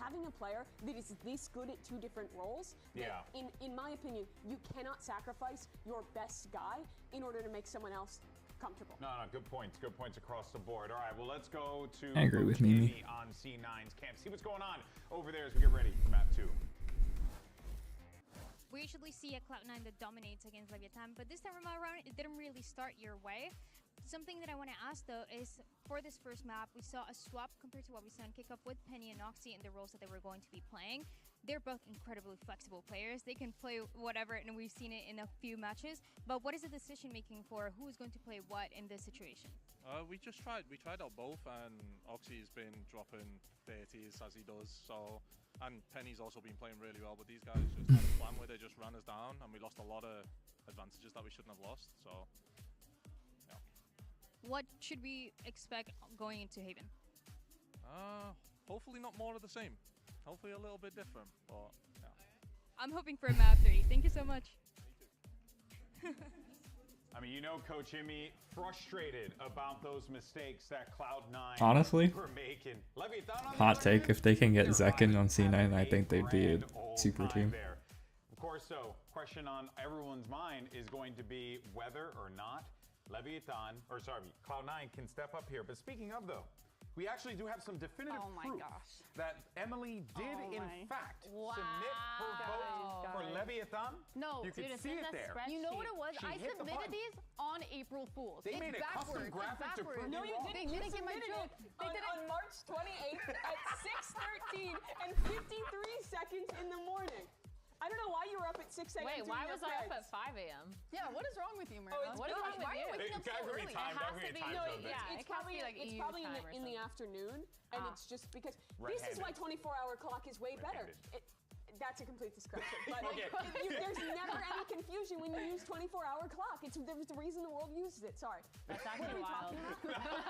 having a player that is this good at 2 different roles. Yeah. In my opinion, you cannot sacrifice your best guy in order to make someone else comfortable. No, good points. Good points across the board. All right, well, let's go to I agree with Mimi on C9's camp. See what's going on over there as we get ready for map 2. We usually see a Cloud9 that dominates against Leviathan, but this time around, it didn't really start your way. Something that I want to ask, though, is for this first map, we saw a swap compared to what we saw in kickoff with Penny and Oxy and the roles that they were going to be playing. They're both incredibly flexible players. They can play whatever, and we've seen it in a few matches. But what is the decision-making for who is going to play what in this situation? We tried out both, and Oxy's been dropping 30s as he does, so, and Penny's also been playing really well, but these guys just had a plan where they just ran us down, and we lost a lot of advantages that we shouldn't have lost, so, yeah. What should we expect going into Haven? Hopefully not more of the same. Hopefully a little bit different, but yeah. I'm hoping for a map 3. Thank you so much. I mean, you know, Coach Imi frustrated about those mistakes that Cloud9 honestly were making. Hot take, if they can get Zekin on C9, I think they'd be a super team. There. Of course, so question on everyone's mind is going to be whether or not Cloud9 can step up here. But speaking of, though, we actually do have some definitive proof that Emily did, in fact, submit her vote for Leviathan. No, you can see it there. You know what it was? She I hit the submitted button. these on April Fools. They made a custom graphic to prove No, you wrong. They didn't get my joke. They did it on March 28th at 6:13 and 53 seconds in the morning. I don't know why you were up at 6 a.m. Wait, why was I up at 5 a.m.? Yeah, what is wrong with you, Mirna? What is wrong with you? It's probably in the afternoon, and it's just because this is why 24-hour clock is way better. That's a complete discretion. But Okay. there's never any confusion when you use 24-hour clock. There's the reason the world uses it. Sorry. That's What actually are we wild. talking about?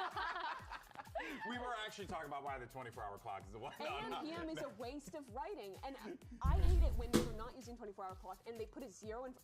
We were actually talking about why the 24-hour clock is the one. AM PM is a waste of writing, and I hate it when they're not using 24-hour clock and they put a 0 in.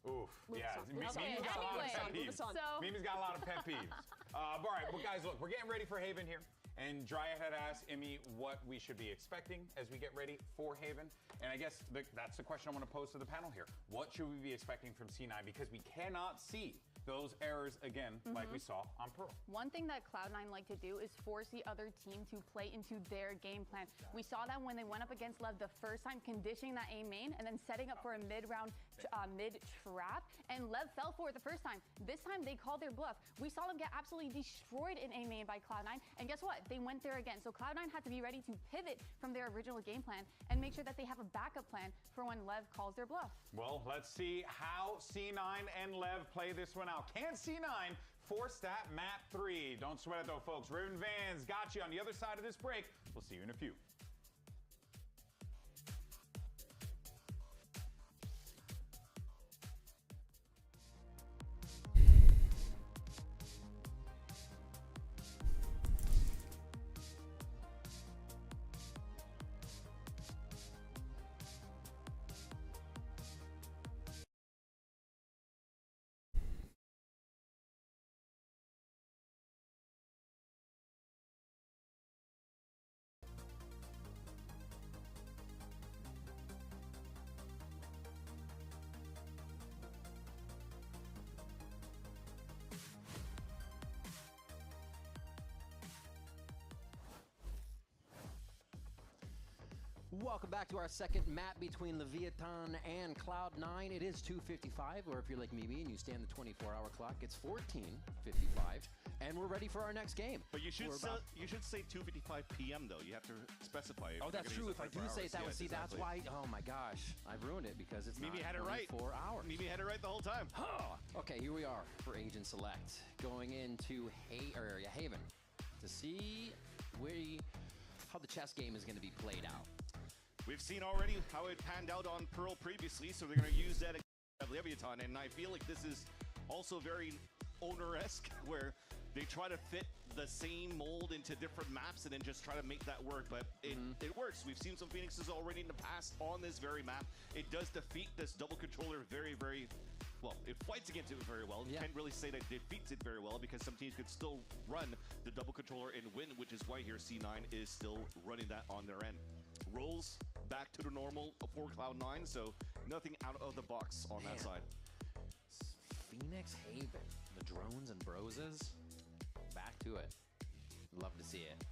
Oof. Move Yeah. us on, move us on. Mimi's got a lot of Anyway, pet move peeves. us on. Mimi's got a lot of pet peeves. All right, well, guys, look, we're getting ready for Haven here. And Dryad had asked Emmy what we should be expecting as we get ready for Haven. And I guess that's the question I want to pose to the panel here. What should we be expecting from C9? Because we cannot see those errors again like we saw on Pearl. One thing that Cloud9 like to do is force the other team to play into their game plan. We saw that when they went up against Lev the first time, conditioning that A main and then setting up for a mid-round mid-trap, and Lev fell for it the first time. This time they called their bluff. We saw them get absolutely destroyed in A main by Cloud9, and guess what? They went there again. So Cloud9 had to be ready to pivot from their original game plan and make sure that they have a backup plan for when Lev calls their bluff. Well, let's see how C9 and Lev play this one out. Can C9 force that map 3? Don't sweat it though, folks. Raven Vans got you on the other side of this break. We'll see you in a few. Welcome back to our second map between Leviathan and Cloud9. It is 2:55, or if you're like Mimi and you stand the 24-hour clock, it's 14:55, and we're ready for our next game. But you should say 2:55 p.m. though. You have to specify. Oh, that's true. If I do say it that way, see, that's why. Oh my gosh, I've ruined it because it's Mimi not had it right. 24 hours. Mimi had it right the whole time. Okay, here we are for Agent Select, going into Haven to see how the chess game is going to be played out. We've seen already how it panned out on Pearl previously, so they're going to use that at Leviathan, and I feel like this is also very owner-esque, where they try to fit the same mold into different maps and then just try to make that work, but it works. We've seen some Phoenixes already in the past on this very map. It does defeat this double controller very, very well. It fights against it very well. You can't really say that it defeats it very well because some teams could still run the double controller and win, which is why here C9 is still running that on their end. Rolls back to the normal for Cloud9, so nothing out of the box on that side. Phoenix Haven, the drones and broses, back to it. Love to see it.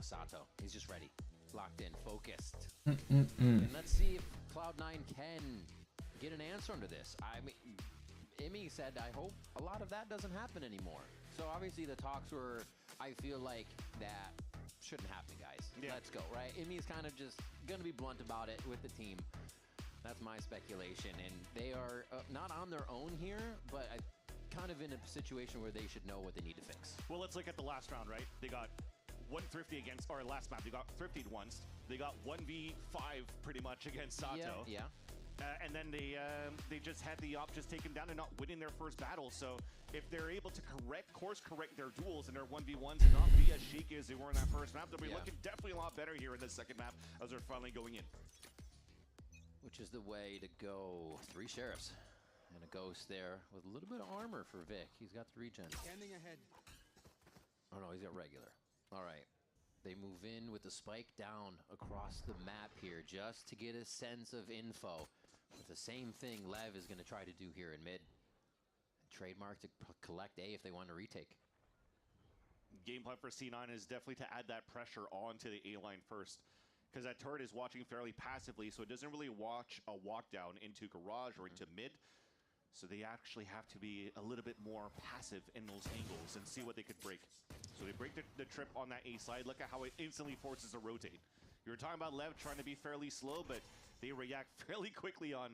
Osato, he's just ready, locked in, focused. And let's see if Cloud9 can get an answer under this. I mean, Emmy said, I hope a lot of that doesn't happen anymore. So obviously the talks were, I feel like that shouldn't happen, guys. Let's go, right? Emmy's kind of just gonna be blunt about it with the team. That's my speculation, and they are not on their own here, but kind of in a situation where they should know what they need to fix. Well, let's look at the last round, right? They got one Thrifty against, or last map, they got Thriftied once. They got 1v5 pretty much against Sato. Yeah. And then they just had the op just taken down and not winning their first battle. So if they're able to course correct their duels and their 1v1s and not be as shaky as they were in that first map, they'll be looking definitely a lot better here in the second map as they're finally going in. Which is the way to go. 3 sheriffs and a ghost there with a little bit of armor for Vic. He's got the regen. Standing ahead. Oh no, he's got regular. All right. They move in with the spike down across the map here just to get a sense of info. It's the same thing Lev is going to try to do here in mid. Trademark to collect A if they want to retake. Game plan for C9 is definitely to add that pressure onto the A line first, because that turret is watching fairly passively, so it doesn't really watch a walk down into garage or into mid. So they actually have to be a little bit more passive in those angles and see what they could break. So they break the trip on that A side. Look at how it instantly forces a rotate. You were talking about Lev trying to be fairly slow, but they react fairly quickly on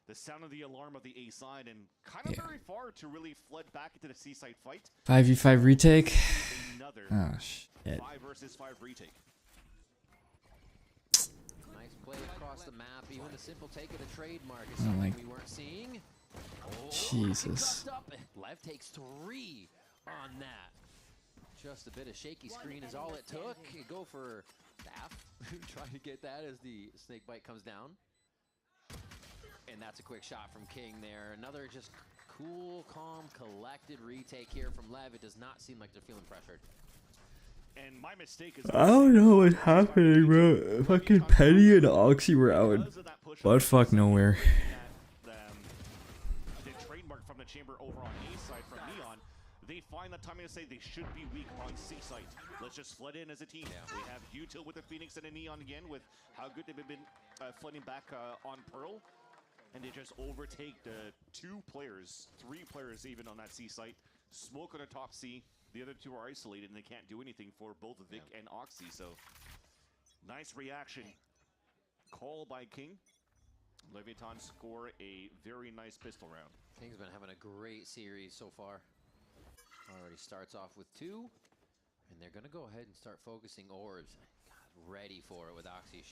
the sound of the alarm of the A side and kind of very far to really flood back into the C side fight. 5v5 retake. Another Oh shit. 5 versus 5 retake. Nice play across the map. Even the simple take of the trademark is Oh something my- we weren't seeing. Oh, Jesus. cuffed up. Lev takes 3 on that. Just a bit of shaky screen is all it took. You go for staff. Try to get that as the snake bite comes down. And that's a quick shot from King there. Another just cool, calm, collected retake here from Lev. It does not seem like they're feeling pressured. And my mistake is I don't know what's happening, bro. Fucking Penny and Oxy were out. But fuck nowhere. The trademark from the chamber over on A side from Neon. They find that timing to say they should be weak on C site. Let's just flood in as a team. We have Util with the Phoenix and a Neon again with how good they've been flooding back on Pearl. And they just overtake the 2 players, 3 players even on that C site. Smoke on the top C. The other 2 are isolated and they can't do anything for both Vic and Oxy. So nice reaction. Call by King. Leviathan score a very nice pistol round. King's been having a great series so far. Already starts off with 2. And they're going to go ahead and start focusing orbs. Ready for it with Oxy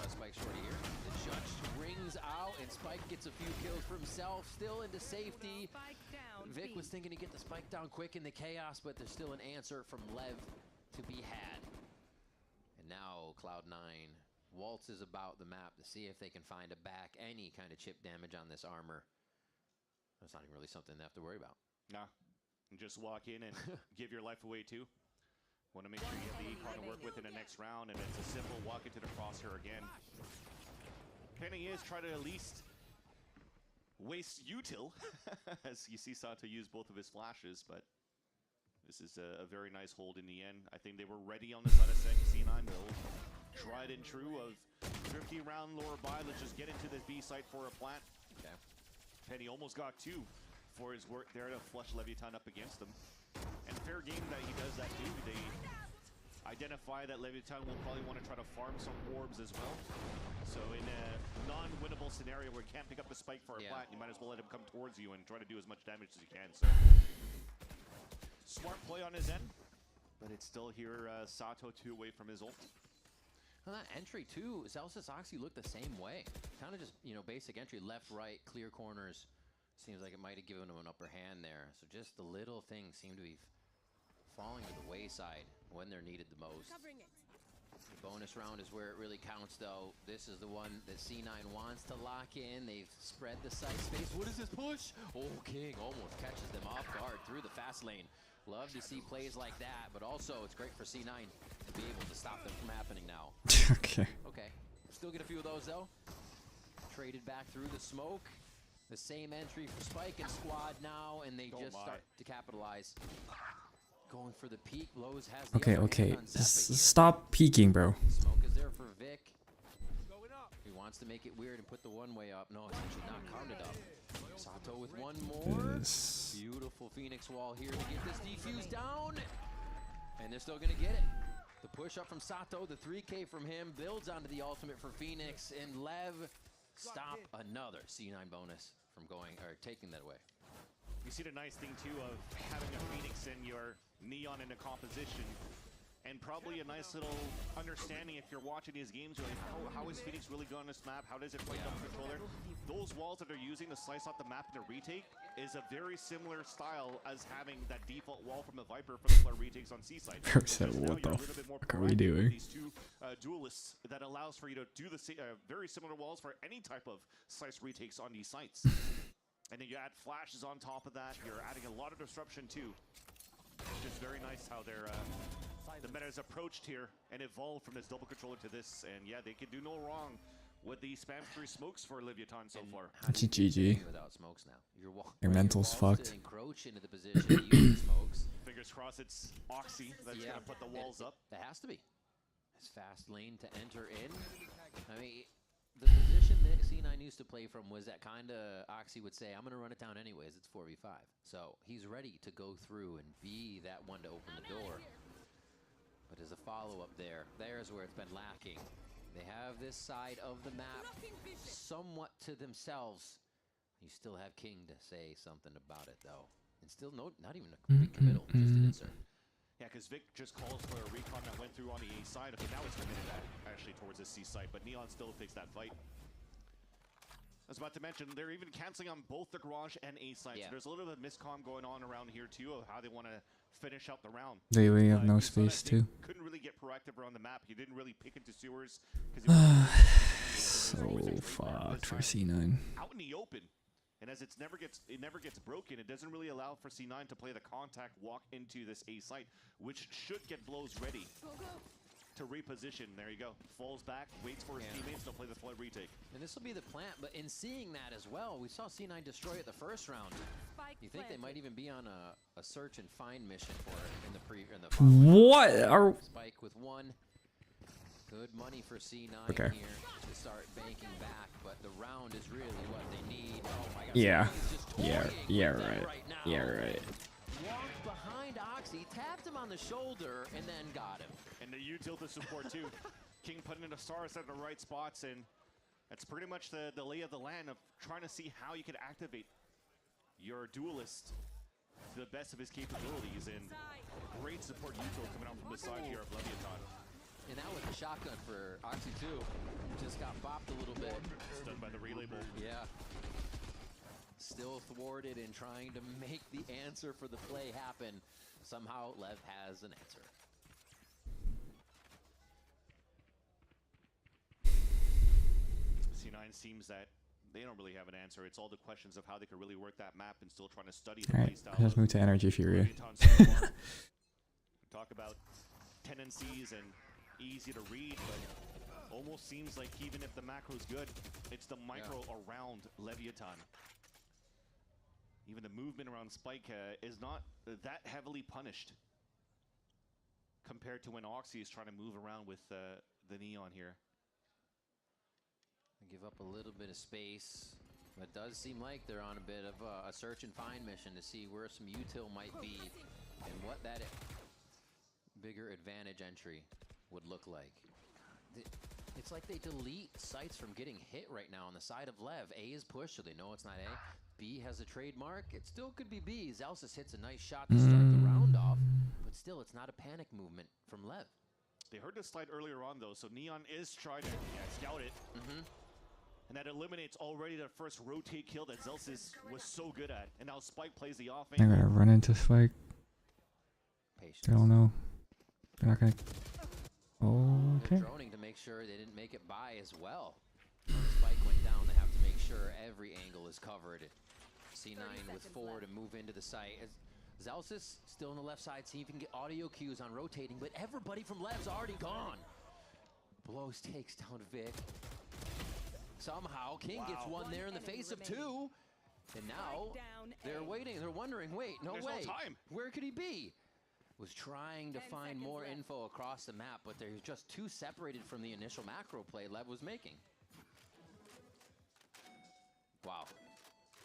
Spike Shorty here. The judge rings out and Spike gets a few kills for himself, still into safety. Vic was thinking to get the spike down quick in the chaos, but there's still an answer from Lev to be had. And now Cloud9 waltzes about the map to see if they can find any kind of chip damage on this armor. That's not even really something they have to worry about. Nah, and just walk in and give your life away too. Want to make sure you have the econ to work with in the next round, and it's a simple walk into the crosshair again. Penny is trying to at least waste Util, as you see Sato use both of his flashes, but this is a very nice hold in the end. I think they were ready on the side of C9. They'll tried and true of 50 round lower by. Let's just get into this B site for a plant. Okay. Penny almost got 2 for his work there to flush Leviathan up against him. And fair game that he does that too. They identify that Leviathan will probably want to try to farm some orbs as well. So in a non-winnable scenario where you can't pick up a spike for a plant, you might as well let him come towards you and try to do as much damage as you can. So smart play on his end, but it's still here Sato 2 away from his ult. Well, that entry too, Celsius Oxy looked the same way. Kind of just, basic entry, left, right, clear corners. Seems like it might have given him an upper hand there. So just the little things seem to be falling to the wayside when they're needed the most. The bonus round is where it really counts, though. This is the one that C9 wants to lock in. They've spread the site space. What is this push? Oh, King almost catches them off guard through the fast lane. Love to see plays like that, but also it's great for C9 to be able to stop them from happening now. Okay. Okay. Still get a few of those, though. Traded back through the smoke. The same entry for Spike and Squad now, and they just start to capitalize. Going for the peak. Lowe's has the Okay, upper okay. hand on Zephyr. Stop peeking, bro. Smoke is there for Vic. He wants to make it weird and put the one way up. No, it's actually not counted up. Sato with one more. Beautiful Phoenix wall here to get this defuse down. And they're still going to get it. The push up from Sato, the 3K from him builds onto the ultimate for Phoenix, and Lev stop another C9 bonus from taking that away. You see the nice thing too of having a Phoenix and your Neon in a composition, and probably a nice little understanding if you're watching these games. You're like, how is Phoenix really good on this map? How does it play double controller? Those walls that they're using to slice out the map in a retake is a very similar style as having that default wall from the Viper for the player retakes on C-side. What the fuck are we doing? These 2 duelists that allows for you to do the very similar walls for any type of slice retakes on these sites. And then you add flashes on top of that. You're adding a lot of disruption too. It's just very nice how they're the meta is approached here and evolved from this double controller to this. And yeah, they can do no wrong with the spam through smokes for Leviathan so far. GG. Without smokes now. Your mental's fucked. Encroach into the position to use the smokes. Fingers crossed it's Oxy that's gonna put the walls up. It has to be. It's fast lane to enter in. I mean, the position that C9 used to play from was that kind of Oxy would say, I'm going to run it down anyways, it's 4v5. So he's ready to go through and be that one to open the door. But as a follow-up there's where it's been lacking. They have this side of the map somewhat to themselves. You still have King to say something about it, though. And still not even a big committal, just an insert. Yeah, because Vic just calls for a recon that went through on the A side. Okay, now it's committed actually towards the C side, but Neon still takes that fight. I was about to mention, they're even canceling on both the garage and A side. Yeah. So there's a little bit of miscomm going on around here too of how they want to finish out the round. They really have no You saw that space Vic too. couldn't really get proactive around the map. He didn't really pick into sewers. So fucked for C9. Out in the open. And as it never gets broken, it doesn't really allow for C9 to play the contact walk into this A site, which should get blows ready to reposition. There you go. Falls back, waits for his teammates to play the flood retake. And this will be the plant, but in seeing that as well, we saw C9 destroy it the first round. You think they might even be on a search and find mission for it in the What are Spike with one. Good money for C9 Okay. here to start banking back, but the round is really what they need. Oh my God, Yeah. C9 is just Yeah. toying Yeah. with them Right. right now. Yeah. Right. Walked behind Oxy, tapped him on the shoulder, and then got him. And the utility support too. King putting in the stars at the right spots, and that's pretty much the lay of the land of trying to see how you can activate your duelist to the best of his capabilities. And great support util coming out from the side here of Leviathan. And that was a shotgun for Oxy too. Just got bopped a little bit. Stunned by the relay bolt. Yeah. Still thwarted in trying to make the answer for the play happen. Somehow Lev has an answer. C9 seems that they don't really have an answer. It's all the questions of how they could really work that map and still trying to study the All right. playstyle. Let's move to Energy Fury. Talk about tendencies and easy to read, but almost seems like even if the macro's good, it's the micro around Leviathan. Even the movement around Spike is not that heavily punished compared to when Oxy is trying to move around with the Neon here. Give up a little bit of space. But it does seem like they're on a bit of a search and find mission to see where some util might be and what that bigger advantage entry would look like. It's like they delete sites from getting hit right now on the side of Lev. A is pushed, so they know it's not A. B has a trademark. It still could be B. Zelsis hits a nice shot to start the round off, but still, it's not a panic movement from Lev. They heard the slide earlier on, though, so Neon is trying to scout it. And that eliminates already the first rotate kill that Zelsis was so good at. And now Spike plays the offense. They're gonna run into Spike. Patience. I don't know. They're not gonna. Okay. They're droning to make sure they didn't make it by as well. When Spike went down, they have to make sure every angle is covered. C9 with 4 to move into the site. Zelsis still on the left side, see if he can get audio cues on rotating, but everybody from Lev's already gone. Blows takes down Vic. Somehow, King gets one there in the face of 2. And now, they're waiting, they're wondering, wait, no There's way. no time. Where could he be? Was trying to find more info across the map, but they're just too separated from the initial macro play Lev was making. Wow.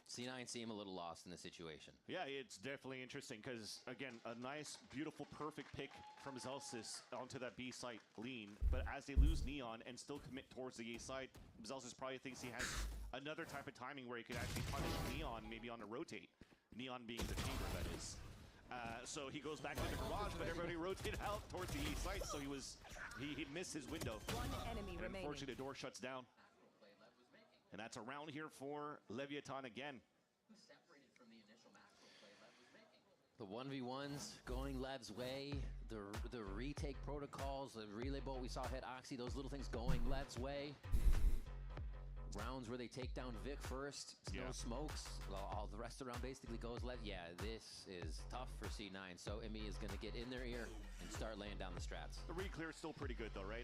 C9 seem a little lost in the situation. Yeah, it's definitely interesting because, again, a nice, beautiful, perfect pick from Zelsis onto that B site lean. But as they lose Neon and still commit towards the A site, Zelsis probably thinks he has another type of timing where he could actually punish Neon, maybe on a rotate. Neon being the chamber, that is. So he goes back to the garage, but everybody rotated out towards the A site, so he missed his window. And unfortunately, the door shuts down. And that's a round here for Leviathan again. The 1v1s going Lev's way, the retake protocols, the relay bolt we saw hit Oxy, those little things going Lev's way. Rounds where they take down Vic first, no smokes, all the rest of the round basically goes Lev. Yeah, this is tough for C9, so Emmy is going to get in their ear and start laying down the strats. The re-clear is still pretty good though, right?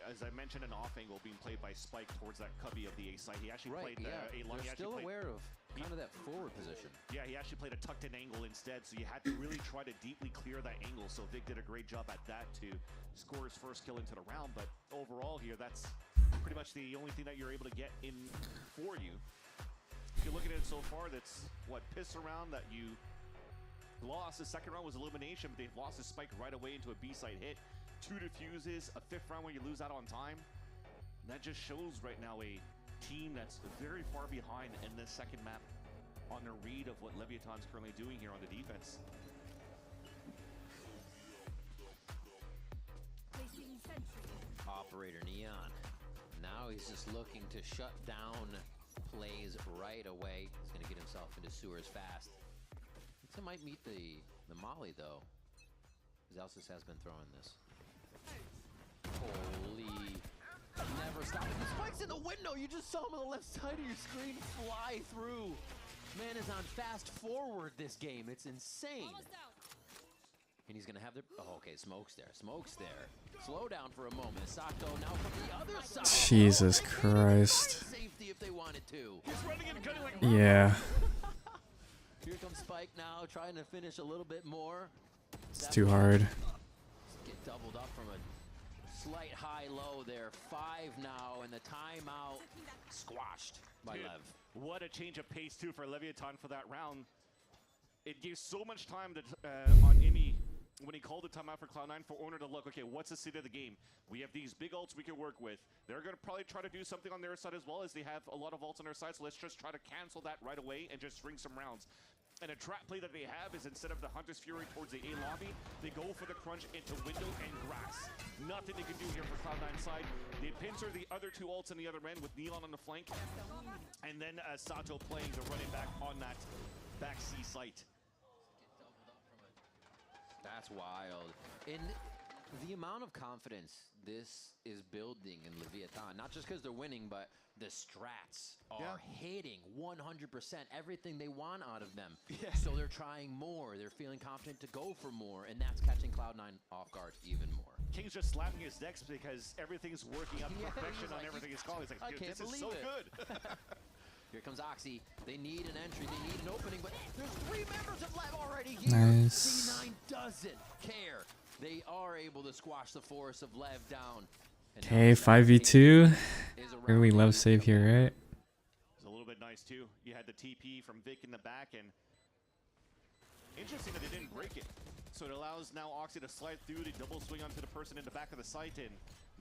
As I mentioned, an off angle being played by Spike towards that cubby of the A site. He actually played a long. They're still aware of kind of that forward position. Yeah, he actually played a tucked in angle instead, so you had to really try to deeply clear that angle. So Vic did a great job at that to score his first kill into the round. But overall here, that's pretty much the only thing that you're able to get in for you. If you're looking at it so far, that's what piss around that you lost. The second round was elimination, but they've lost the Spike right away into a B site hit. 2 defuses, a 5th round where you lose out on time. And that just shows right now a team that's very far behind in this second map on their read of what Leviathan's currently doing here on the defense. Operator Neon. Now he's just looking to shut down plays right away. He's going to get himself into sewers fast. He might meet the molly though. Zelsis has been throwing this. Holy. Never stopping. The spike's in the window. You just saw him on the left side of your screen fly through. Man is on fast forward this game. It's insane. And he's gonna have the. Oh, okay. Smoke's there. Smoke's there. Slow down for a moment. Sato now from the other side. Jesus Christ. Safety if they wanted to. Yeah. Here comes Spike now, trying to finish a little bit more. It's too hard. Get doubled up from a slight high-low there. 5 now, and the timeout squashed by Dude, Lev. What a change of pace, too, for Leviathan for that round. It gives so much time to, on Imi when he called the timeout for Cloud9 for Owner to look, okay, what's the state of the game? We have these big ults we can work with. They're going to probably try to do something on their side as well, as they have a lot of ults on their side, so let's just try to cancel that right away and just string some rounds. And a trap play that they have is instead of the Hunter's Fury towards the A lobby, they go for the crunch into window and grass. Nothing they can do here for Cloud9 side. They pincer the other 2 ults on the other end with Neon on the flank. And then Sato playing the running back on that back C site. That's wild. And the amount of confidence this is building in Leviathan, not just because they're winning, but the strats are hitting 100% everything they want out of them. So they're trying more. They're feeling confident to go for more, and that's catching Cloud9 off guard even more. King's just slapping his decks because everything's working out to perfection on everything he's calling. He's like, dude, this is so good. Here comes Oxy. They need an entry. They need an opening, but there's 3 members of Lev already here. Nice. C9 doesn't care. They are able to squash the force of Lev down. Okay, 5v2. Here we love save here, right? It's a little bit nice too. You had the TP from Vic in the back, and interesting that they didn't break it. So it allows now Oxy to slide through to double swing onto the person in the back of the site, and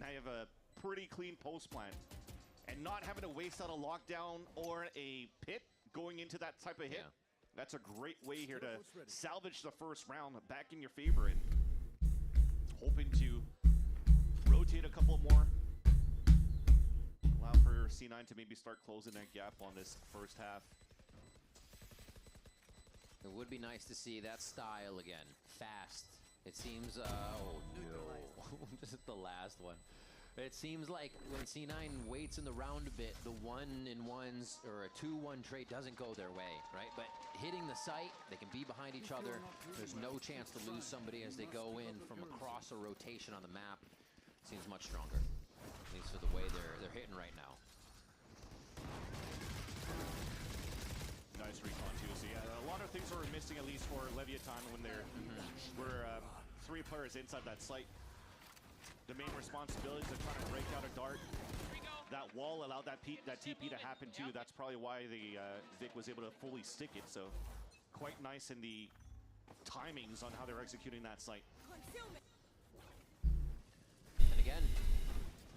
now you have a pretty clean post plant. And not having to waste out a lockdown or a pit going into that type of hit. That's a great way here to salvage the first round back in your favor, and hoping to rotate a couple more. Allow for C9 to maybe start closing that gap on this first half. It would be nice to see that style again. Fast. It seems, oh no. Just the last one. It seems like when C9 waits in the round a bit, the 1-in-1s or a 2-1 trade doesn't go their way, right? But hitting the site, they can be behind each other. There's no chance to lose somebody as they go in from across a rotation on the map. Seems much stronger, at least for the way they're hitting right now. Nice recon too. So yeah, a lot of things are missing, at least for Leviathan, when there were 3 players inside that site. The main responsibility is to try to break out a dart. That wall allowed that TP to happen too. That's probably why the Vic was able to fully stick it. So quite nice in the timings on how they're executing that site. And again,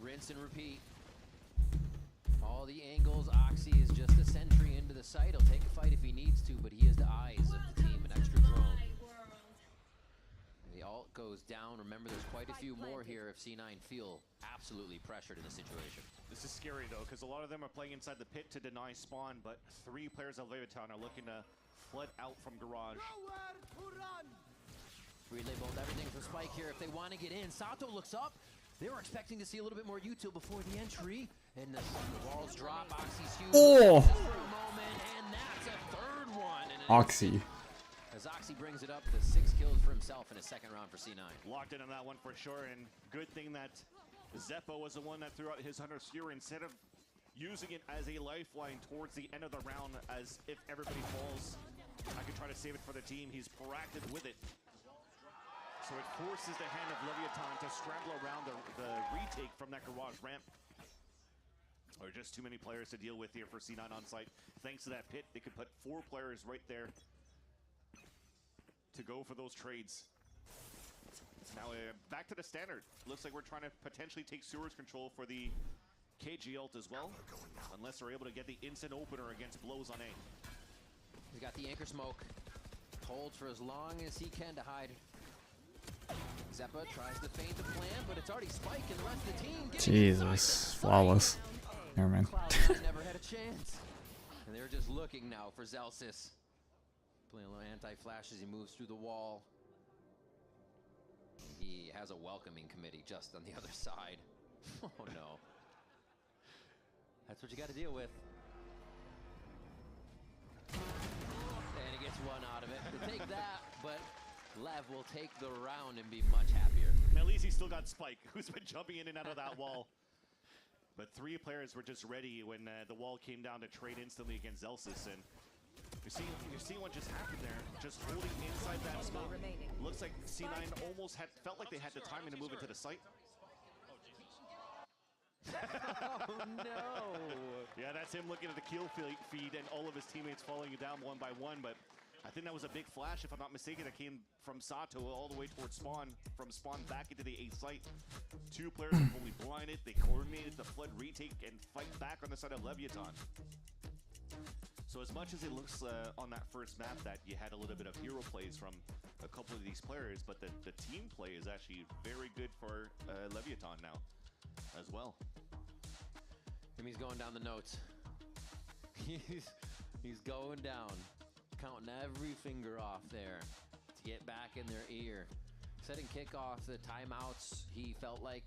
rinse and repeat. All the angles. Oxy is just a sentry into the site. He'll take a fight if he needs to, but he is the eyes of the team. An extra drone. The ult goes down. Remember, there's quite a few more here if C9 feel absolutely pressured in the situation. This is scary though, because a lot of them are playing inside the pit to deny spawn, but 3 players of Leviathan are looking to flood out from Garage. Relay bolt everything for Spike here if they want to get in. Sato looks up. They were expecting to see a little bit more util before the entry, and the walls drop. Oxy's huge. Oh! Moment, and that's a 3rd one. And Oxy. as Oxy brings it up to 6 kills for himself in his 2nd round for C9. Locked in on that one for sure, and good thing that Zeppo was the one that threw out his Hunter's Fury instead of using it as a lifeline towards the end of the round, as if everybody falls, I could try to save it for the team. He's proactive with it. So it forces the hand of Leviathan to scramble around the retake from that Garage ramp. Or just too many players to deal with here for C9 on site. Thanks to that pit, they could put 4 players right there to go for those trades. Now back to the standard. Looks like we're trying to potentially take sewers control for the KG ult as well, unless they're able to get the instant opener against blows on A. We got the anchor smoke. Holds for as long as he can to hide. Zeppa tries to feint the plan, but it's already Spike and the rest of the team. Jesus, flawless. Never mind. Cloud9 never had a chance. And they're just looking now for Zelsis. Playing a little anti-flash as he moves through the wall. And he has a welcoming committee just on the other side. Oh no. That's what you got to deal with. And he gets one out of it. To take that, but Lev will take the round and be much happier. At least he's still got Spike, who's been jumping in and out of that wall. But 3 players were just ready when the wall came down to trade instantly against Zelsis, and you're seeing what just happened there. Just holding inside that smoke. Looks like C9 almost felt like they had the timing to move into the site. Oh no! Yeah, that's him looking at the kill feed and all of his teammates falling down one by one, but I think that was a big flash, if I'm not mistaken, that came from Sato all the way towards Spawn, from Spawn back into the A site. 2 players are fully blinded, they coordinated the flood retake and fight back on the side of Leviathan. So as much as it looks on that first map that you had a little bit of hero plays from a couple of these players, but the team play is actually very good for Leviathan now as well. He's going down the notes. He's going down. Counting every finger off there to get back in their ear. Setting kickoff, the timeouts, he felt like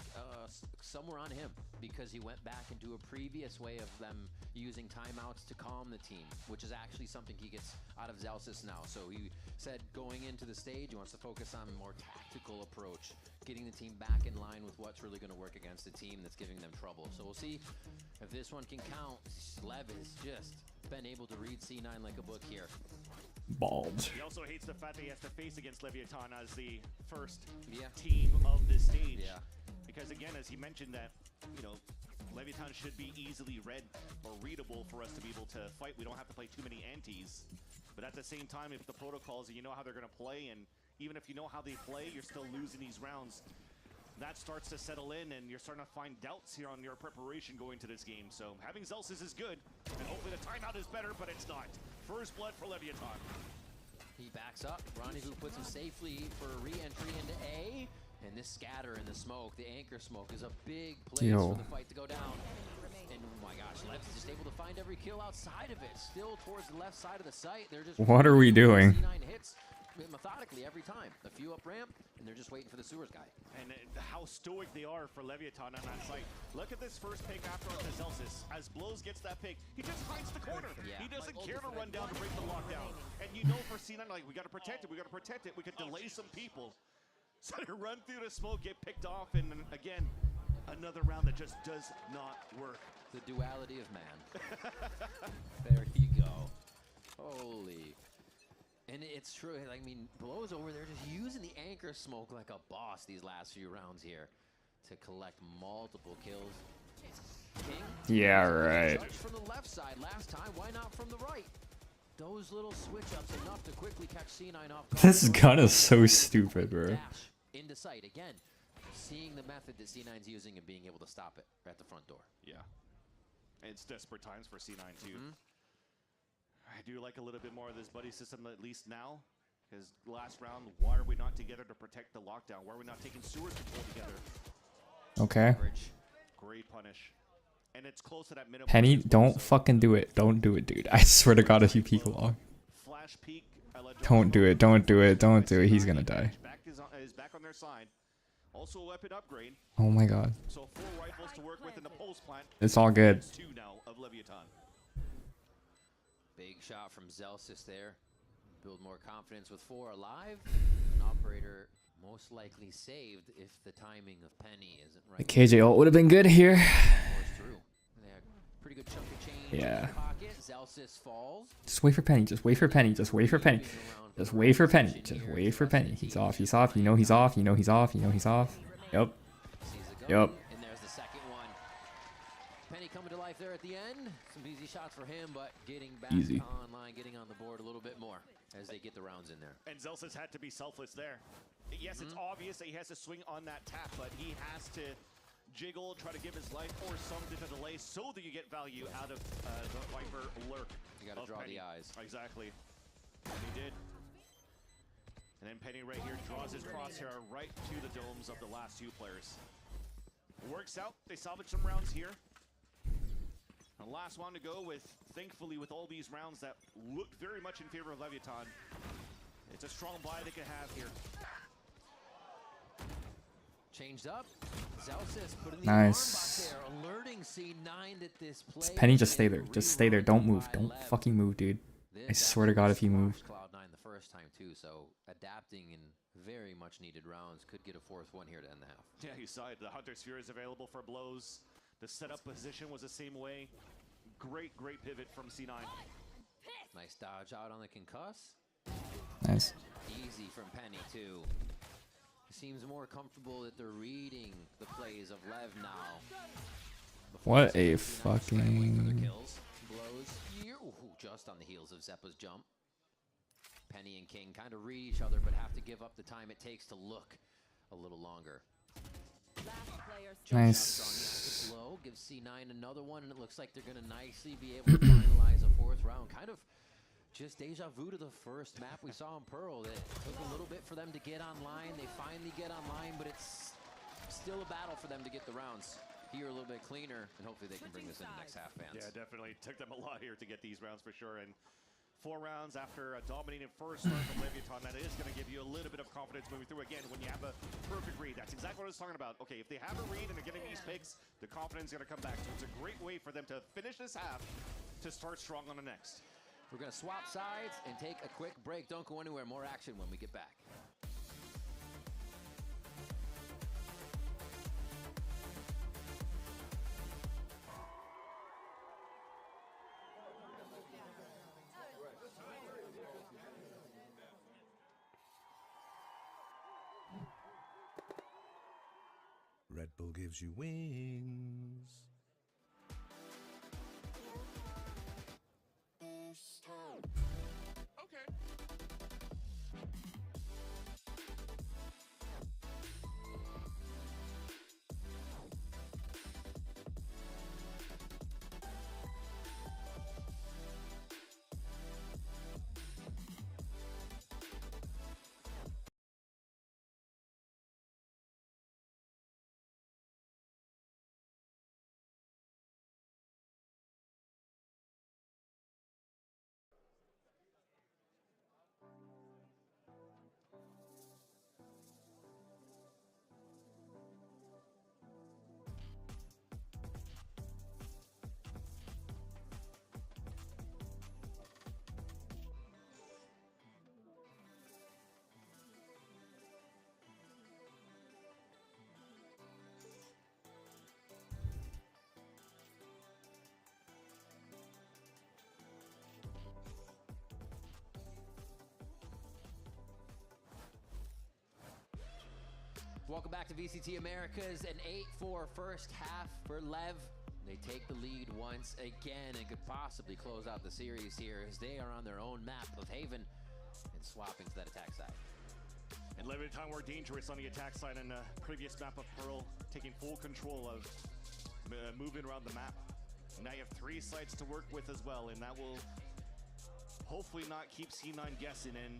some were on him because he went back into a previous way of them using timeouts to calm the team, which is actually something he gets out of Zelsis now. So he said going into the stage, he wants to focus on a more tactical approach, getting the team back in line with what's really going to work against a team that's giving them trouble. So we'll see if this one can count. Lev has just been able to read C9 like a book here. Bald. He also hates the fact that he has to face against Leviathan as the first team of this stage. Yeah. Because again, as he mentioned that, you know, Leviathan should be easily read or readable for us to be able to fight. We don't have to play too many antis. But at the same time, if the protocols, you know how they're going to play, and even if you know how they play, you're still losing these rounds. That starts to settle in, and you're starting to find doubts here on your preparation going to this game. So having Zelsis is good, and hopefully the timeout is better, but it's not. First blood for Leviathan. He backs up. Rendezvous puts him safely for a re-entry into A. And this scatter in the smoke, the anchor smoke, is a big place for the fight to go down. And oh my gosh, Lev's just able to find every kill outside of it. Still towards the left side of the site. They're just What are we doing? C9 hits methodically every time. A few up ramp, and they're just waiting for the sewers guy. And how stoic they are for Leviathan on that site. Look at this first pick after on the Zelsis. As Blows gets that pick, he just hides the corner. Yeah. He doesn't care to run down to break the lockdown. And you know for C9, like, we got to protect it, we got to protect it. We could delay some people. So to run through the smoke, get picked off, and again, another round that just does not work. The duality of man. There you go. Holy. And it's true, I mean, Blows over there just using the anchor smoke like a boss these last few rounds here to collect multiple kills. King? Yeah, right. Judge from the left side last time, why not from the right? Those little switch-ups enough to quickly catch C9 off guard. This gun is so stupid, bro. Dash into sight. Again, seeing the method that C9's using and being able to stop it at the front door. Yeah. And it's desperate times for C9 too. I do like a little bit more of this buddy system, at least now. Because last round, why are we not together to protect the lockdown? Why are we not taking sewers control together? Okay. Great punish. And it's close to that minimum. Penny, don't fucking do it. Don't do it, dude. I swear to God, if you peek along. Flash peek. Don't do it. Don't do it. Don't do it. He's gonna die. Back is back on their side. Also a weapon upgrade. Oh my God. So 4 rifles to work with in the pulse plant. It's all good. 2 now of Leviathan. Big shot from Zelsis there. Build more confidence with 4 alive. An operator most likely saved if the timing of Penny isn't right. The KJ ult would have been good here. Pretty good chunk of change Yeah. in the pocket. Zelsis falls. Just wait for Penny. Just wait for Penny. Just wait for Penny. Just wait for Penny. Just wait for Penny. He's off. He's off. You know he's off. You know he's off. You know he's off. Yep. Yep. And there's the second one. Penny coming to life there at the end. Some easy shots for him, but getting back Easy. online, getting on the board a little bit more as they get the rounds in there. And Zelsis had to be selfless there. Yes, it's obvious that he has to swing on that tap, but he has to jiggle, try to give his life or something to delay so that you get value out of the Viper lurk. You gotta draw Penny. the eyes. Exactly. And he did. And then Penny right here draws his crosshair right to the domes of the last two players. It works out. They salvage some rounds here. The last one to go with, thankfully, with all these rounds that look very much in favor of Leviathan. It's a strong buy they could have here. Changed up. Zelsis putting the Nice. arm back there, alerting C9 that this play. Penny, just stay there. Just stay there. Don't move. Don't fucking move, dude. I swear to God, if you move. Cloud9 the first time too, so adapting in very much needed rounds could get a fourth one here to end the half. Yeah, you saw it. The Hunter Sphere is available for blows. The setup position was the same way. Great pivot from C9. Nice dodge out on the concuss. Nice. Easy from Penny too. Seems more comfortable that they're reading the plays of Lev now. What a fucking... Kills, blows, just on the heels of Zeppa's jump. Penny and King kind of read each other, but have to give up the time it takes to look a little longer. Nice. Low, gives C9 another one, and it looks like they're going to nicely be able to finalize a fourth round. Kind of just deja vu to the first map we saw in Pearl. It took a little bit for them to get online. They finally get online, but it's still a battle for them to get the rounds. Here a little bit cleaner, and hopefully they can bring this in the next half, fans. Yeah, definitely took them a lot here to get these rounds for sure. And 4 rounds after a dominating first start from Leviathan, that is going to give you a little bit of confidence moving through. Again, when you have a perfect read, that's exactly what I was talking about. Okay, if they have a read and they're getting these picks, the confidence is going to come back. So it's a great way for them to finish this half to start strong on the next. We're going to swap sides and take a quick break. Don't go anywhere. More action when we get back. Red Bull gives you wings. Okay. Welcome back to VCT Americas. An 8-4 first half for Lev. They take the lead once again and could possibly close out the series here as they are on their own map of Haven and swapping to that attack side. And Leviathan were dangerous on the attack side in the previous map of Pearl, taking full control of moving around the map. Now you have 3 sites to work with as well, and that will hopefully not keep C9 guessing. And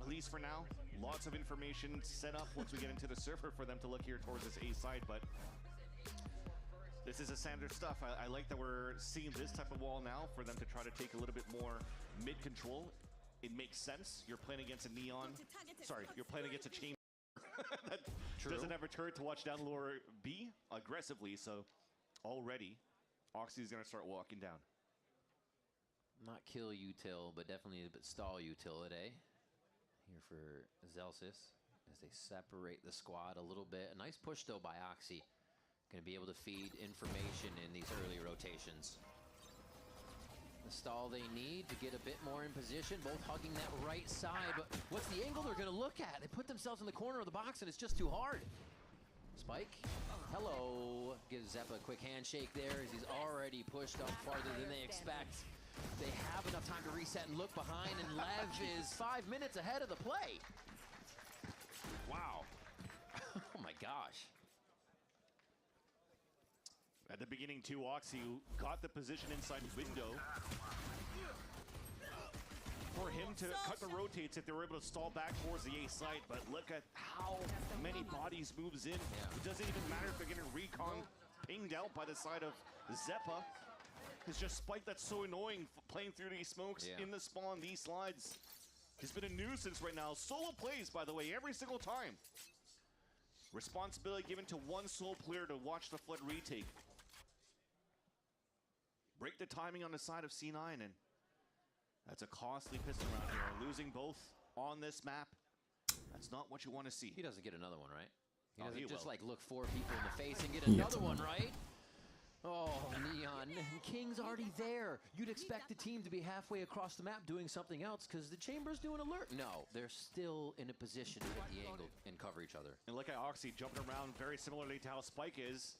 at least for now, lots of information set up once we get into the server for them to look here towards this A side, but this is a standard stuff. I like that we're seeing this type of wall now for them to try to take a little bit more mid control. It makes sense. You're playing against a Neon. Sorry, you're playing against a Chamber that doesn't have a turret to watch down lower B aggressively, so already Oxy is going to start walking down. Not kill util, but definitely a bit stall util today. Here for Zelsis as they separate the squad a little bit. A nice push though by Oxy. Going to be able to feed information in these early rotations. The stall they need to get a bit more in position, both hugging that right side, but what's the angle they're going to look at? They put themselves in the corner of the box and it's just too hard. Spike, hello, gives Zeppa a quick handshake there as he's already pushed up farther than they expect. They have enough time to reset and look behind, and Lev is 5 minutes ahead of the play. Wow. Oh my gosh. At the beginning too, Oxy got the position inside window. for him to cut the rotates if they were able to stall back towards the A site, but look at how many bodies moves in. It doesn't even matter if they're getting recon pinged out by the side of Zeppa. It's just Spike that's so annoying playing through these smokes in the spawn, these slides. He's been a nuisance right now. Solo plays, by the way, every single time. Responsibility given to one sole player to watch the flood retake. Break the timing on the side of C9, and that's a costly piston round here. Losing both on this map, that's not what you want to see. He doesn't get another one, right? He Oh, doesn't he just will. like look 4 people in the face and get He another gets one, another. right? Oh, Neon. King's already there. You'd expect the team to be halfway across the map doing something else because the Chamber's doing alert. No, they're still in a position to hit the angle and cover each other. And look at Oxy jumping around very similarly to how Spike is,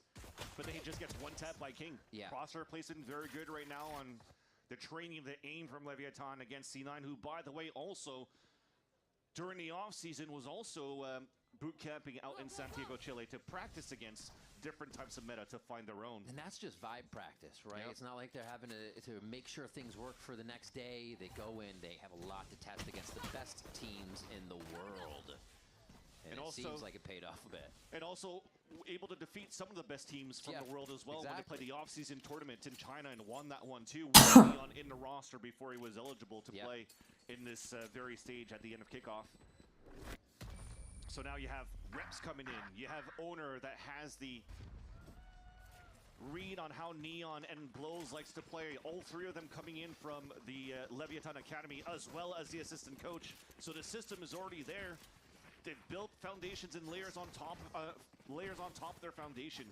but then he just gets one tap by King. Yeah. Crosshair placement very good right now on the training of the aim from Leviathan against C9, who, by the way, also during the offseason was also boot camping out in Santiago, Chile to practice against different types of meta to find their own. And that's just vibe practice, right? Yep. It's not like they're having to make sure things work for the next day. They go in, they have a lot to test against the best teams in the world. And it also seems like it paid off a bit. And also able to defeat some of the best teams from the world as well when they played the off-season tournament in China and won that one too. With Leon in the roster before he was eligible to play in this very stage at the end of kickoff. So now you have reps coming in. You have Owner that has the read on how Neon and Blows likes to play. All 3 of them coming in from the Leviathan Academy as well as the assistant coach. So the system is already there. They've built foundations and layers on top of their foundation.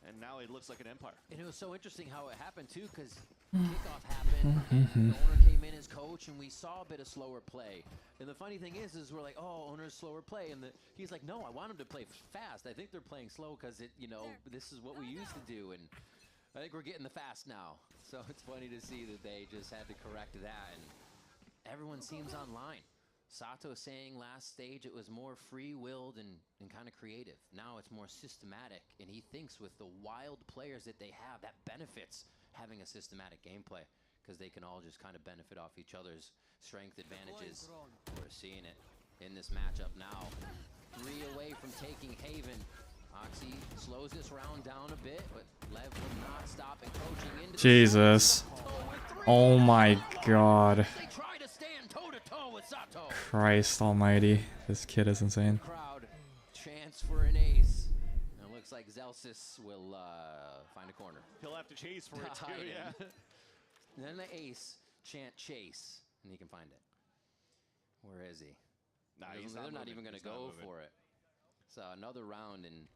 And now it looks like an empire. And it was so interesting how it happened too, because kickoff happened, the owner came in as coach, and we saw a bit of slower play. And the funny thing is we're like, oh, owner's slower play, and he's like, no, I want him to play fast. I think they're playing slow because this is what we used to do, and I think we're getting the fast now. So it's funny to see that they just had to correct that, and everyone seems online. Sato saying last stage it was more free-willed and kind of creative. Now it's more systematic, and he thinks with the wild players that they have, that benefits having a systematic gameplay because they can all just kind of benefit off each other's strength advantages. We're seeing it in this matchup now. 3 away from taking Haven. Oxy slows this round down a bit, but Lev will not stop encroaching into Jesus. Oh my god. They try to stand toe-to-toe with Sato. Christ almighty. This kid is insane. Crowd, chance for an ace. And it looks like Zelsis will find a corner. He'll have to chase for it too, yeah. Then the ace chant chase, and he can find it. Where is he? Nah, They're not even going to go for it. So another round, and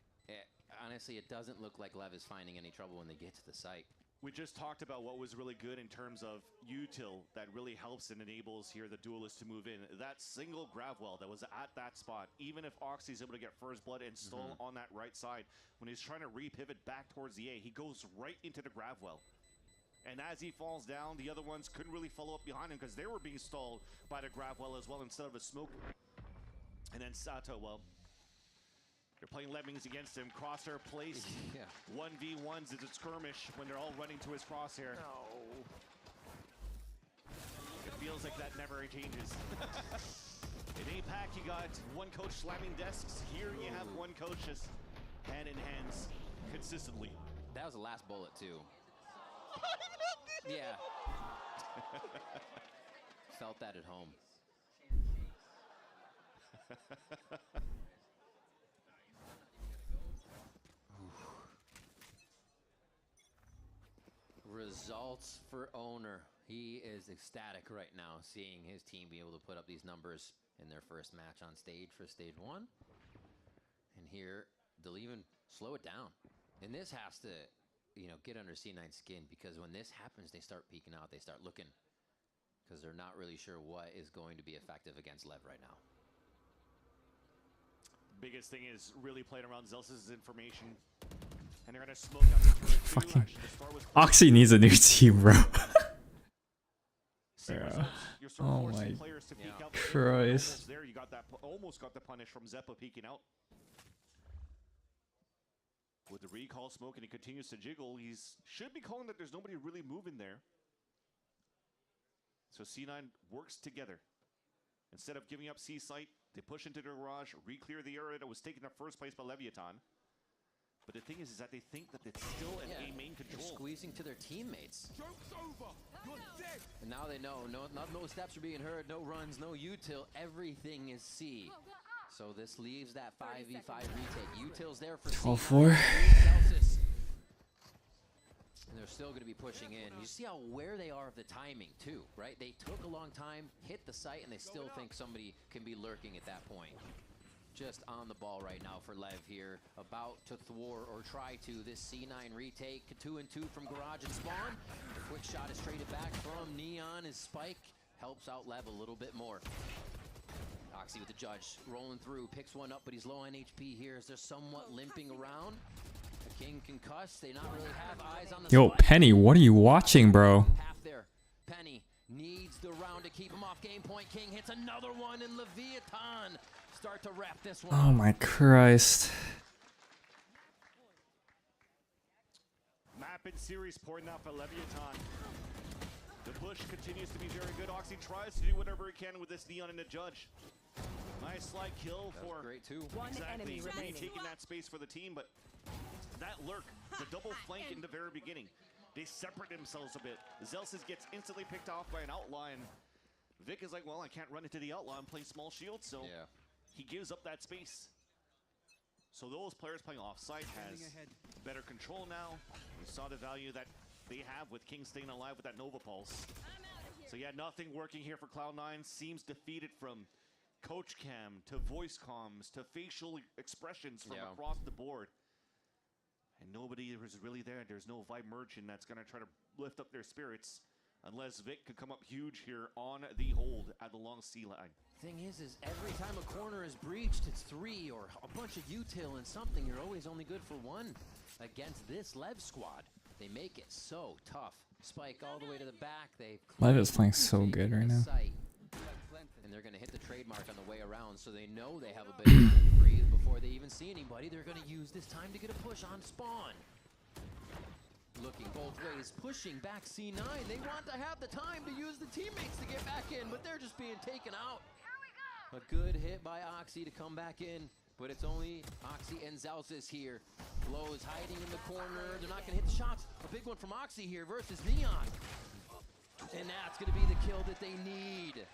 honestly, it doesn't look like Lev is finding any trouble when they get to the site. We just talked about what was really good in terms of util that really helps and enables here the duelist to move in. That single grab well that was at that spot, even if Oxy's able to get first blood and stall on that right side, when he's trying to re-pivot back towards the A, he goes right into the grab well. And as he falls down, the other ones couldn't really follow up behind him because they were being stalled by the grab well as well instead of a smoke. And then Sato, well, they're playing Lemmings against him. Crosshair placed. 1v1s is a skirmish when they're all running to his crosshair. It feels like that never changes. In APAC, you got one coach slamming desks. Here you have one coach just hand in hands consistently. That was the last bullet, too. Yeah. Felt that at home. Results for Owner. He is ecstatic right now, seeing his team be able to put up these numbers in their first match on stage for stage 1. And here, they'll even slow it down. And this has to, get under C9's skin, because when this happens, they start peeking out, they start looking, because they're not really sure what is going to be effective against Lev right now. Biggest thing is really playing around Zelsis' information. And they're going to smoke out the turret too. Fucking Actually, the star was Oxy needs a new team, bro. Yeah. You're sort of Oh forcing my players to peek out. Christ. Almost there, you got that. Almost got the punish from Zeppa peeking out. With the recall smoke, and he continues to jiggle. He's should be calling that there's nobody really moving there. So C9 works together. Instead of giving up C site, they push into the garage, re-clear the area that was taken in first place by Leviathan. But the thing is that they think that it's still an A main control. They're squeezing to their teammates. And now they know, no steps are being heard, no runs, no util, everything is C. So this leaves that 5v5 retake. Util's there for 12-4. And they're still going to be pushing in. You see how aware they are of the timing too, right? They took a long time, hit the site, and they still think somebody can be lurking at that point. Just on the ball right now for Lev here, about to thwart or try to this C9 retake. 2 and 2 from garage and spawn. The quick shot is traded back from Neon. His spike helps out Lev a little bit more. Oxy with the judge rolling through, picks one up, but he's low on HP here as they're somewhat limping around. The King concussed. They not really have eyes on the Yo, spike. Penny, what are you watching, bro? Half there. Penny needs the round to keep him off game point. King hits another one, and Leviathan start to wrap this one. Oh my Christ. Map and series pouring out for Leviathan. The push continues to be very good. Oxy tries to do whatever he can with this Neon and the judge. Nice slide kill for great too. One enemy remaining. taking that space for the team, but that lurk, the double flank in the very beginning, they separate themselves a bit. Zelsis gets instantly picked off by an outlaw, and Vic is like, well, I can't run into the outlaw. I'm playing small shield, so he gives up that space. So those players playing offside has better control now. We saw the value that they have with King staying alive with that Nova Pulse. So yeah, nothing working here for Cloud9. Seems defeated from coach cam to voice comms to facial expressions from across the board. And nobody is really there. There's no Vibe Merchant that's going to try to lift up their spirits unless Vic could come up huge here on the hold at the long C line. Thing is every time a corner is breached, it's 3 or a bunch of util and something. You're always only good for 1 against this Lev squad. They make it so tough. Spike all the way to the back. Lev is playing so good right now. And they're going to hit the trademark on the way around, so they know they have a bit of time to breathe before they even see anybody. They're going to use this time to get a push on spawn. Looking both ways, pushing back C9. They want to have the time to use the teammates to get back in, but they're just being taken out. A good hit by Oxy to come back in, but it's only Oxy and Zelsis here. Blow is hiding in the corner. They're not going to hit the shots. A big one from Oxy here versus Neon. And that's going to be the kill that they need.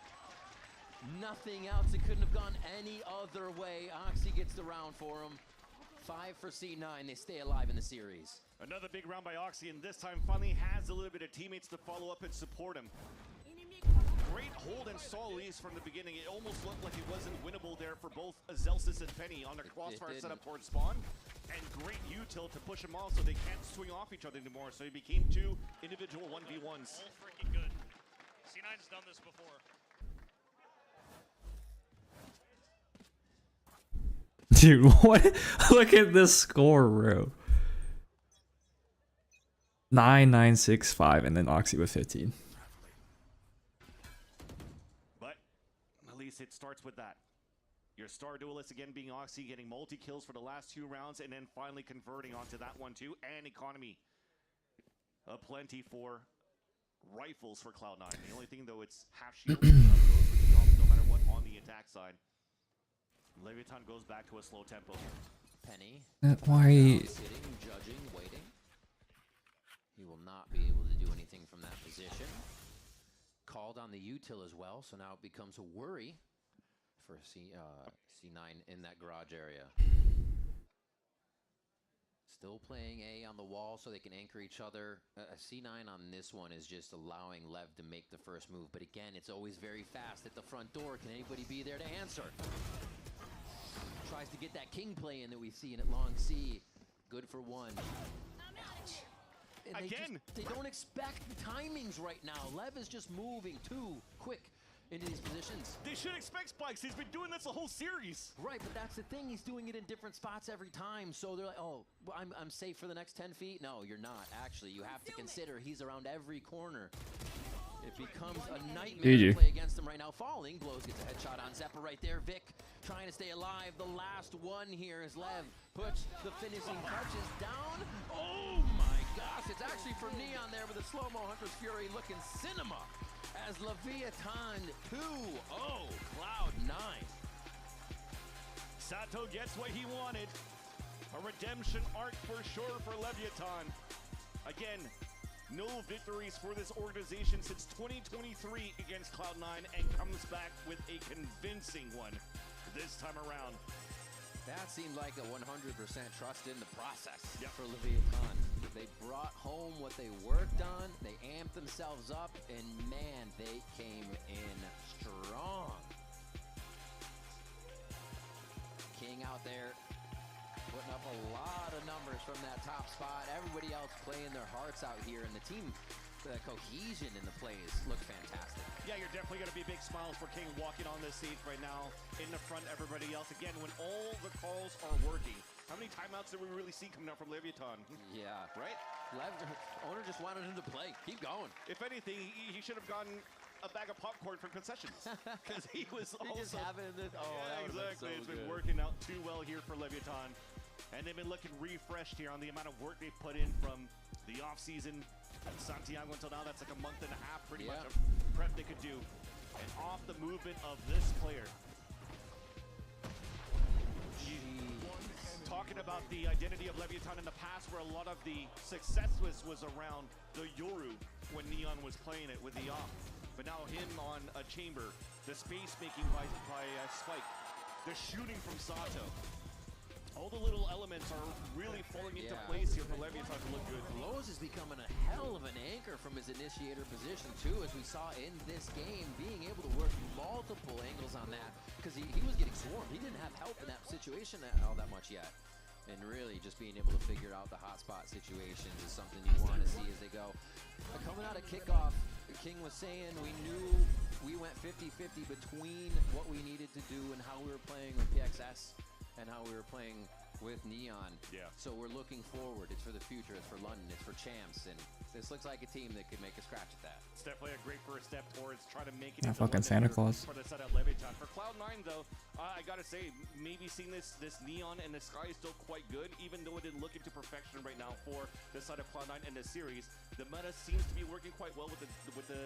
Nothing else. It couldn't have gone any other way. Oxy gets the round for him. 5 for C9. They stay alive in the series. Another big round by Oxy, and this time finally has a little bit of teammates to follow up and support him. Great hold and Solis from the beginning. It almost looked like it wasn't winnable there for both Zelsis and Penny on their crossfire setup towards spawn. And great util to push them off so they can't swing off each other anymore. So it became 2 individual 1v1s. All freaking good. C9's done this before. Dude, what? Look at this score, bro. 9-9-6-5, and then Oxy with 15. But at least it starts with that. Your star duelist again being Oxy, getting multi-kills for the last 2 rounds, and then finally converting onto that one too. And economy. Plenty for rifles for Cloud9. The only thing though, it's half shield. No matter what on the attack side. Leviathan goes back to a slow tempo. Penny. Why? Sitting, judging, waiting. He will not be able to do anything from that position. Called on the util as well, so now it becomes a worry for C9 in that garage area. Still playing A on the wall so they can anchor each other. C9 on this one is just allowing Lev to make the first move, but again, it's always very fast at the front door. Can anybody be there to answer? Tries to get that king play in that we see in at long C. Good for 1. Again! They don't expect the timings right now. Lev is just moving too quick into these positions. They should expect spikes. He's been doing this the whole series. Right, but that's the thing. He's doing it in different spots every time. So they're like, oh, well, I'm safe for the next 10 feet. No, you're not. Actually, you have to consider he's around every corner. It becomes a nightmare to play against him right now. Falling, Blows gets a headshot on Zeppa right there. Vic trying to stay alive. The last one here is Lev. Puts the finishing touches down. Oh my gosh, it's actually from Neon there with a slow-mo Hunter's Fury looking cinema. as Leviathan 2-0 Cloud9. Sato gets what he wanted. A redemption arc for sure for Leviathan. Again, no victories for this organization since 2023 against Cloud9, and comes back with a convincing one this time around. That seemed like a 100% trust in the process for Leviathan. They brought home what they worked on, they amped themselves up, and man, they came in strong. King out there putting up a lot of numbers from that top spot. Everybody else playing their hearts out here, and the team cohesion in the plays look fantastic. Yeah, you're definitely going to be big smiles for King walking on this stage right now in the front of everybody else. Again, when all the calls are working, how many timeouts did we really see coming out from Leviathan? Yeah. Right? Owner just wanted him to play. Keep going. If anything, he should have gotten a bag of popcorn from concessions, because he was also just having it. Oh, yeah, that exactly. been so It's been good. working out too well here for Leviathan, and they've been looking refreshed here on the amount of work they've put in from the offseason at Santiago until now. That's like a month and a half, pretty much, of prep they could do. And off the movement of this player. Talking about the identity of Leviathan in the past, where a lot of the success was around the Yoru when Neon was playing it with the off. But now him on a chamber, the space making by Spike, the shooting from Sato. All the little elements are really falling into place here for Leviathan to look good. Lowe's is becoming a hell of an anchor from his initiator position too, as we saw in this game, being able to work multiple angles on that, because he was getting swarmed. He didn't have help in that situation all that much yet. And really just being able to figure out the hotspot situations is something you want to see as they go. But coming out of kickoff, King was saying we knew we went 50-50 between what we needed to do and how we were playing with PXS and how we were playing with Neon. Yeah. So we're looking forward. It's for the future. It's for London. It's for champs. And this looks like a team that could make a scratch at that. It's definitely a great first step towards trying to make it. Yeah, into fucking London Santa here Claus. for the setup Leviathan. For Cloud9 though, I gotta say, maybe seeing this Neon in the sky is still quite good, even though it didn't look into perfection right now for the side of Cloud9 in the series. The meta seems to be working quite well with the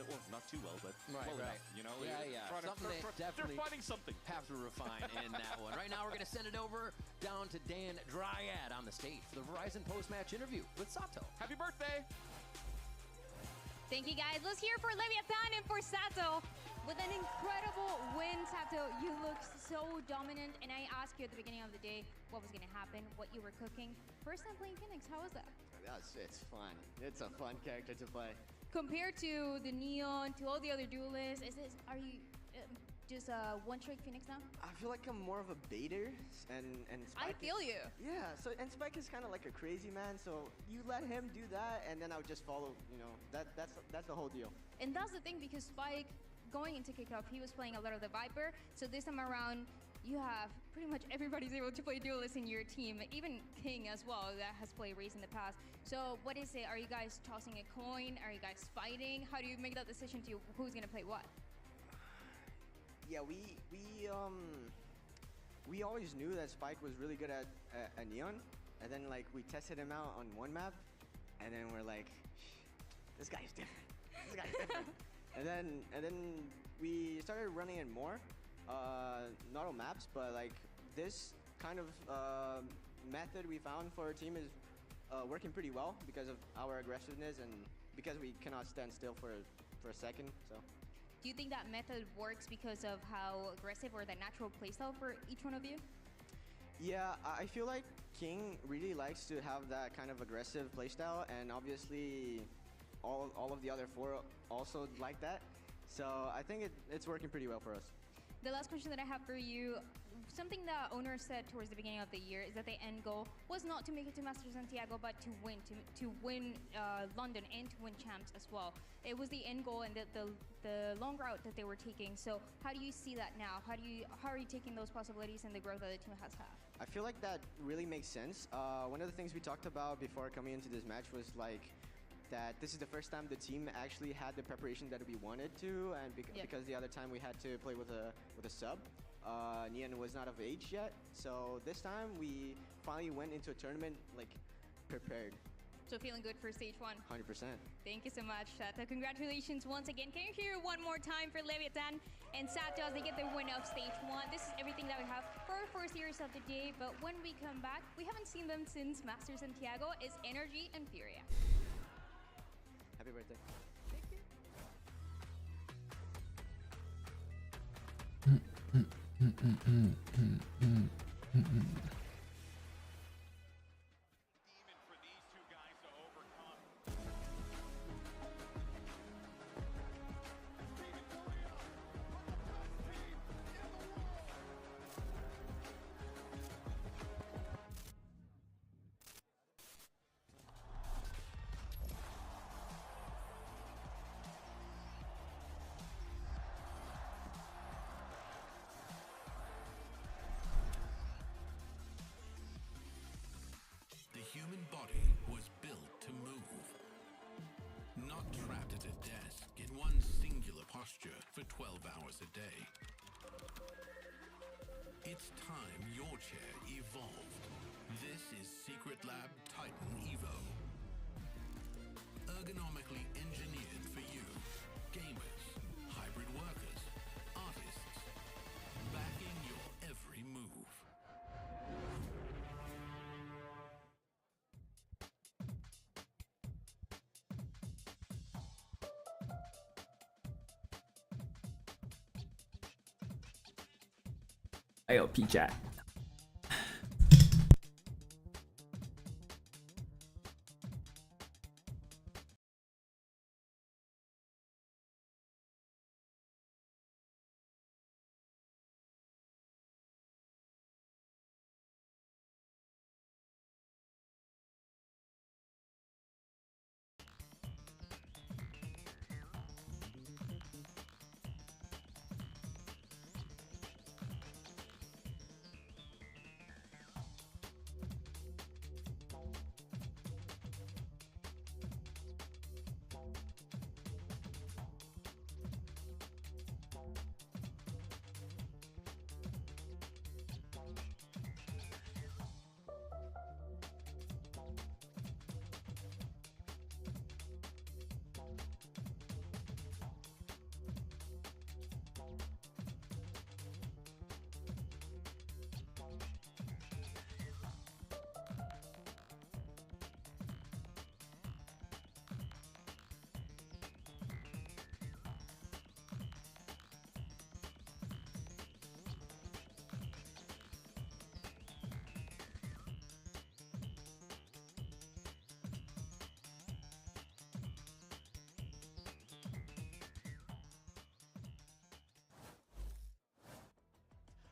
well, not too well, but well enough. You know, they're finding something. Have to refine in that one. Right now, we're going to send it over down to Dan Dryad on the stage for the Verizon post-match interview with Sato. Happy birthday! Thank you, guys. Let's hear for Leviathan and for Sato. With an incredible win, Sato, you look so dominant. And I asked you at the beginning of the day what was going to happen, what you were cooking. First time playing Phoenix, how was that? It's fun. It's a fun character to play. Compared to the Neon, to all the other duelists, are you just a one-trick Phoenix now? I feel like I'm more of a baiter, and Spike. I feel you. Yeah. So and Spike is kind of like a crazy man. So you let him do that, and then I'll just follow. You know, that's the whole deal. And that's the thing, because Spike, going into kickoff, he was playing a lot of the Viper. So this time around, you have pretty much everybody's able to play duelist in your team, even King as well, that has played Raze in the past. So what is it? Are you guys tossing a coin? Are you guys fighting? How do you make that decision to who's gonna play what? Yeah, we always knew that Spike was really good at Neon, and then like we tested him out on one map, and then we're like, this guy's different. This guy's different. and then we started running it more, not all maps, but like this kind of method we found for our team is working pretty well because of our aggressiveness and because we cannot stand still for a second. So. Do you think that method works because of how aggressive or the natural playstyle for each one of you? Yeah, I feel like King really likes to have that kind of aggressive playstyle, and obviously all of the other four also like that. So I think it's working pretty well for us. The last question that I have for you, something that Owner said towards the beginning of the year is that the end goal was not to make it to Masters Santiago, but to win London and to win champs as well. It was the end goal and the long route that they were taking. So how do you see that now? How are you taking those possibilities and the growth that the team has had? I feel like that really makes sense. One of the things we talked about before coming into this match was like that this is the first time the team actually had the preparation that we wanted to, and because the other time we had to play with a sub. Neon was not of age yet, so this time we finally went into a tournament like prepared. So feeling good for stage 1? 100%. Thank you so much, Sato. Congratulations once again. Can you hear one more time for Leviathan and Sato as they get the win of stage 1? This is everything that we have for our first series of the day, but when we come back, we haven't seen them since Master Santiago, is Energy and Furia. Happy birthday. The human body was built to move, not trapped at a desk in one singular posture for 12 hours a day. It's time your chair evolved. This is Secret Lab Titan Evo. Ergonomically engineered for you, gamers, hybrid workers, artists, backing your every move. ILP chat.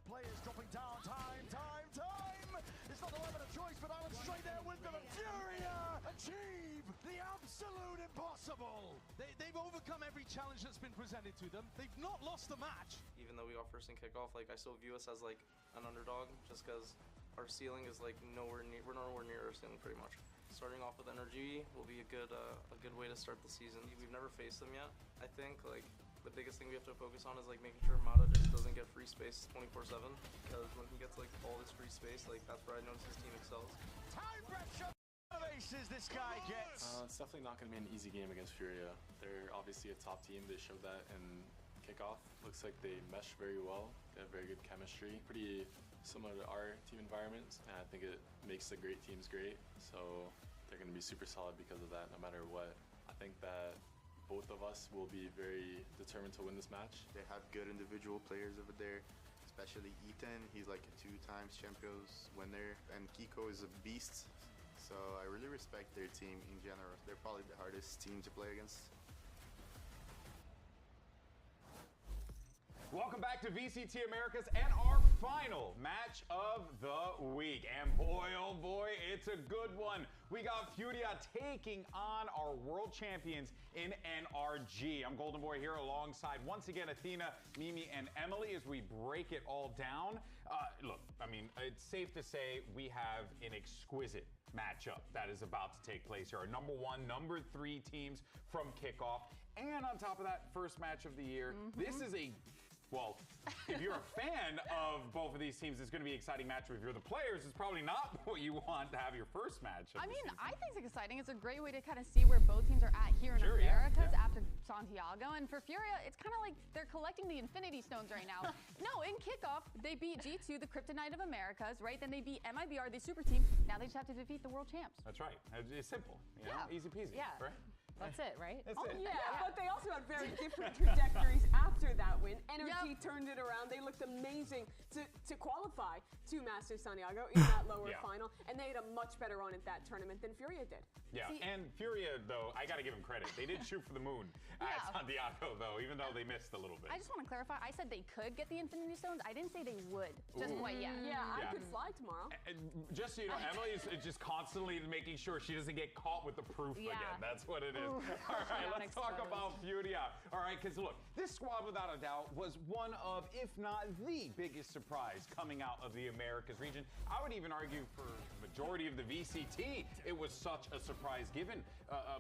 Players dropping down, time! It's not the moment of choice, but I was straight there with them, and Furia achieve the absolute impossible! They've overcome every challenge that's been presented to them. They've not lost the match. Even though we got first in kickoff, like I still view us as like an underdog, just because our ceiling is like nowhere near. We're nowhere near our ceiling, pretty much. Starting off with Energy will be a good way to start the season. We've never faced them yet. I think like the biggest thing we have to focus on is like making sure Mata just doesn't get free space 24/7, because when he gets like all this free space, like that's where I notice his team excels. Time pressure aces this guy gets. It's definitely not going to be an easy game against Furia. They're obviously a top team. They showed that in kickoff. Looks like they mesh very well. They have very good chemistry. Pretty similar to our team environments, and I think it makes the great teams great. So they're going to be super solid because of that, no matter what. I think that both of us will be very determined to win this match. They have good individual players over there, especially Ethan. He's like a 2-time Champions winner, and Kiko is a beast. So I really respect their team in general. They're probably the hardest team to play against. Welcome back to VCT Americas and our final match of the week. And boy, oh boy, it's a good one. We got Furia taking on our world champions in NRG. I'm Golden Boy here alongside, once again, Athena, Mimi, and Emily as we break it all down. Look, I mean, it's safe to say we have an exquisite matchup that is about to take place here. Our number 1, number 3 teams from kickoff. And on top of that, first match of the year. This is a Well, if you're a fan of both of these teams, it's going to be an exciting match. If you're the players, it's probably not what you want to have your first match. I mean, I think it's exciting. It's a great way to kind of see where both teams are at here in Americas after Santiago. And for Furia, it's kind of like they're collecting the Infinity Stones right now. No, in kickoff, they beat G2, the Kryptonite of Americas, right? Then they beat MIBR, the super team. Now they just have to defeat the world champs. That's right. It's simple. You know? Easy peasy. Yeah. Right? That's it, right? That's it. Yeah, but they also had very different trajectories after that win. NRG turned it around. They looked amazing to qualify to Masters Santiago in that lower final, and they had a much better run at that tournament than Furia did. Yeah, and Furia, though, I got to give them credit. They did shoot for the moon at Santiago, though, even though they missed a little bit. I just want to clarify. I said they could get the Infinity Stones. I didn't say they would. Just quite yet. Yeah, I could fly tomorrow. And just so you know, Emily is just constantly making sure she doesn't get caught with the proof again. That's what it is. All right, let's talk about Furia. All right, because look, this squad, without a doubt, was one of, if not the biggest surprise coming out of the Americas region. I would even argue for the majority of the VCT, it was such a surprise given,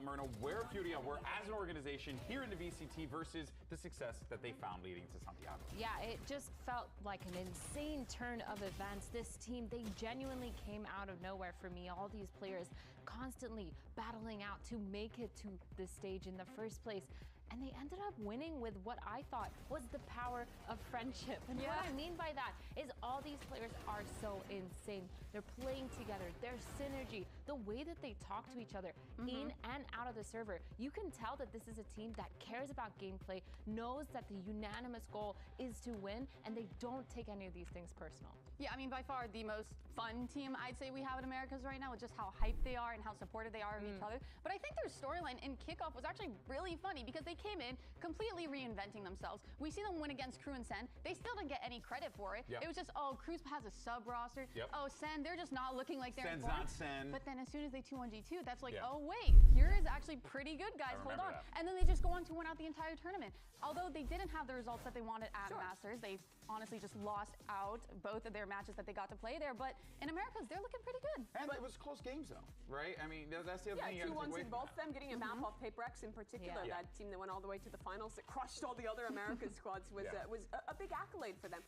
Myrna, where Furia were as an organization here in the VCT versus the success that they found leading to Santiago. Yeah, it just felt like an insane turn of events. This team, they genuinely came out of nowhere for me. All these players constantly battling out to make it to this stage in the first place. And they ended up winning with what I thought was the power of friendship. And what I mean by that is all these players are so insane. They're playing together, their synergy, the way that they talk to each other in and out of the server. You can tell that this is a team that cares about gameplay, knows that the unanimous goal is to win, and they don't take any of these things personal. Yeah, I mean, by far the most fun team I'd say we have in Americas right now, with just how hyped they are and how supportive they are of each other. But I think their storyline in kickoff was actually really funny because they came in completely reinventing themselves. We see them win against Crew and Sen. They still didn't get any credit for it. It was just, oh, Crew has a sub roster. Oh, Sen, they're just not looking like they're Sen's not Sen. But then as soon as they 2-1G2, that's like, oh wait, Furia is actually pretty good, guys. Hold on. And then they just go on to win out the entire tournament. Although they didn't have the results that they wanted at Masters, they honestly just lost out both of their matches that they got to play there. But in Americas, they're looking pretty good. And it was close games, though, right? I mean, that's the other thing you got to take away in both of them, getting a map off Paperex in particular. That team that went all the way to the finals, that crushed all the other American squads, was a big accolade for them.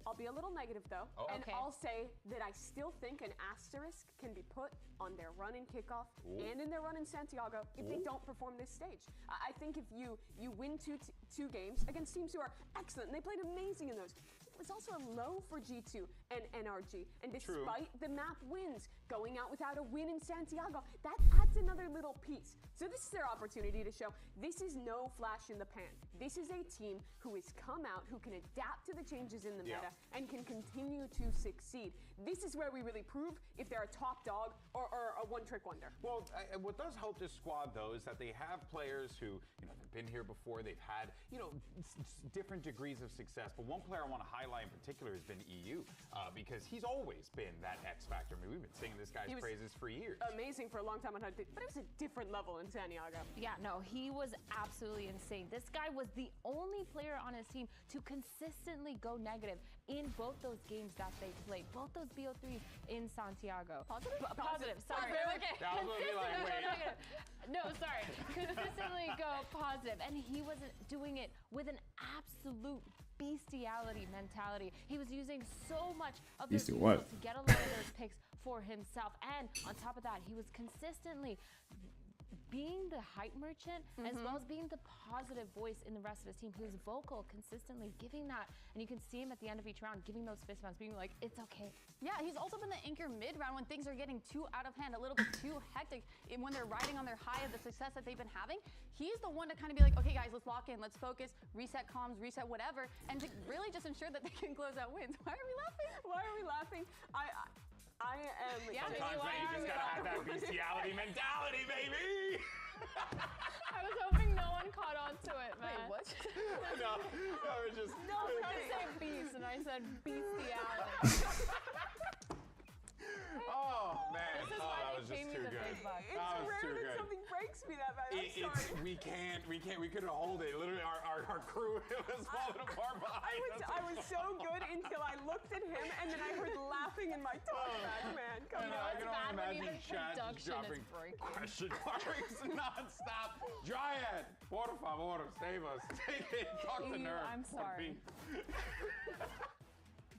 I'll be a little negative though, and I'll say that I still think an asterisk can be put on their run in kickoff and in their run in Santiago if they don't perform this stage. I think if you win two games against teams who are excellent, and they played amazing in those, it was also a low for G2 and NRG. And despite the map wins, going out without a win in Santiago, that adds another little piece. So this is their opportunity to show this is no flash in the pan. This is a team who has come out, who can adapt to the changes in the meta, and can continue to succeed. This is where we really prove if they're a top dog or a one-trick wonder. Well, what does help this squad, though, is that they have players who, they've been here before. They've had, different degrees of success. But one player I want to highlight in particular has been EU, because he's always been that X factor. I mean, we've been singing this guy's praises for years. Amazing for a long time, but it was a different level in Santiago. Yeah, no, he was absolutely insane. This guy was the only player on his team to consistently go negative in both those games that they played, both those BO3s in Santiago. Positive, sorry. Okay. That was like, wait. No, sorry. Consistently go positive. And he wasn't doing it with an absolute bestiality mentality. He was using so much of the tools to get a lot of those picks for himself. And on top of that, he was consistently being the hype merchant as well as being the positive voice in the rest of his team. He was vocal, consistently giving that, and you can see him at the end of each round giving those fist bumps, being like, it's okay. Yeah, he's also been the anchor mid-round when things are getting too out of hand, a little bit too hectic, and when they're riding on their high of the success that they've been having. He's the one to kind of be like, okay guys, let's lock in, let's focus, reset comms, reset whatever, and to really just ensure that they can close out wins. Why are we laughing? Why are we laughing? I am. Sometimes you just gotta have that bestiality mentality, baby. I was hoping no one caught on to it, man. Wait, what? No, it was just. No, I was trying to say beast, and I said bestiality. Oh man, This is that why was they just pay me too the good. big bucks. It's rare that something breaks me that bad. I'm sorry. We couldn't hold it. Literally, our crew was falling apart behind us. I was so good until I looked at him and then I heard laughing in my talkback, man. Come on. I can only imagine chat just dropping question marks nonstop. Dryad, por favor, save us. Talk to Nerf. I'm sorry.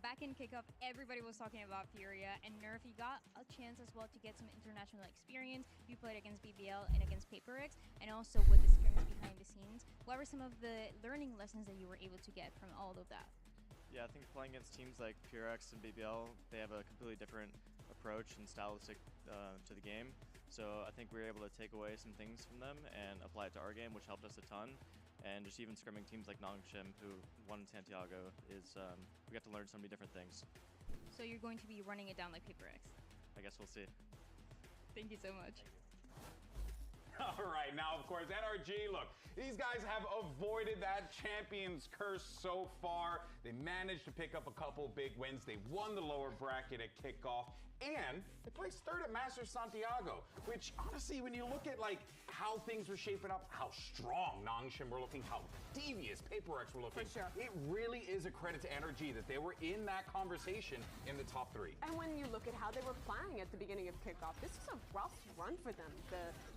Back in kickoff, everybody was talking about Furia, and Nerf, you got a chance as well to get some international experience. You played against BBL and against PaperX, and also with the scrims behind the scenes. What were some of the learning lessons that you were able to get from all of that? Yeah, I think playing against teams like PureX and BBL, they have a completely different approach and stylistic to the game. So I think we were able to take away some things from them and apply it to our game, which helped us a ton. And just even scrimming teams like Nongshim, who won Santiago, we got to learn so many different things. So you're going to be running it down like PaperX? I guess we'll see. Thank you so much. All right, now, of course, NRG, look, these guys have avoided that champion's curse so far. They managed to pick up a couple big wins. They won the lower bracket at kickoff, and they placed third at Masters Santiago, which, honestly, when you look at, like, how things were shaping up, how strong Nongshim were looking, how devious PaperX were looking, For sure. it really is a credit to NRG that they were in that conversation in the top 3. And when you look at how they were playing at the beginning of kickoff, this was a rough run for them.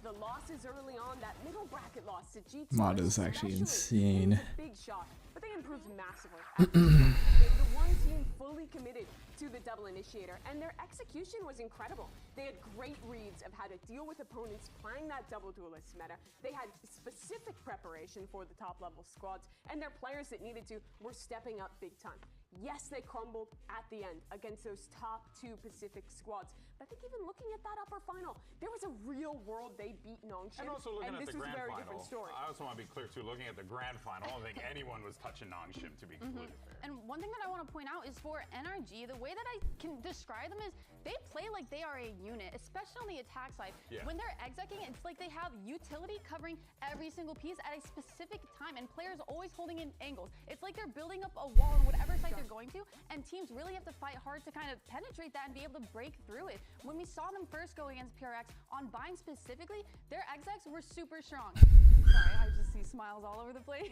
The losses early on, that middle bracket loss to G2 Mod is actually insane. big shot, but they improved massively. The one team fully committed to the double initiator, and their execution was incredible. They had great reads of how to deal with opponents playing that double duelist meta. They had specific preparation for the top level squads, and their players that needed to were stepping up big time. Yes, they crumbled at the end against those top 2 Pacific squads. But I think even looking at that upper final, there was a real world they beat Nongshim. And also looking at this the was a grand very final, different story. I also want to be clear too, looking at the grand final, I don't think anyone was touching Nongshim, to be completely fair. And one thing that I want to point out is for NRG, the way that I can describe them is they play like they are a unit, especially on the attack side. Yeah. When they're execing, it's like they have utility covering every single piece at a specific time, and players always holding in angles. It's like they're building up a wall on whatever side they're going to, and teams really have to fight hard to kind of penetrate that and be able to break through it. When we saw them first go against PureX on Bind specifically, their execs were super strong. Sorry, I just see smiles all over the place.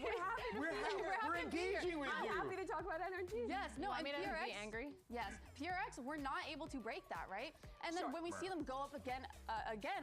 We're engaging with you. I'm happy to talk about NRG. Yes, no, I and mean, I'd PureX, be angry. Yes, PureX were not able to break that, right? And then when we see them go up again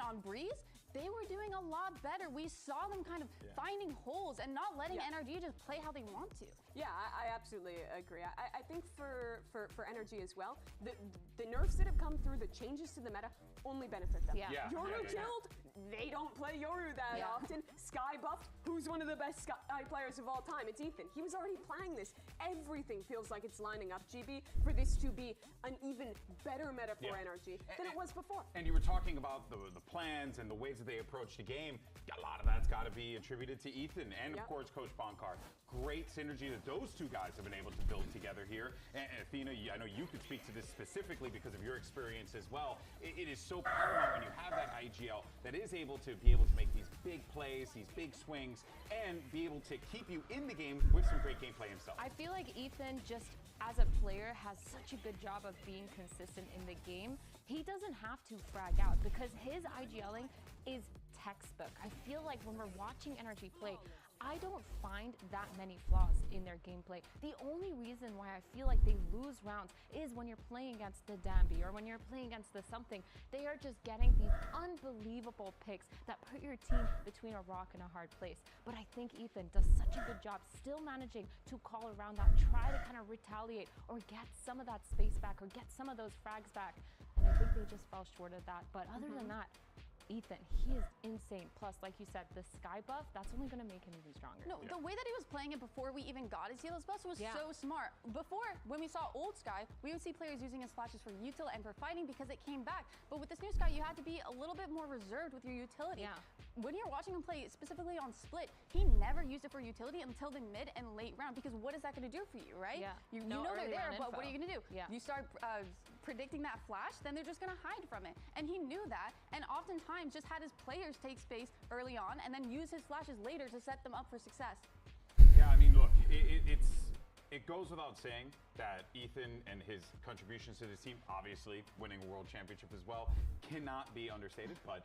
on Breeze, they were doing a lot better. We saw them kind of finding holes and not letting NRG just play how they want to. Yeah, I absolutely agree. I think for NRG as well, the nerfs that have come through, the changes to the meta, only benefit them. Yoru killed, they don't play Yoru that often. Sky buffed, who's one of the best Sky players of all time? It's Ethan. He was already playing this. Everything feels like it's lining up, GB, for this to be an even better meta for NRG than it was before. And you were talking about the plans and the ways that they approach the game. A lot of that's got to be attributed to Ethan and, of course, Coach Bonkar. Great synergy that those two guys have been able to build together here. And Athena, I know you could speak to this specifically because of your experience as well. It is so paramount when you have that IGL that is able to make these big plays, these big swings, and be able to keep you in the game with some great gameplay himself. I feel like Ethan, just as a player, has such a good job of being consistent in the game. He doesn't have to frag out because his IGLing is textbook. I feel like when we're watching NRG play, I don't find that many flaws in their gameplay. The only reason why I feel like they lose rounds is when you're playing against the Dambi or when you're playing against the something. They are just getting these unbelievable picks that put your team between a rock and a hard place. But I think Ethan does such a good job still managing to call around that, try to kind of retaliate or get some of that space back or get some of those frags back. And I think they just fell short of that. But other than that, Ethan, he is insane. Plus, like you said, the Sky buff, that's only going to make him even stronger. No, the way that he was playing it before we even got his healers buff was so smart. Before, when we saw old Sky, we would see players using his flashes for util and for fighting because it came back. But with this new Sky, you had to be a little bit more reserved with your utility. When you're watching him play, specifically on Split, he never used it for utility until the mid and late round because what is that going to do for you, right? You know they're there, but what are you going to do? You start predicting that flash, then they're just going to hide from it. And he knew that, and oftentimes just had his players take space early on and then use his flashes later to set them up for success. Yeah, I mean, look, it's it goes without saying that Ethan and his contributions to the team, obviously winning a world championship as well, cannot be understated. But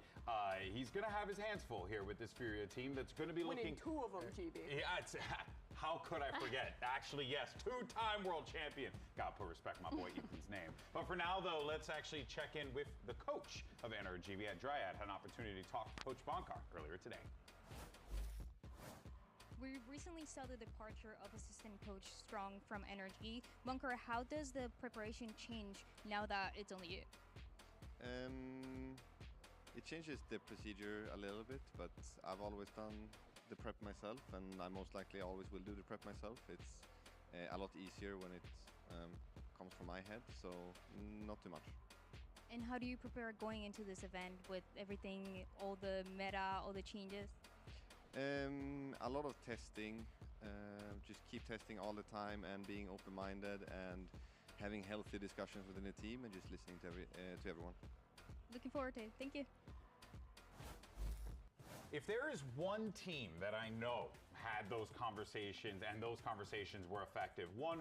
he's going to have his hands full here with this Furia team that's going to be winning looking... 2 of them, GB. Yeah, how could I forget? Actually, yes, 2-time world champion. Gotta put respect on my boy Ethan's name. But for now, though, let's actually check in with the coach of NRG. We had Dryad had an opportunity to talk to Coach Bonkar earlier today. We recently saw the departure of assistant coach Strong from NRG. Bunker, how does the preparation change now that it's only you? It changes the procedure a little bit, but I've always done the prep myself, and I most likely always will do the prep myself. It's a lot easier when it comes from my head, so not too much. And how do you prepare going into this event with everything, all the meta, all the changes? A lot of testing, just keep testing all the time and being open-minded and having healthy discussions within the team and just listening to everyone. Looking forward to it. Thank you. If there is one team that I know had those conversations and those conversations were effective, 100%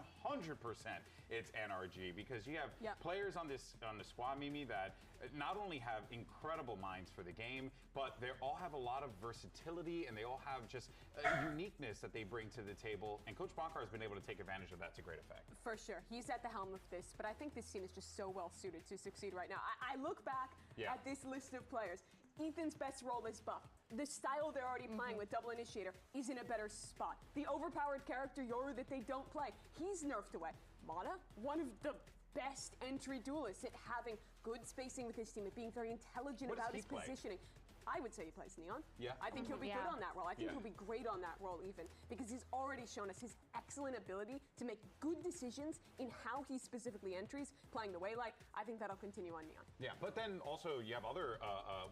it's NRG, because you have players on the squad, Mimi, that not only have incredible minds for the game, but they all have a lot of versatility and they all have just a uniqueness that they bring to the table. And Coach Bonkar has been able to take advantage of that to great effect. For sure. He's at the helm of this, but I think this team is just so well suited to succeed right now. I look back at this list of players. Ethan's best role is buff. The style they're already playing with Double Initiator is in a better spot. The overpowered character Yoru that they don't play, he's nerfed away. Mata, one of the best entry duelists at having good spacing with his team, at being very intelligent about his positioning. I would say he plays Neon. Yeah. I think he'll be good on that role. I think he'll be great on that role even, because he's already shown us his excellent ability to make good decisions in how he specifically entries, playing the Waylite. I think that'll continue on Neon. Yeah, but then also you have other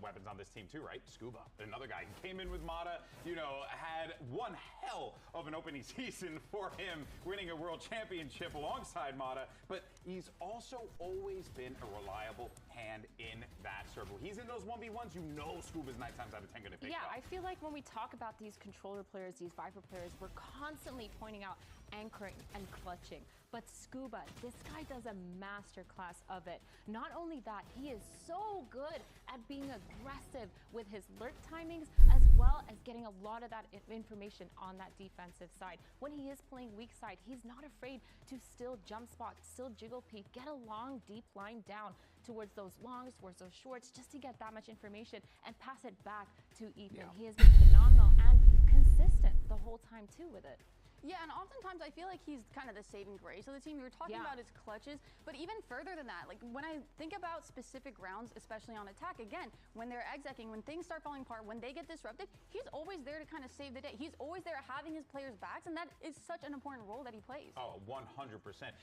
weapons on this team too, right? Scuba, another guy who came in with Mata, you know, had one hell of an opening season for him, winning a world championship alongside Mata, but he's also always been a reliable hand in that circle. He's in those 1v1s, you know Scuba's 9 times out of 10 gonna pick up. I feel like when we talk about these controller players, these Viper players, we're constantly pointing out anchoring and clutching. But Scuba, this guy does a masterclass of it. Not only that, he is so good at being aggressive with his lurk timings, as well as getting a lot of that information on that defensive side. When he is playing weak side, he's not afraid to still jump spot, still jiggle peek, get a long, deep line down towards those longs, towards those shorts, just to get that much information and pass it back to Ethan. He has been phenomenal and consistent the whole time too with it. Yeah, and oftentimes I feel like he's kind of the saving grace of the team. We were talking about his clutches, but even further than that, like when I think about specific rounds, especially on attack, again, when they're execing, when things start falling apart, when they get disrupted, he's always there to kind of save the day. He's always there having his players' backs, and that is such an important role that he plays. Oh, 100%.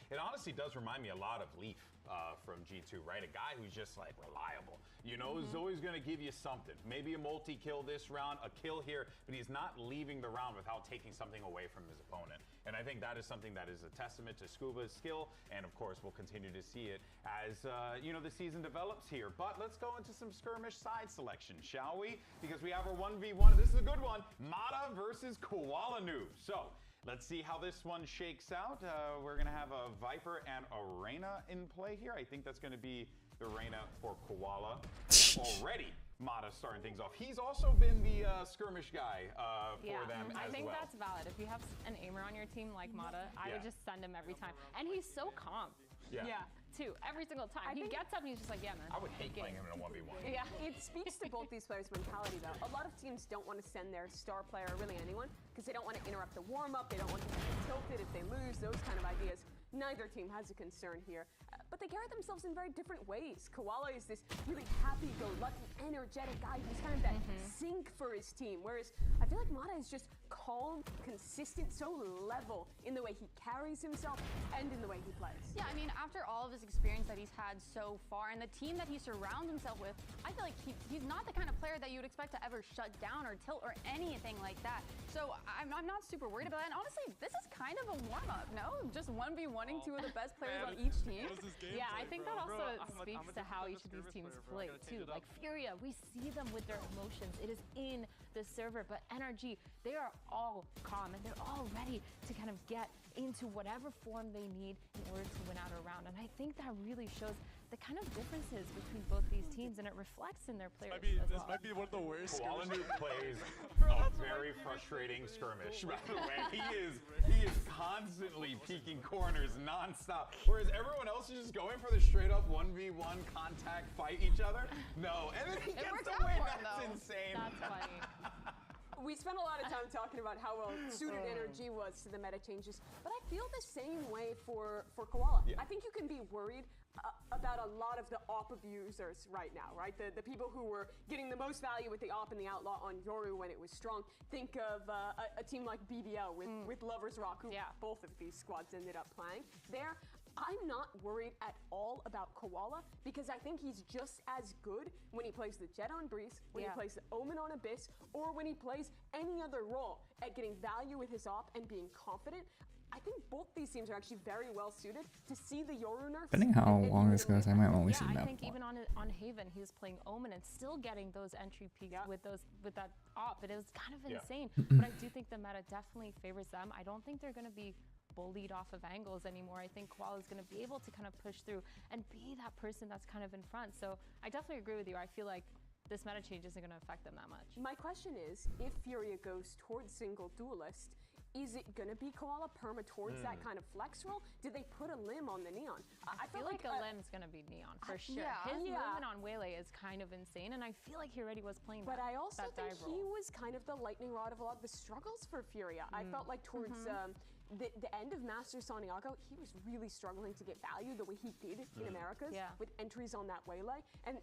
It honestly does remind me a lot of Leaf from G2, right? A guy who's just like reliable. You know, he's always going to give you something. Maybe a multi-kill this round, a kill here, but he's not leaving the round without taking something away from his opponent. And I think that is something that is a testament to Scuba's skill, and of course we'll continue to see it as you know, the season develops here. But let's go into some skirmish side selection, shall we? Because we have our 1v1. This is a good one. Mata versus Koala Noob. So let's see how this one shakes out. We're gonna have a Viper and a Reyna in play here. I think that's gonna be the Reyna for Koala. Already Mata starting things off. He's also been the skirmish guy for them as well. I think that's valid. If you have an aimer on your team like Mata, I would just send him every time. And he's so calm. Too, every single time. He gets up and he's just like, yeah, man. I would hate playing him in a 1v1. Yeah, it speaks to both these players' mentality, though. A lot of teams don't want to send their star player, or really anyone, because they don't want to interrupt the warm-up, they don't want them to get tilted if they lose, those kind of ideas. Neither team has a concern here, but they carry themselves in very different ways. Koala is this really happy-go-lucky, energetic guy who's kind of that sink for his team, whereas I feel like Mata is just calm, consistent, so level in the way he carries himself and in the way he plays. Yeah, I mean, after all of his experience that he's had so far and the team that he surrounds himself with, I feel like he's not the kind of player that you would expect to ever shut down or tilt or anything like that. So I'm not super worried about it. And honestly, this is kind of a warm-up, no? Just 1v1ing two of the best players on each team. Yeah, I think that also speaks to how each of these teams play too. Like Furia, we see them with their emotions. It is in the server, but NRG, they are all calm and they're all ready to kind of get into whatever form they need in order to win out a round. And I think that really shows the kind of differences between both these teams, and it reflects in their players as well. This might be one of the worst. Koala Noob plays a very frustrating skirmish, by the way. He is constantly peeking corners nonstop, whereas everyone else is just going for the straight up 1v1 contact, fight each other. No, and then he gets the win. That's insane. That's funny. We spent a lot of time talking about how well suited NRG was to the meta changes, but I feel the same way for Koala. Yeah. I think you can be worried about a lot of the AWP abusers right now, right? The people who were getting the most value with the AWP and the Outlaw on Yoru when it was strong. Think of a team like BBL with Lovers Rock, who both of these squads ended up playing. I'm not worried at all about Koala because I think he's just as good when he plays the Jet on Breeze, when he plays the Omen on Abyss, or when he plays any other role at getting value with his AWP and being confident. I think both these teams are actually very well suited to see the Yoru nerfs. Depending how long this goes, I might only see I map think one. even on Haven, he was playing Omen and still getting those entry peaks with that AWP, but it was kind of insane. But I do think the meta definitely favors them. I don't think they're going to be bullied off of angles anymore. I think Koala is going to be able to kind of push through and be that person that's kind of in front. So I definitely agree with you. I feel like this meta change isn't going to affect them that much. My question is, if Furia goes towards single duelist, is it going to be Koala perma towards that kind of flex role? Did they put a limb on the Neon? I feel like a limb's going to be Neon for sure. His movement on Waylay is kind of insane, and I feel like he already was playing But that, I also that think dive he role. was kind of the lightning rod of a lot of the struggles for Furia. I felt like towards the end of Master Santiago, he was really struggling to get value the way he did in Americas with entries on that Waylay. And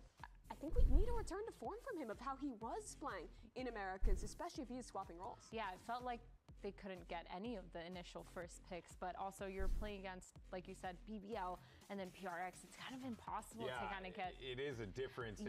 I think we need a return to form from him of how he was playing in Americas, especially if he is swapping roles. Yeah, it felt like they couldn't get any of the initial first picks, but also you're playing against, like you said, BBL and then PRX. It's kind of impossible to kind of get. It is a difference in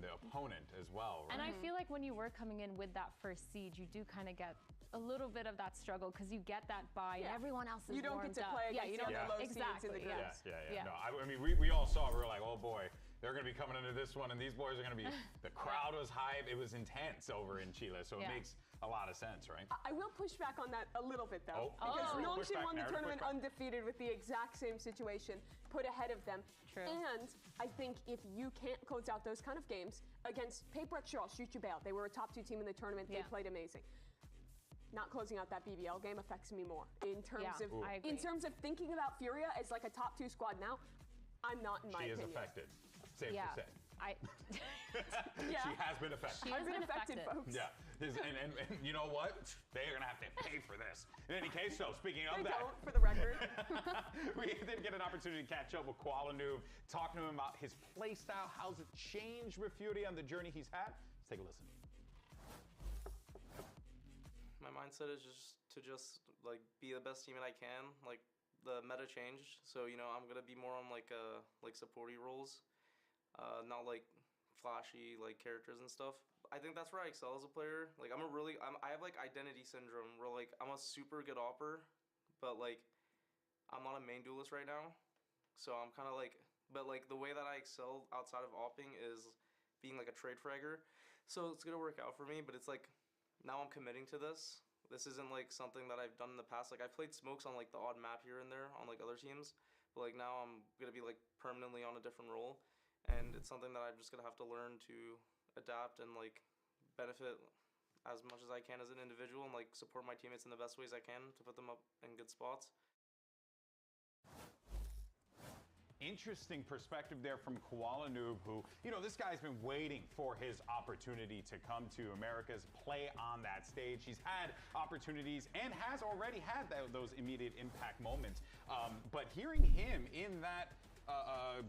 the opponent as well, right? And I feel like when you were coming in with that first siege, you do kind of get a little bit of that struggle because you get that buy and everyone else is You don't warmed get to up. play against you don't the low seeds exactly. in the groups. Yeah. No, I mean, we all saw. We were like, oh boy, they're going to be coming into this one, and these boys are going to be. The crowd was hype. It was intense over in Chile, so it makes a lot of sense, right? I will push back on that a little bit though, because Nongshim won the tournament undefeated with the exact same situation put ahead of them. True. And I think if you can't close out those kind of games against Paper X, shoot you bail. They were a top 2 team in the tournament. They played amazing. Not closing out that BBL game affects me more in terms of thinking about Furia as like a top 2 squad now. I'm not in my opinion. She is affected. Safe to say. She has been affected. I've been affected, folks. Yeah. And you know what? They're going to have to pay for this. In any case, so speaking of They that. don't, for the record. We did get an opportunity to catch up with Koala Noob, talking to him about his play style, how's it changed with Furia and the journey he's had. Let's take a listen. My mindset is just like be the best teammate I can. Like the meta changed, so I'm gonna be more on like supporty roles, not like flashy like characters and stuff. I think that's where I excel as a player. Like I have like identity syndrome where like I'm a super good opper, but like I'm not a main duelist right now, so I'm kind of like. But like the way that I excel outside of opping is being like a trade fragger, so it's gonna work out for me. But it's like. Now I'm committing to this. This isn't like something that I've done in the past. Like I've played smokes on like the odd map here and there on like other teams, but like now I'm gonna be like permanently on a different role, and it's something that I'm just gonna have to learn to adapt and like benefit as much as I can as an individual and like support my teammates in the best ways I can to put them up in good spots. Interesting perspective there from Koala Noob, who, this guy's been waiting for his opportunity to come to Americas, play on that stage. He's had opportunities and has already had those immediate impact moments. But hearing him in that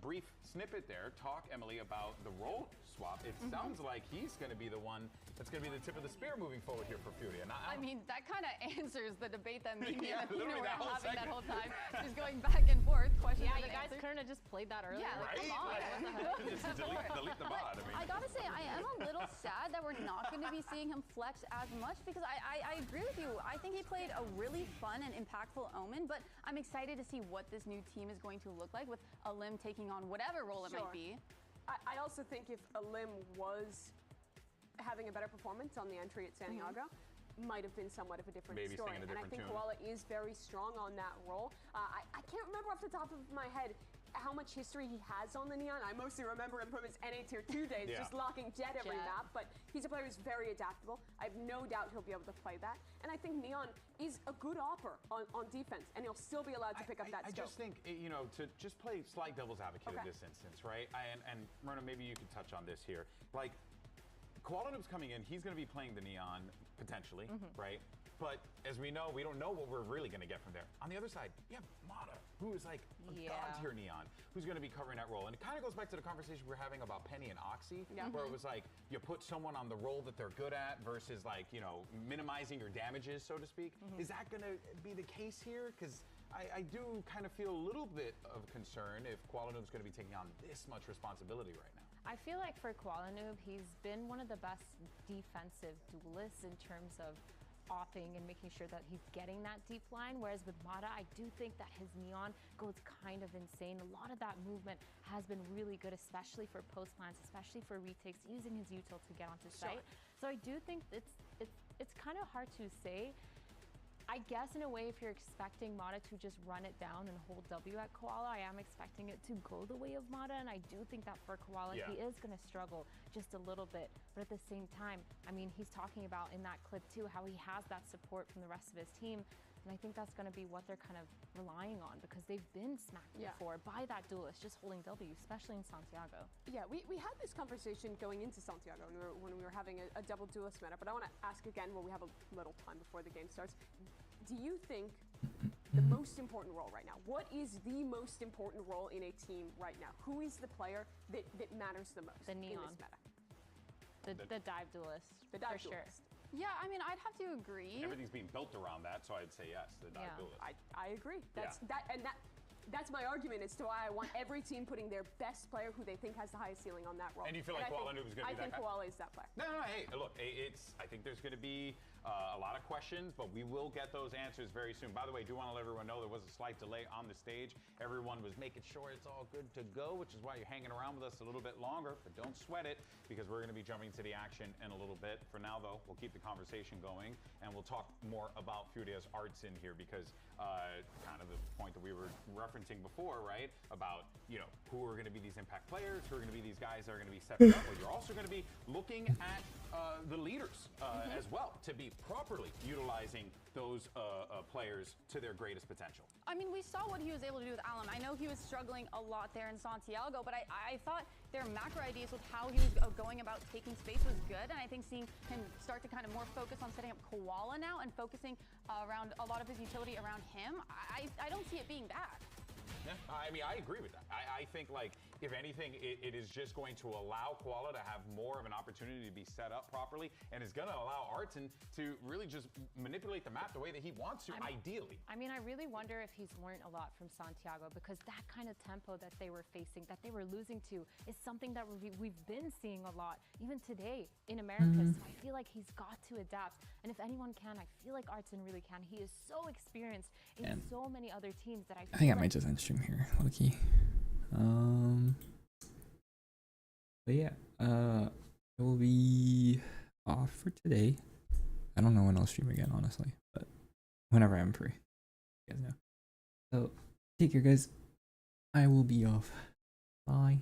brief snippet there talk, Emily, about the role swap, it sounds like he's going to be the one that's going to be the tip of the spear moving forward here for Furia. I mean, that kind of answers the debate that me and Athena literally were that whole having that segment. whole time, just going back and forth. Questions Yeah, and you guys answers. couldn't have just played that earlier. Yeah, right? come on. What the Just delete the bot. I mean. I gotta say, I am a little sad that we're not going to be seeing him flex as much because I agree with you. I think he played a really fun and impactful Omen, but I'm excited to see what this new team is going to look like with a limb taking on whatever role it might be. I also think if Alim was having a better performance on the entry at Santiago, might have been somewhat of a different Maybe story. singing a And I different think tune. Koala is very strong on that role. I can't remember off the top of my head how much history he has on the Neon. I mostly remember him from his NA Tier 2 days, Yeah. just locking Jet every Jet. map, but he's a player who's very adaptable. I have no doubt he'll be able to play that. And I think Neon is a good opper on defense, and he'll still be allowed to pick up that I skill. just think, you know, to just play slight devil's advocate in Okay. this instance, right? And Myrna, maybe you could touch on this here. Like, Koala Noob's coming in, he's going to be playing the Neon potentially, right? But as we know, we don't know what we're really going to get from there. On the other side, you have Mata, who is like a god tier Neon, who's going to be covering that role. And it kind of goes back to the conversation we are having about Penny and Oxy, where it was like you put someone on the role that they're good at versus like, you know, minimizing your damages, so to speak. Is that going to be the case here? Because I do kind of feel a little bit of concern if Koala Noob's going to be taking on this much responsibility right now. I feel like for Koala Noob, he's been one of the best defensive duelists in terms of offing and making sure that he's getting that deep line, whereas with Mata, I do think that his Neon goes kind of insane. A lot of that movement has been really good, especially for post plants, especially for retakes, using his util to get onto site. So I do think it's kind of hard to say. I guess in a way, if you're expecting Mata to just run it down and hold W at Koala, I am expecting it to go the way of Mata, and I do think that for Koala, he is going to struggle just a little bit. But at the same time, I mean, he's talking about in that clip too how he has that support from the rest of his team, and I think that's going to be what they're kind of relying on because they've been smacked before by that duelist just holding W, especially in Santiago. Yeah, we had this conversation going into Santiago when we were having a double duelist meta, but I want to ask again when we have a little time before the game starts. Do you think the most important role right now, what is the most important role in a team right now? Who is the player that matters the most The Neon. in this meta? The dive duelist. The dive for duelist. sure. Yeah, I mean, I'd have to agree. Everything's being built around that, so I'd say yes, the dive duelist. I agree. That's my argument as to why I want every team putting their best player who they think has the highest ceiling on that role. And you feel like Koala Noob is going to be that guy? I think Koala is that player. No, hey, look, I think there's going to be a lot of questions, but we will get those answers very soon. By the way, I do want to let everyone know there was a slight delay on the stage. Everyone was making sure it's all good to go, which is why you're hanging around with us a little bit longer, but don't sweat it because we're going to be jumping to the action in a little bit. For now, though, we'll keep the conversation going, and we'll talk more about Furia's arts in here because kind of the point that we were referencing before, right? About, you know, who are going to be these impact players, who are going to be these guys that are going to be stepping up, but you're also going to be looking at the leaders as well to be properly utilizing those players to their greatest potential. I mean, we saw what he was able to do with Allen. I know he was struggling a lot there in Santiago, but I thought their macro ideas with how he was going about taking space was good, and I think seeing him start to kind of more focus on setting up Koala now and focusing around a lot of his utility around him, I don't see it being bad. Yeah, I mean, I agree with that. I think, like, if anything, it is just going to allow Koala to have more of an opportunity to be set up properly, and is going to allow Arton to really just manipulate the map the way that he wants to, ideally. I mean, I really wonder if he's learned a lot from Santiago because that kind of tempo that they were facing, that they were losing to, is something that we've been seeing a lot, even today in America. So I feel like he's got to adapt. And if anyone can, I feel like Arton really can. He is so experienced in so many other teams that I think I might just end stream here, low-key. But yeah, it will be off for today. I don't know when I'll stream again, honestly, but whenever I'm free, you guys know. So take care, guys. I will be off. Bye.